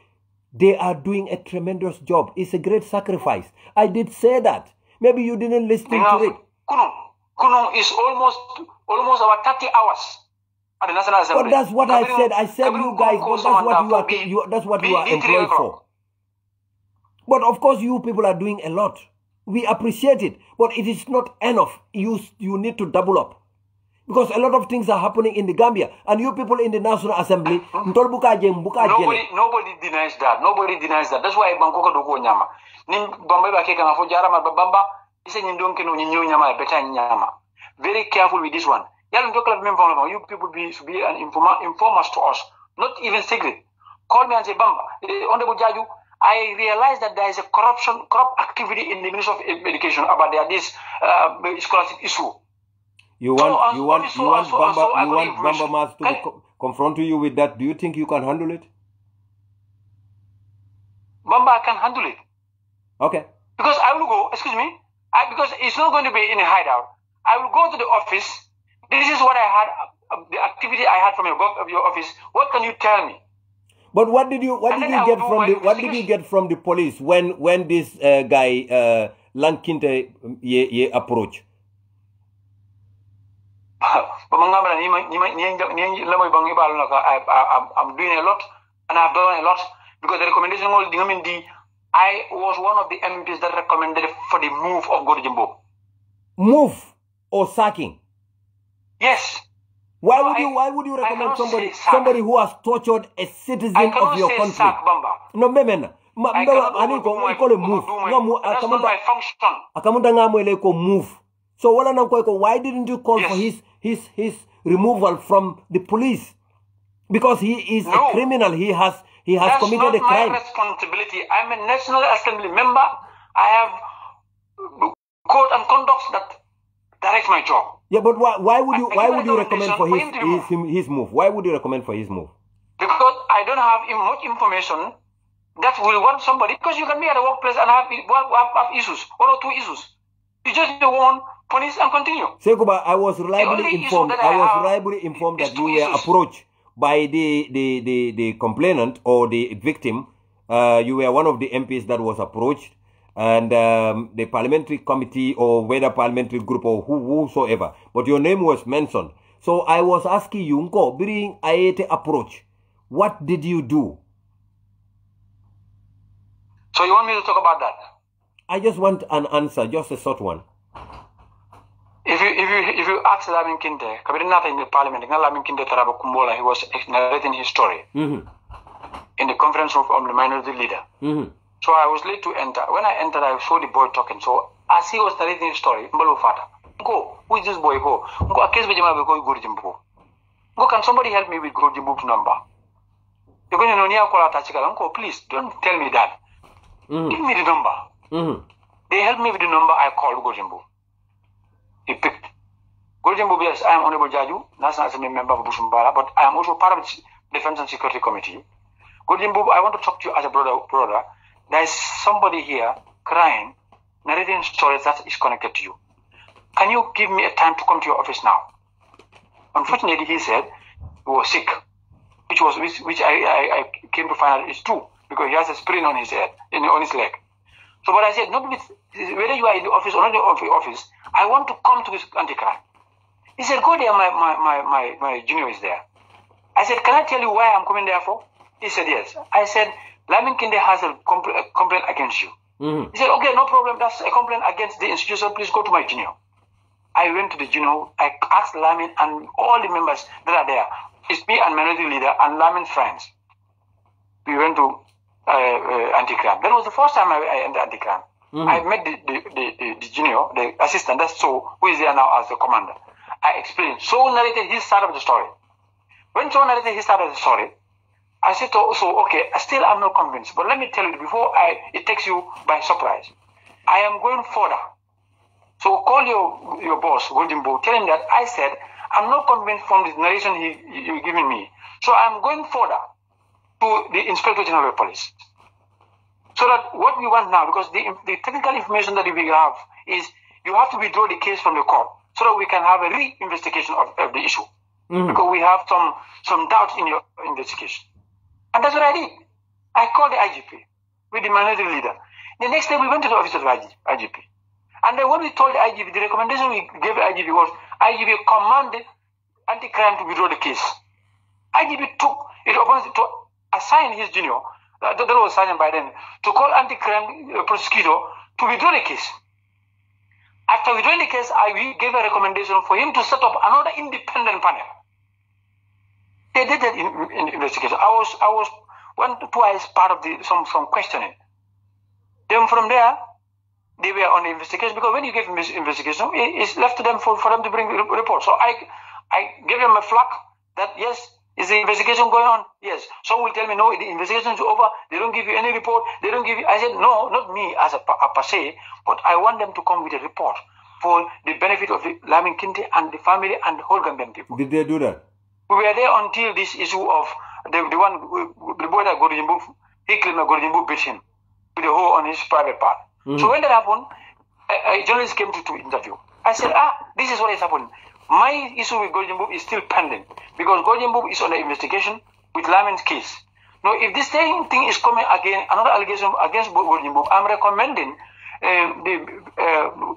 They are doing a tremendous job. It's a great sacrifice. I did say that. Maybe you didn't listen to it. Kunung is almost about 30 hours at the National Assembly. But that's what I said. I said you guys, that's what you are employed for. But of course, you people are doing a lot. We appreciate it, but it is not enough. You need to double up. Because a lot of things are happening in the Gambia, and you people in the National Assembly, nobody denies that. Nobody denies that. That's why Bangkok do go nyama. Nim Bamba ba keka ngafo jara ma Bamba ise nyindonke no nyinyo nyama beta nyama. Very careful with this one. Yalu ndokla memvanga. You people be an informers to us, not even secret. Call me and say Bamba, Honorable Jaju, I realize that there is a corrupt activity in the Ministry of Education about this scholarship issue. You want Bamba Mas to confront you with that. Do you think you can handle it? Bamba can handle it. Okay. Because I will go, excuse me, because it's not going to be in a hideout. I will go to the office. This is what I had, the activity I had from your office. What can you tell me? But what did you get from the police when this guy Lankinte approached? I'm doing a lot, and I've done a lot, because the recommendation I was one of the MPs that recommended for the move of Gorjimbo. Move or sacking? Yes. Why would you recommend somebody who has tortured a citizen of your country? Sack, Bamba. No, memena. I call it move. That's not my function. Move. So why didn't you call for his removal from the police? Because he is a criminal. He has committed a crime. That's not my responsibility. I'm a National Assembly member. I have code and conduct that direct my job. Yeah, but why would you recommend for his move? Why would you recommend for his move? Because I don't have much information that will want somebody. Because you can be at a workplace and have issues, 1 or 2 issues. You just want police and continue. Sekuba, I was reliably informed that you were approached by the complainant or the victim. You were one of the MPs that was approached, and the parliamentary committee or whether parliamentary group or whosoever. But your name was mentioned. So I was asking you, during Ayete approach, what did you do? So you want me to talk about that? I just want an answer, just a short one. If you ask Lamin Kinte, Kabirina in the parliament, Lamin Kinte Tarabo Kumbola, he was narrating his story in the conference of the minority leader. So I was late to enter. When I entered, I saw the boy talking. So as he was narrating his story, Mbalo Fata, go, who is this boy? Go, a case with Jimbo. Go, can somebody help me with Jimbo's number? You're going to know near Kola Uncle, please don't tell me that. Give me the number. They helped me with the number. I called Gojimbo. He picked. Gojimbo, yes, I am Honorable Jaju, National Assembly member of Busumbara, but I am also part of the Defense and Security Committee. Gojimbo, I want to talk to you as a brother. There is somebody here crying, narrating stories that is connected to you. Can you give me a time to come to your office now? Unfortunately, he said he was sick, which I came to find out is true, because he has a sprain on his head, on his leg. So, but I said, not with, whether you are in the office or not in the office, I want to come to this anti-crime. He said, go there, my junior is there. I said, can I tell you why I'm coming there for? He said, yes. I said, Lamin Kinde has a complaint against you. He said, okay, no problem. That's a complaint against the institution. Please go to my junior. I went to the junior. I asked Lamin and all the members that are there. It's me and minority leader and Lamin's friends. We went to anti-crime. That was the first time I entered anti-crime. I met the junior, the assistant, that's so, who is there now as the commander. I explained. So narrated his side of the story. When So narrated his side of the story, I said, so okay, still I'm not convinced. But let me tell you, before it takes you by surprise, I am going further. So call your boss, Goldimbo, tell him that I said, I'm not convinced from the narration you're giving me. So I'm going further. to the Inspector General of Police. So that what we want now, because the technical information that we have is you have to withdraw the case from the court so that we can have a re-investigation of the issue. Because we have some doubts in your investigation. And that's what I did. I called the IGP with the minority leader. The next day we went to the office of the IGP. And then when we told the IGP, the recommendation we gave the IGP was IGP commanded anti-crime to withdraw the case. IGP took it upon to assign his junior, that was sergeant by then, to call anti-crime prosecutor to withdraw the case. After withdrawing the case, we gave a recommendation for him to set up another independent panel. They did that in investigation. I was twice part of some questioning. Then from there, they were on the investigation, because when you give investigation, it's left to them for them to bring a report. So I gave them a flag that yes, is the investigation going on? Yes. Some will tell me no, the investigation is over. They don't give you any report. They don't give you. I said no, not me as a per se, but I want them to come with a report for the benefit of the Lamin Kinte and the family and the whole Gambian people. Did they do that? We were there until this issue of the boy that Gorjimbu, he claimed that Gorjimbu beat him with a hoe on his private part. So when that happened, a journalist came to interview. I said, this is what is happening. My issue with Gorjimbu is still pending because Gorjimbu is under investigation with Lamin's case. Now, if this same thing is coming again, another allegation against Gorjimbu, I'm recommending the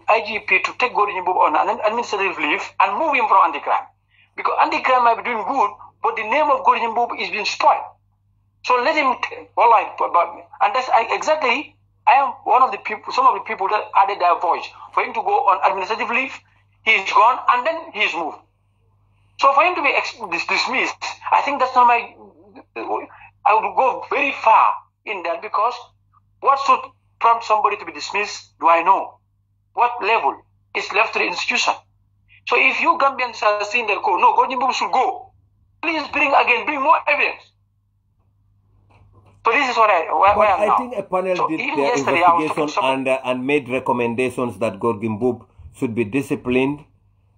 IGP to take Gorjimbu on an administrative leave and move him from anti-crime. Because anti-crime might be doing good, but the name of Gorjimbu is being spoiled. So let him, and that's exactly, I am one of the people, some of the people that added their voice. For him to go on administrative leave, he's gone, and then he's moved. So for him to be dismissed, I think that's not my, I would go very far in that, because what should prompt somebody to be dismissed, do I know? What level is left to the institution? So if you Gambians are seeing that, no, Gorjimbu should go, please bring more evidence. So this is what I think a panel did their investigation and made recommendations that Gorjimbu should be disciplined.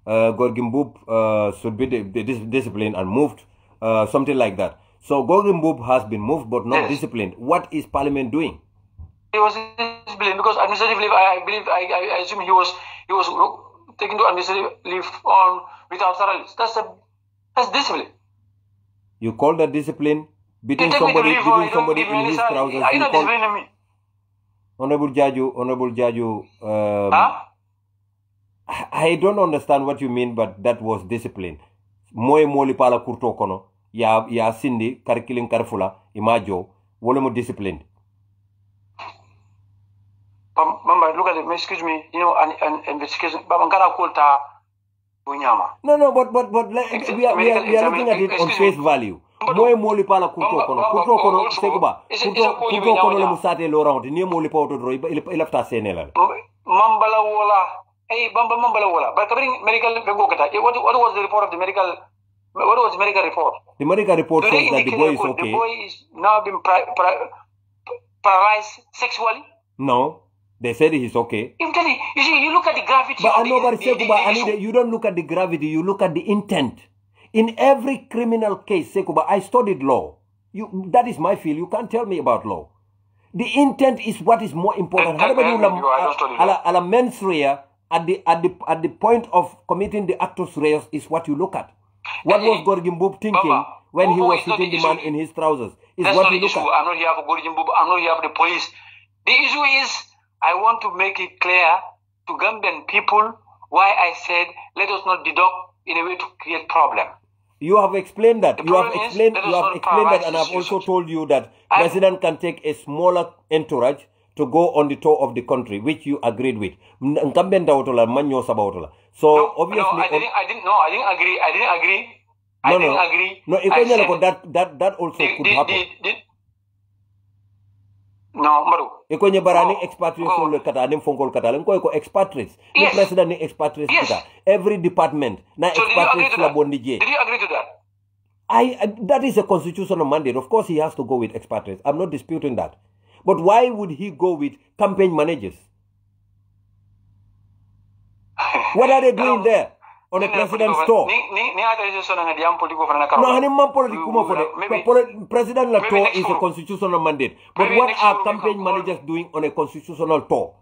Gorjimbu should be disciplined and moved, something like that. So Gorjimbu has been moved but not disciplined. What is Parliament doing? He was disciplined because administrative leave. I assume he was taken to administrative leave on without release. That's discipline. You call that discipline? Beating somebody in his trousers. Are you not disciplining me? Honorable Jaju, I don't understand what you mean, but that was discipline. Moe moli pala kurto kono, ya sindi karikilin karfula, imajo, wolemo disciplined. Mama, look at it, excuse me, an investigation, Babangara Kulta Bunyama. No, but we are looking at it on face value. Moe moli pala kurto kono seguba kurto kono le musate lorante ni moli pauto dro ilafta senela mambala wola mambala wola but covering medical bengokata what was the report of the medical report? The medical report says that the boy is okay. The boy is now been paralyzed sexually. No, they said he's okay. You see, you look at the gravity. But you don't look at the gravity, you look at the intent. In every criminal case, Sekuba, I studied law. That is my field. You can't tell me about law. The intent is what is more important. Ala mens rea, at the point of committing the actus reus is what you look at. What was Gorjimbu thinking when he was hitting the man in his trousers is what you look at. I'm not here for Gorjimbu. I'm not here for the police. The issue is I want to make it clear to Gambian people why I said let us not deduct in a way to create problem. You have explained that. You have explained that, and I've also told you that President can take a smaller entourage to go on the tour of the country, which you agreed with. So obviously, I didn't agree. No, that also could happen. No, Maru. Ekonye barani expatriates on the kata anim fonkol kata len ko expatriates. The president ni expatriates kita. Every department na expatriates la bondije. Did you agree to that? That is a constitutional mandate. Of course he has to go with expatriates. I'm not disputing that. But why would he go with campaign managers? What are they doing there? on a president's store. No, hani man politics kuma for the president la tour is a constitutional mandate. But what are campaign managers doing on a constitutional tour?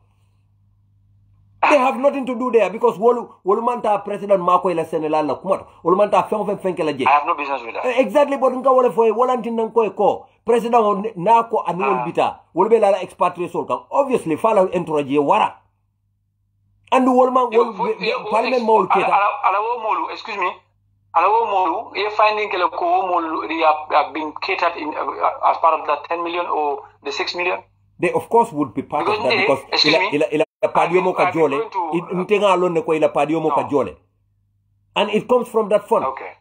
They have nothing to do there because Wolumanta President Marco ila Senegal na kumat. Wolumanta fenkela je. I have no business with that. Exactly, but nka wole for Wolantin nanko ko President na ko annual bita. Wolbe la expatriation kan obviously fala entourage wara. And the Wolman Parliament Molu Alawo Molu, excuse me. Alawo Molu, you're finding Keleko Molu they have been catered in as part of that 10 million or the 6 million? They of course would be part of that because ila padiomo kajole ntenga alone ko ila padiomo kajole. And it comes from that fund. Okay.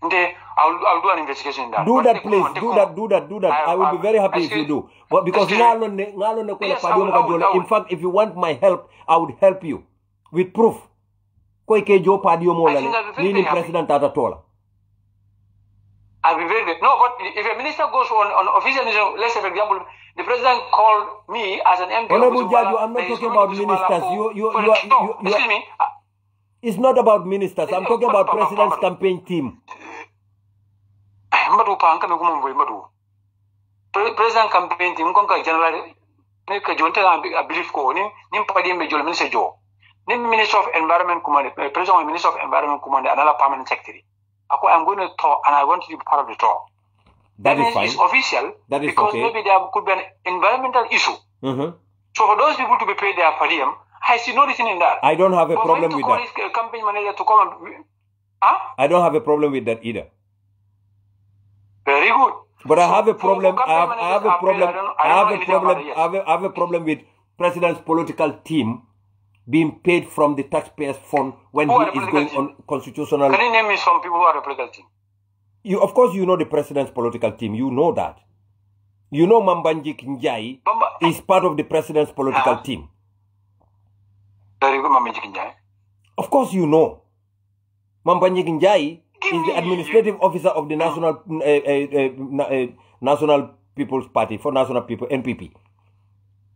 Okay. I'll do an investigation in that. Do that, please. Do that. I will be very happy if you do. But because in fact, if you want my help, I would help you with proof. I'll be very no, but if a minister goes on official, let's say for example, the president called me as an MP. Honorable Jaju, I'm not talking about ministers. Excuse me. It's not about ministers. I'm talking about president's campaign team. President campaign team konka general ne ka jonte a belief ko ni mpadi me jol minister jo ni minister of environment command president minister of environment command another permanent secretary ako I'm going to talk and I want to be part of the talk. That is fine. It's official. That is because okay. Maybe there could be an environmental issue. So for those people to be paid their per diem, I see no reason in that. I don't have a problem with that. For campaign manager to come and I don't have a problem with that either. Very good. But I have a problem. I have a problem with president's political team being paid from the taxpayers' fund when he is going on constitutional. Can you name me some people who are the political team? Of course, you know the president's political team. You know that. You know Mambanji Kinjai is part of the president's political team. Very good, Mambanji Kinjai. Of course, you know. Mambanji Kinjai is the administrative officer of the National People's Party for National People, NPP.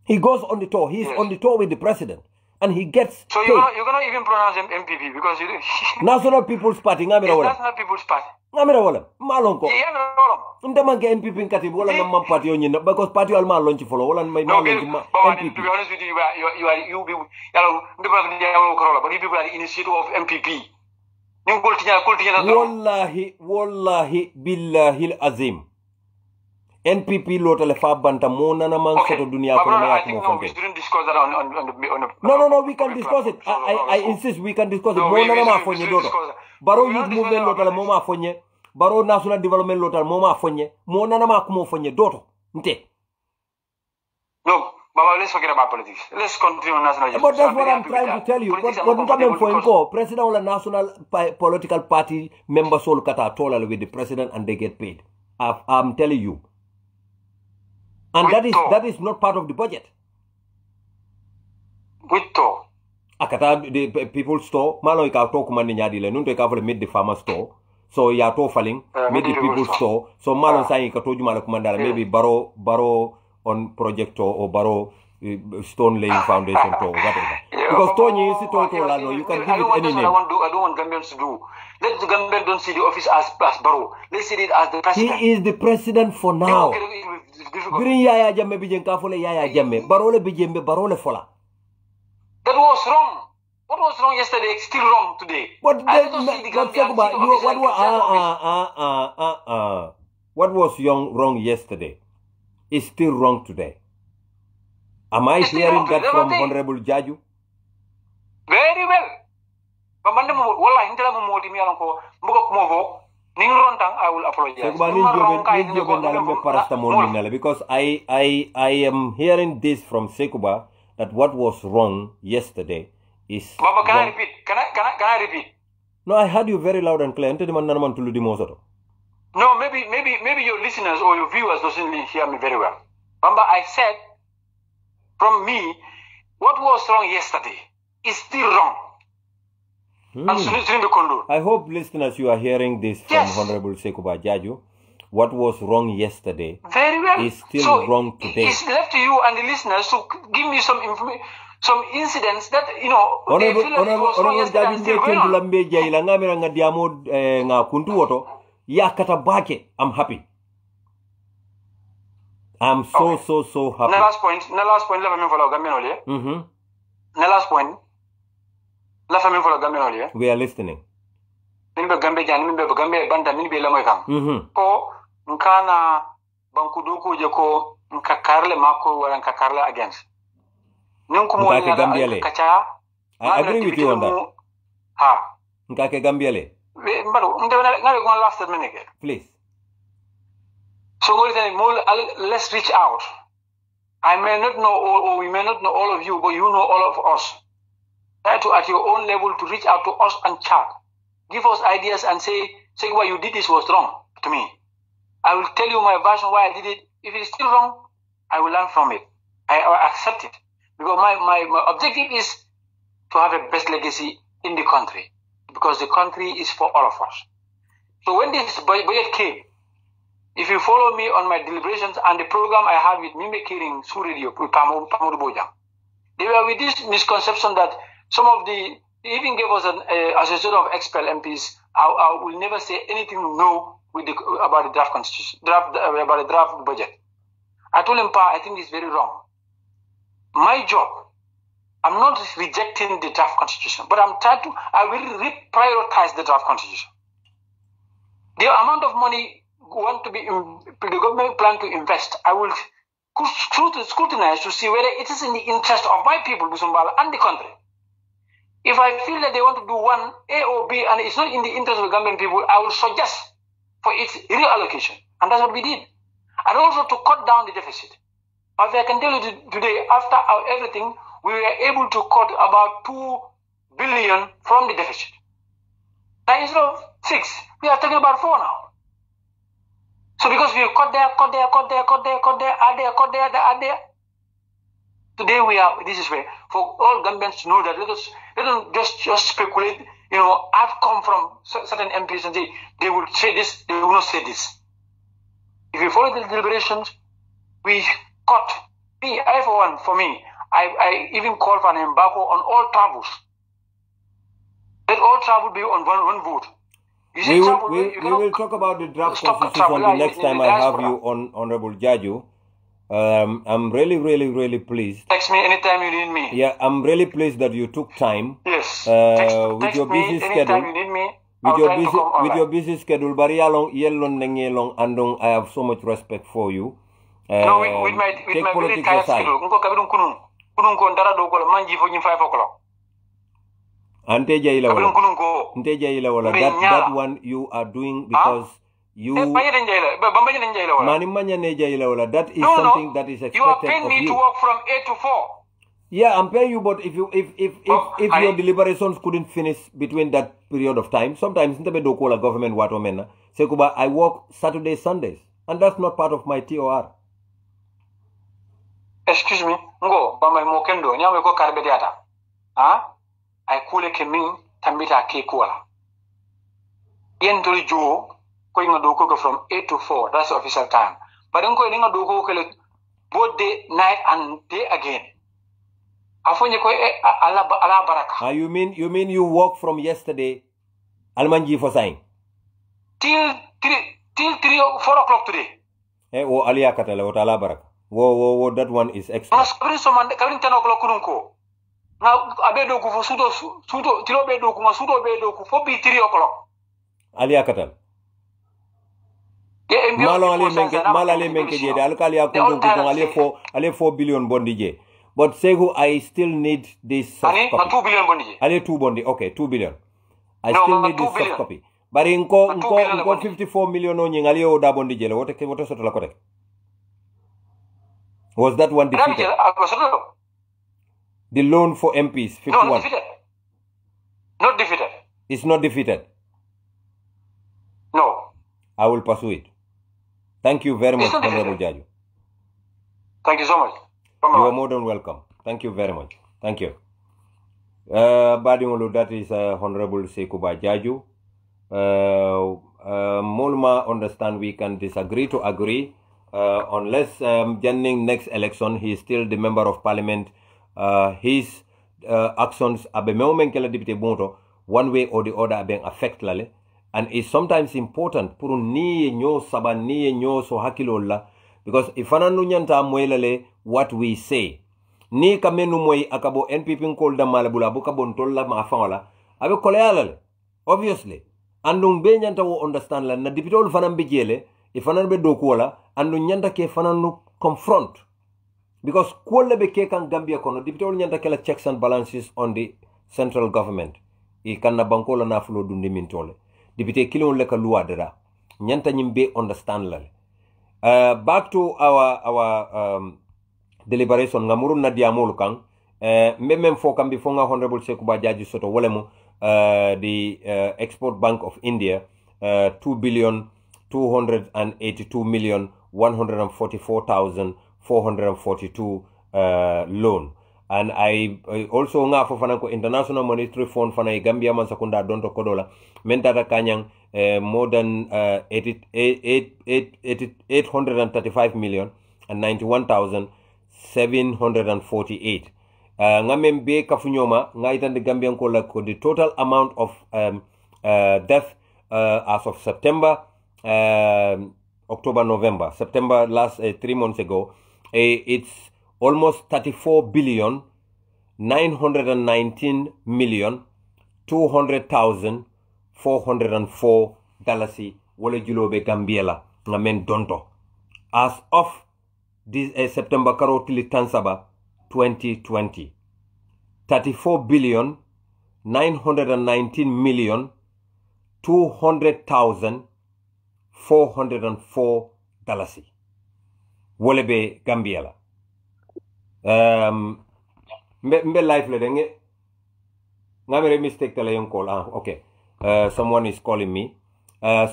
He goes on the tour. He's on the tour with the president. And he gets so paid. You're gonna even pronounce him MPP because you National People's Party. National People's Party. Ngamira wala. Malonko. Yeah, Ndamanga NPP nkati wala namma party onyina because party alma launch follow wala my NPP. To be honest with you, you but you people are the initiative of MPP. Wallahi billahi azim. NPP lotale fa banta mo nana man soto dunia ko na yak mo fonke. We didn't discuss that on the No, we can discuss it. I insist we can discuss it. Mo nana ma fonye doto. Baro youth movement lotale mo ma fonye. Baro national development lotale mo ma fonye. Mo nana ma kumo fonye doto. Nte. No, Baba, let's forget about politics. Let's continue on national justice. But that's what I'm trying to tell you. What coming for him, President of the national political party members all kata tola with the president and they get paid. I'm telling you. And that is not part of the budget. Wito. Akata the people's store. Malo ika to kumani nyadi le. Nunto ika made the farmer store. So ya to falling made the people's store. So malo saying ika toju malo kumandala maybe Barrow on project or Barrow stone laying foundation or whatever. Because Tony is to you can give it any name. I don't want Gambians to do. Let the Gambians don't see the office as Barrow. Let's see it as the president. He is the president for now. Bring Yaya Jamme bijenka fole Yaya Jamme. Barole bijembe Barole fola. That was wrong. What was wrong yesterday is still wrong today. What was wrong yesterday is still wrong today. Am I hearing that from Honorable Jaju? Very well. But I will apologize. Because I am hearing this from Sekuba that what was wrong yesterday is. Baba, can I repeat? Can I repeat? No, I heard you very loud and clear. No, maybe your listeners or your viewers doesn't hear me very well. Remember, I said from me, what was wrong yesterday is still wrong. I hope listeners you are hearing this from Honorable Sekuba Jaju. What was wrong yesterday very well. is still wrong today. It's left to you and the listeners to give me some information, some incidents that, they feel that it was wrong yesterday and still going on. I'm happy. I'm so happy. The last point, la famille follow Gambian. The last point, la famille follow Gambian. We are listening. Nimbe Gambe Jan, nimbe Gambe Banda, nimbe Lamoyam. Ko, Nkana Bankuduku Joko, Nkakarle Mako, or Nkakarle against. Nkake Gambiale. I agree with you on that. Ha. Nkake Gambiale. Last minute. Please. So let's reach out. I may not know all, or we may not know all of you, but you know all of us. Try to, at your own level, to reach out to us and chat. Give us ideas and say why you did this was wrong to me. I will tell you my version why I did it. If it is still wrong, I will learn from it. I accept it. Because my objective is to have a best legacy in the country. Because the country is for all of us. So when this budget came, if you follow me on my deliberations and the program I had with Mime Kiring Su Radio with Pamudu Bojang, they were with this misconception that some of they even gave us an association of expel MPs. I will never say anything with about the draft constitution, about the draft budget. I told him, I think this is very wrong. My job, I'm not rejecting the draft constitution, but I will reprioritize the draft constitution. The amount of money the government plan to invest, I will scrutinize to see whether it is in the interest of my people, Busumbala, and the country. If I feel that they want to do one A or B and it's not in the interest of the Gambian people, I will suggest for its reallocation. And that's what we did. And also to cut down the deficit. As I can tell you today, after everything, we were able to cut about 2 billion from the deficit. Now instead of 6, we are talking about 4 now. So because we cut there, add there. Today this is where, for all Gambians to know that let them just speculate, outcome from certain MPs and they will say this, they will not say this. If you follow the deliberations, we cut. For me, I even call for an embargo on all travels. Let all travel be on one vote. We will talk about the draft constitution the next time I have you on, Honorable Jaju. I'm really pleased. Text me anytime you need me. Yeah, I'm really pleased that you took time. Yes. With your busy schedule. You need me. With your busy schedule, bari yalong andong, I have so much respect for you. No, with my very tired schedule. Ante jaila wala. That one you are doing because you. That is something that is expected of you. You are paying me to work from 8 to 4. Yeah, I'm paying you, but if your deliberations couldn't finish between that period of time, sometimes government Sekuba, I work Saturdays, Sundays, and that's not part of my TOR. Excuse me, ngo bamai mokendo nyawe ko karbediata. I kule kemin tambita ke kuala. Yen to jo ko inga doko from 8 to 4, that's the official time. But ingo inga doko ko both day, night and day again. Afonye ko ala baraka. You mean you work from yesterday Almanji for sign? Till 3 or 4 o'clock today. O aliya katala o ala baraka. Whoa, that one is extra. Kabrin 10 o'clock kununko. Now abedo ku sudo tilo bedo ku sudo bedo ku for be 3 o'clock. Aliya katal. Malale menke je alkali akundu ku ale 4 billion bondi je. But Segu, I still need this soft copy. 2 billion bondi. Ale 2 bondi. Okay, 2 billion. I still need this soft copy. But inko 54 million on yingali o da bondi je. What soto la correct? Was that one defeated? The loan for MPs, 51. No, not defeated. Not defeated. It's not defeated. No. I will pursue it. Thank you very much, Honorable Jaju. Thank you so much. You are more than welcome. Thank you very much. Thank you. Badingolo, that is Honorable Sekuba Jaju. Molma understand we can disagree to agree. Unless Jennings next election, he is still the member of parliament his actions abe meumen kela député bonto one way or the other abe affect lale, and it's sometimes important pour ni nyo saba ni nyo so hakilo la, because ifana nu nyanta moylale what we say ni kamenu moy akabo NPP kol da malabula bu kabon tolla ma fawala abe kolayalale obviously andum be nyanta wo understand la na député ol fanam be jele ifana be do ko wala andu nyanta ke fananu confront, because kolle be ke kan Gambia kono député ol nyanta kala checks and balances on the central government e kanna banko la na fulo dundi min tole député kilon le ka luwa dara nyanta nyimbe understand la. Back to our deliberation ngamuru na diamol kan memem fo kambi fonga honorable Sekuba Jaji Soto wolemo the Export Bank of India 2,282,144,442 loan, and I also nga fo fanako International Monetary Fund fana Gambia man sakunda donto kodola mentata kanyang more than 835 million and 91,748 ngamen be kafunyoma ngaitande Gambian ko la ko the total amount of death as of September, October, November, September last 3 months ago, it's almost 34,919,200,404 dalasi wala julobe Gambiela ngamen donto as of this September karo tili tansaba 2020 34,919,200,404 dalasi wala be Gambiela. Mbe life le denge ngamere mistake tele yon call. Okay. Someone is calling me.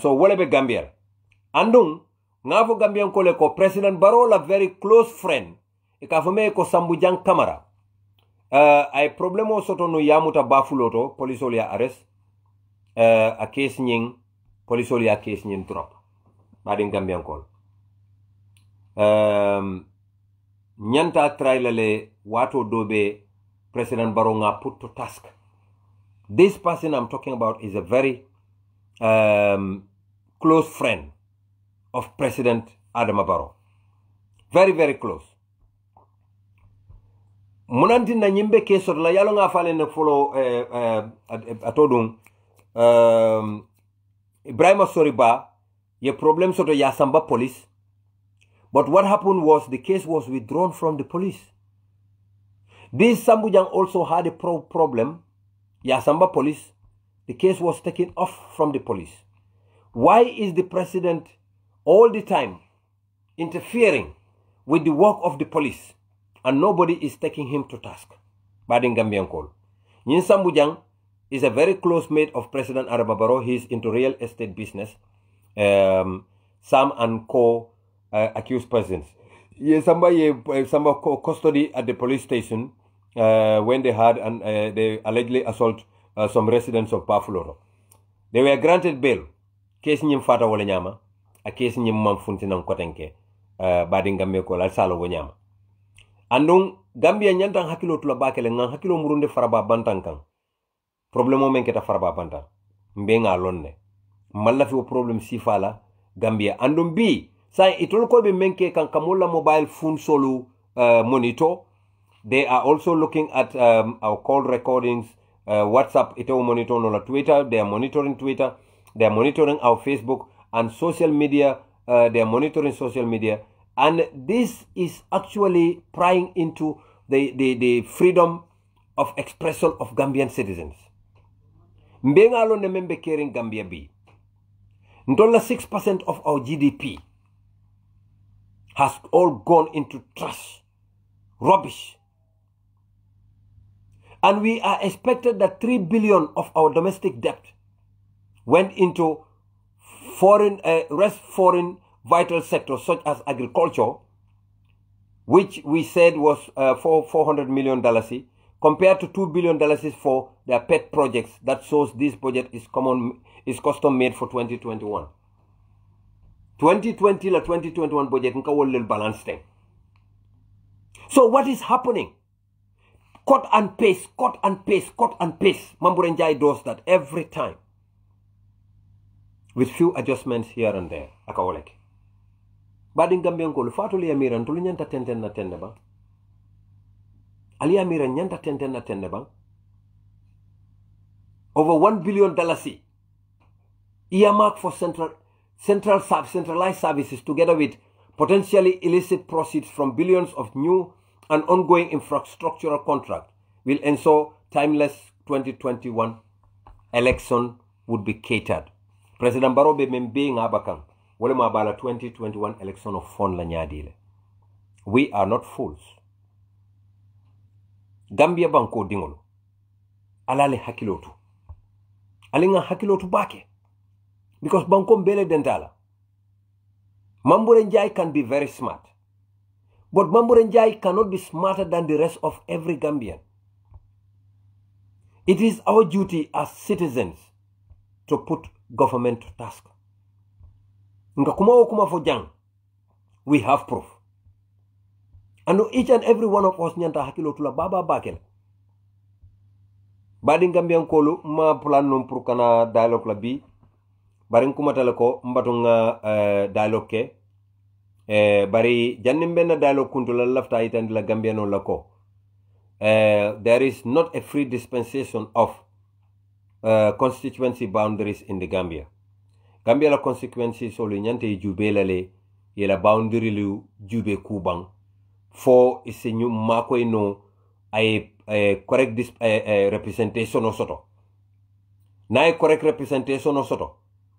So wala be Gambia. Andung ngafo Gambian kole ko President Barrow la very close friend. Ikafome ko Sambujang Kamara. Ay problemo soto no yamuta bafuloto polisol ya arrest. A case nying polisol ya case nying trop. Badin Gambian kol. Nyanta trailale wato dobe President Barrow nga put to task. This person I'm talking about is a very close friend of President Adama Barrow. Very, very close. Munanti na nyimbe keso la yalo nga fale na follow atodung Ibrahima Soriba ye problem soto ya samba police. But what happened was the case was withdrawn from the police. This Sambujang also had a problem. Yasamba police, the case was taken off from the police. Why is the president all the time interfering with the work of the police and nobody is taking him to task? Badin Gambian call. Yin Sambujang is a very close mate of President Adama Barrow. He's into real estate business. Sam and co accused persons. Yes, somebody custody at the police station when they had and they allegedly assault some residents of Pafuloro. They were granted bail. Case nyim fata wala nyama, a case nyim mam funti nang kotenke badin Gambia ko la salo wo nyama. Andung Gambia nyantang hakilo tula bakele ngang hakilo murunde faraba bantankan. Problemo men keta faraba bantan. Mbenga lonne. Malla fi problem sifala Gambia andum bi say itol ko be menke kan kamola mobile phone solo monitor. They are also looking at our call recordings, WhatsApp, ito monitor no Twitter. They are monitoring Twitter. They are monitoring our Facebook and social media. They are monitoring social media. And this is actually prying into the freedom of expression of Gambian citizens. Mbenga lo ne membe caring Gambia bi. Ndola 6% of our GDP has all gone into trash, rubbish. And we are expected that 3 billion of our domestic debt went into foreign vital sectors such as agriculture, which we said was $400 million, compared to $2 billion for their pet projects. That shows this budget is custom made for 2021. 2020 la 2021 budget nka wolel balance thing. So what is happening? cut and paste, cut and paste, cut and paste. Mamburen Jai does that every time. With few adjustments here and there. Akawoleke. Badin Gambian ko fatuli amiran tulu nyanta tenten na tende ba. Ali amiran nyanta tenten na tende ba. Over $1 billion earmarked for centralized services together with potentially illicit proceeds from billions of new and ongoing infrastructural contracts will ensure timeless 2021 election would be catered. President Barrow be being abakan wale mabala 2021 election of fond la nyadile. We are not fools. Gambia banko dingolo. Alale hakilotu. Alinga hakilotu bake. Because banko mbele dentala. Mamburen Jai can be very smart. But Mamburen Jai cannot be smarter than the rest of every Gambian. It is our duty as citizens to put government to task. Nga kuma for jang, we have proof. And each and every one of us nyanta hakilo tula baba bakel. Badin Gambian kolu ma plan num pour kana dialogue la bi. Barin kuma talako mbatunga dialogue ke. Bari jannim benna dialogue kuntula lafta itand la Gambiano lako. There is not a free dispensation of constituency boundaries in the Gambia. Gambia la constituency solo nyante jube lale yela boundary lu jube kubang for isenyu mako ino ay correct representation o soto. Na correct representation o soto.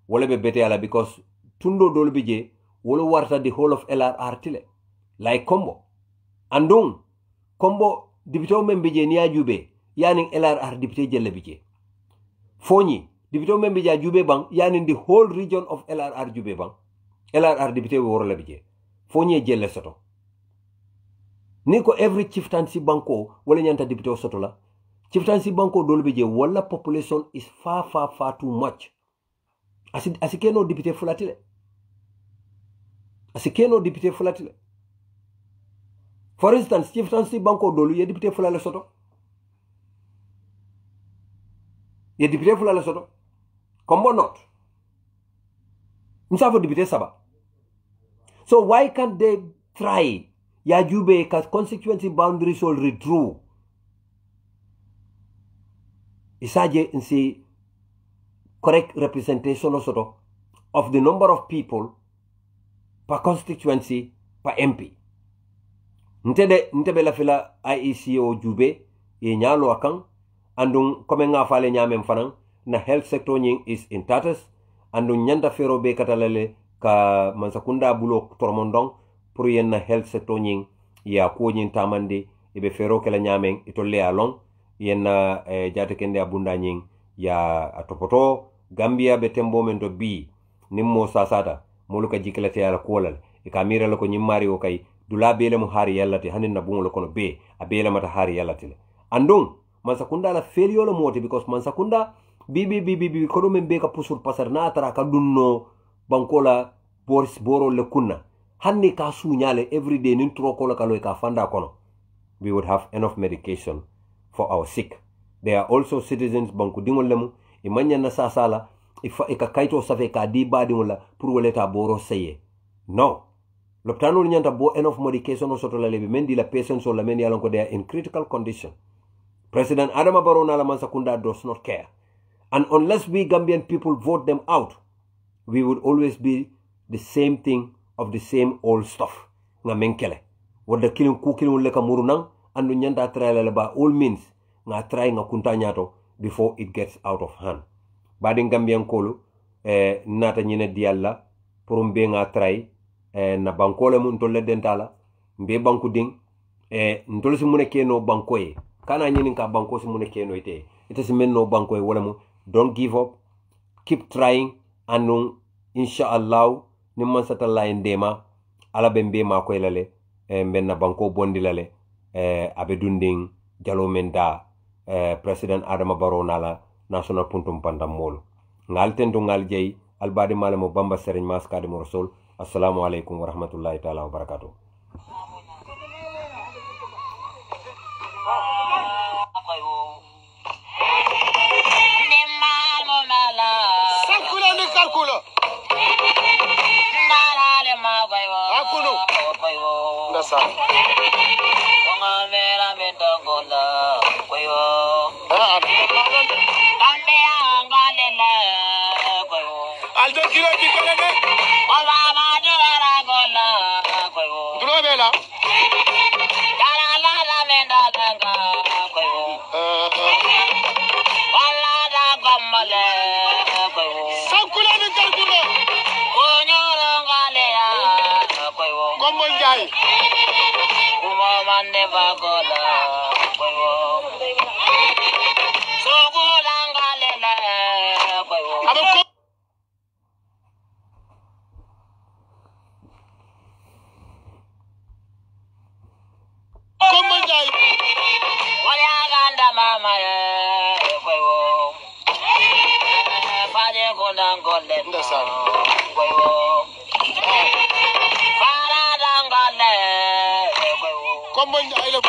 Wole be bete ala because tundo dolu bije wolo warta the whole of LRR tile like combo andung combo dibito membije ni ajube yani LRR dibite jelle bije foni dibito membije ajube bang yani the whole region of LRR jube bang LRR dibite woro la bije foni jelle soto niko every chieftaincy banko wala nyanta dibito soto la chieftaincy banko dolu bije wala population is far too much asikeno dibite fulatile asikeno dipite fulatile. For instance, chieftaincy banko dolu ye dipite fulale soto. Ye dipite fulale soto. Combo not. Msafo dipite saba. So why can't they try ya jube ka constituency boundaries will withdraw? Isaje insi correct representation soto of the number of people per constituency per MP. Ntebe la fila IECO jube ye nyalo akang andung kome nga fale nyamem fanang na health sector nying is in tatters andung nyanda fero be katalale ka mansakunda bulo tormondong pour yen na health sector nying ya ko nying tamande ibe fero kala nyameng itolle along yen na jate kende abunda nying ya atopoto Gambia be tembo mento bi nimmo sasata moluka jikelate ala kolal e kamira lako nyimmari o kay dula bele mu hari yallati hanin na bungo kono be abela mata hari yallati le andung mansakunda la felio lo moti because mansakunda bibi kono men be ka pusur pasar na tara ka dunno bankola boris boro le kunna hanni ka sunyale everyday nin tro ko la kalo ka fanda kono we would have enough medication for our sick. They are also citizens banku dingol lemu e manya na sasala ifa e ka kaito safe ka di badi wala pour waleta boro seye no loptano nyanta bo enough medication o soto la lebe mendi la patients o la mendi alonko they are in critical condition. President Adama Barrow na la Mansakunda does not care, and unless we Gambian people vote them out we would always be the same thing of the same old stuff nga menkele wadda kilin ku kilin leka murunang andu nyanta try la ba all means nga try nga kunta nyato before it gets out of hand. Badin Gambian kolu nata nyine dialla pour mbe nga try na bankole mun tolle dentala mbe banku ding ntol si mune keno bankoye kana nyini ka banko si mune keno ite si menno bankoye wala mu don't give up, keep trying and inshallah nimman satalla endema ala bembe ma ko lale benna banko bondi lale abe dunding jalo menda President Adama Barrow nala national puntum pandam molo ngal tento ngal jey albadi malamo bamba serigne mas kadim rasul. Assalamu alaikum wa rahmatullahi ta'ala wa barakatuh. Kula. Akuno. Ndasa. Aldo kilo di kalene. Dulo bela. Sankula ni kalkulo. Kombo njai. Kombo njai le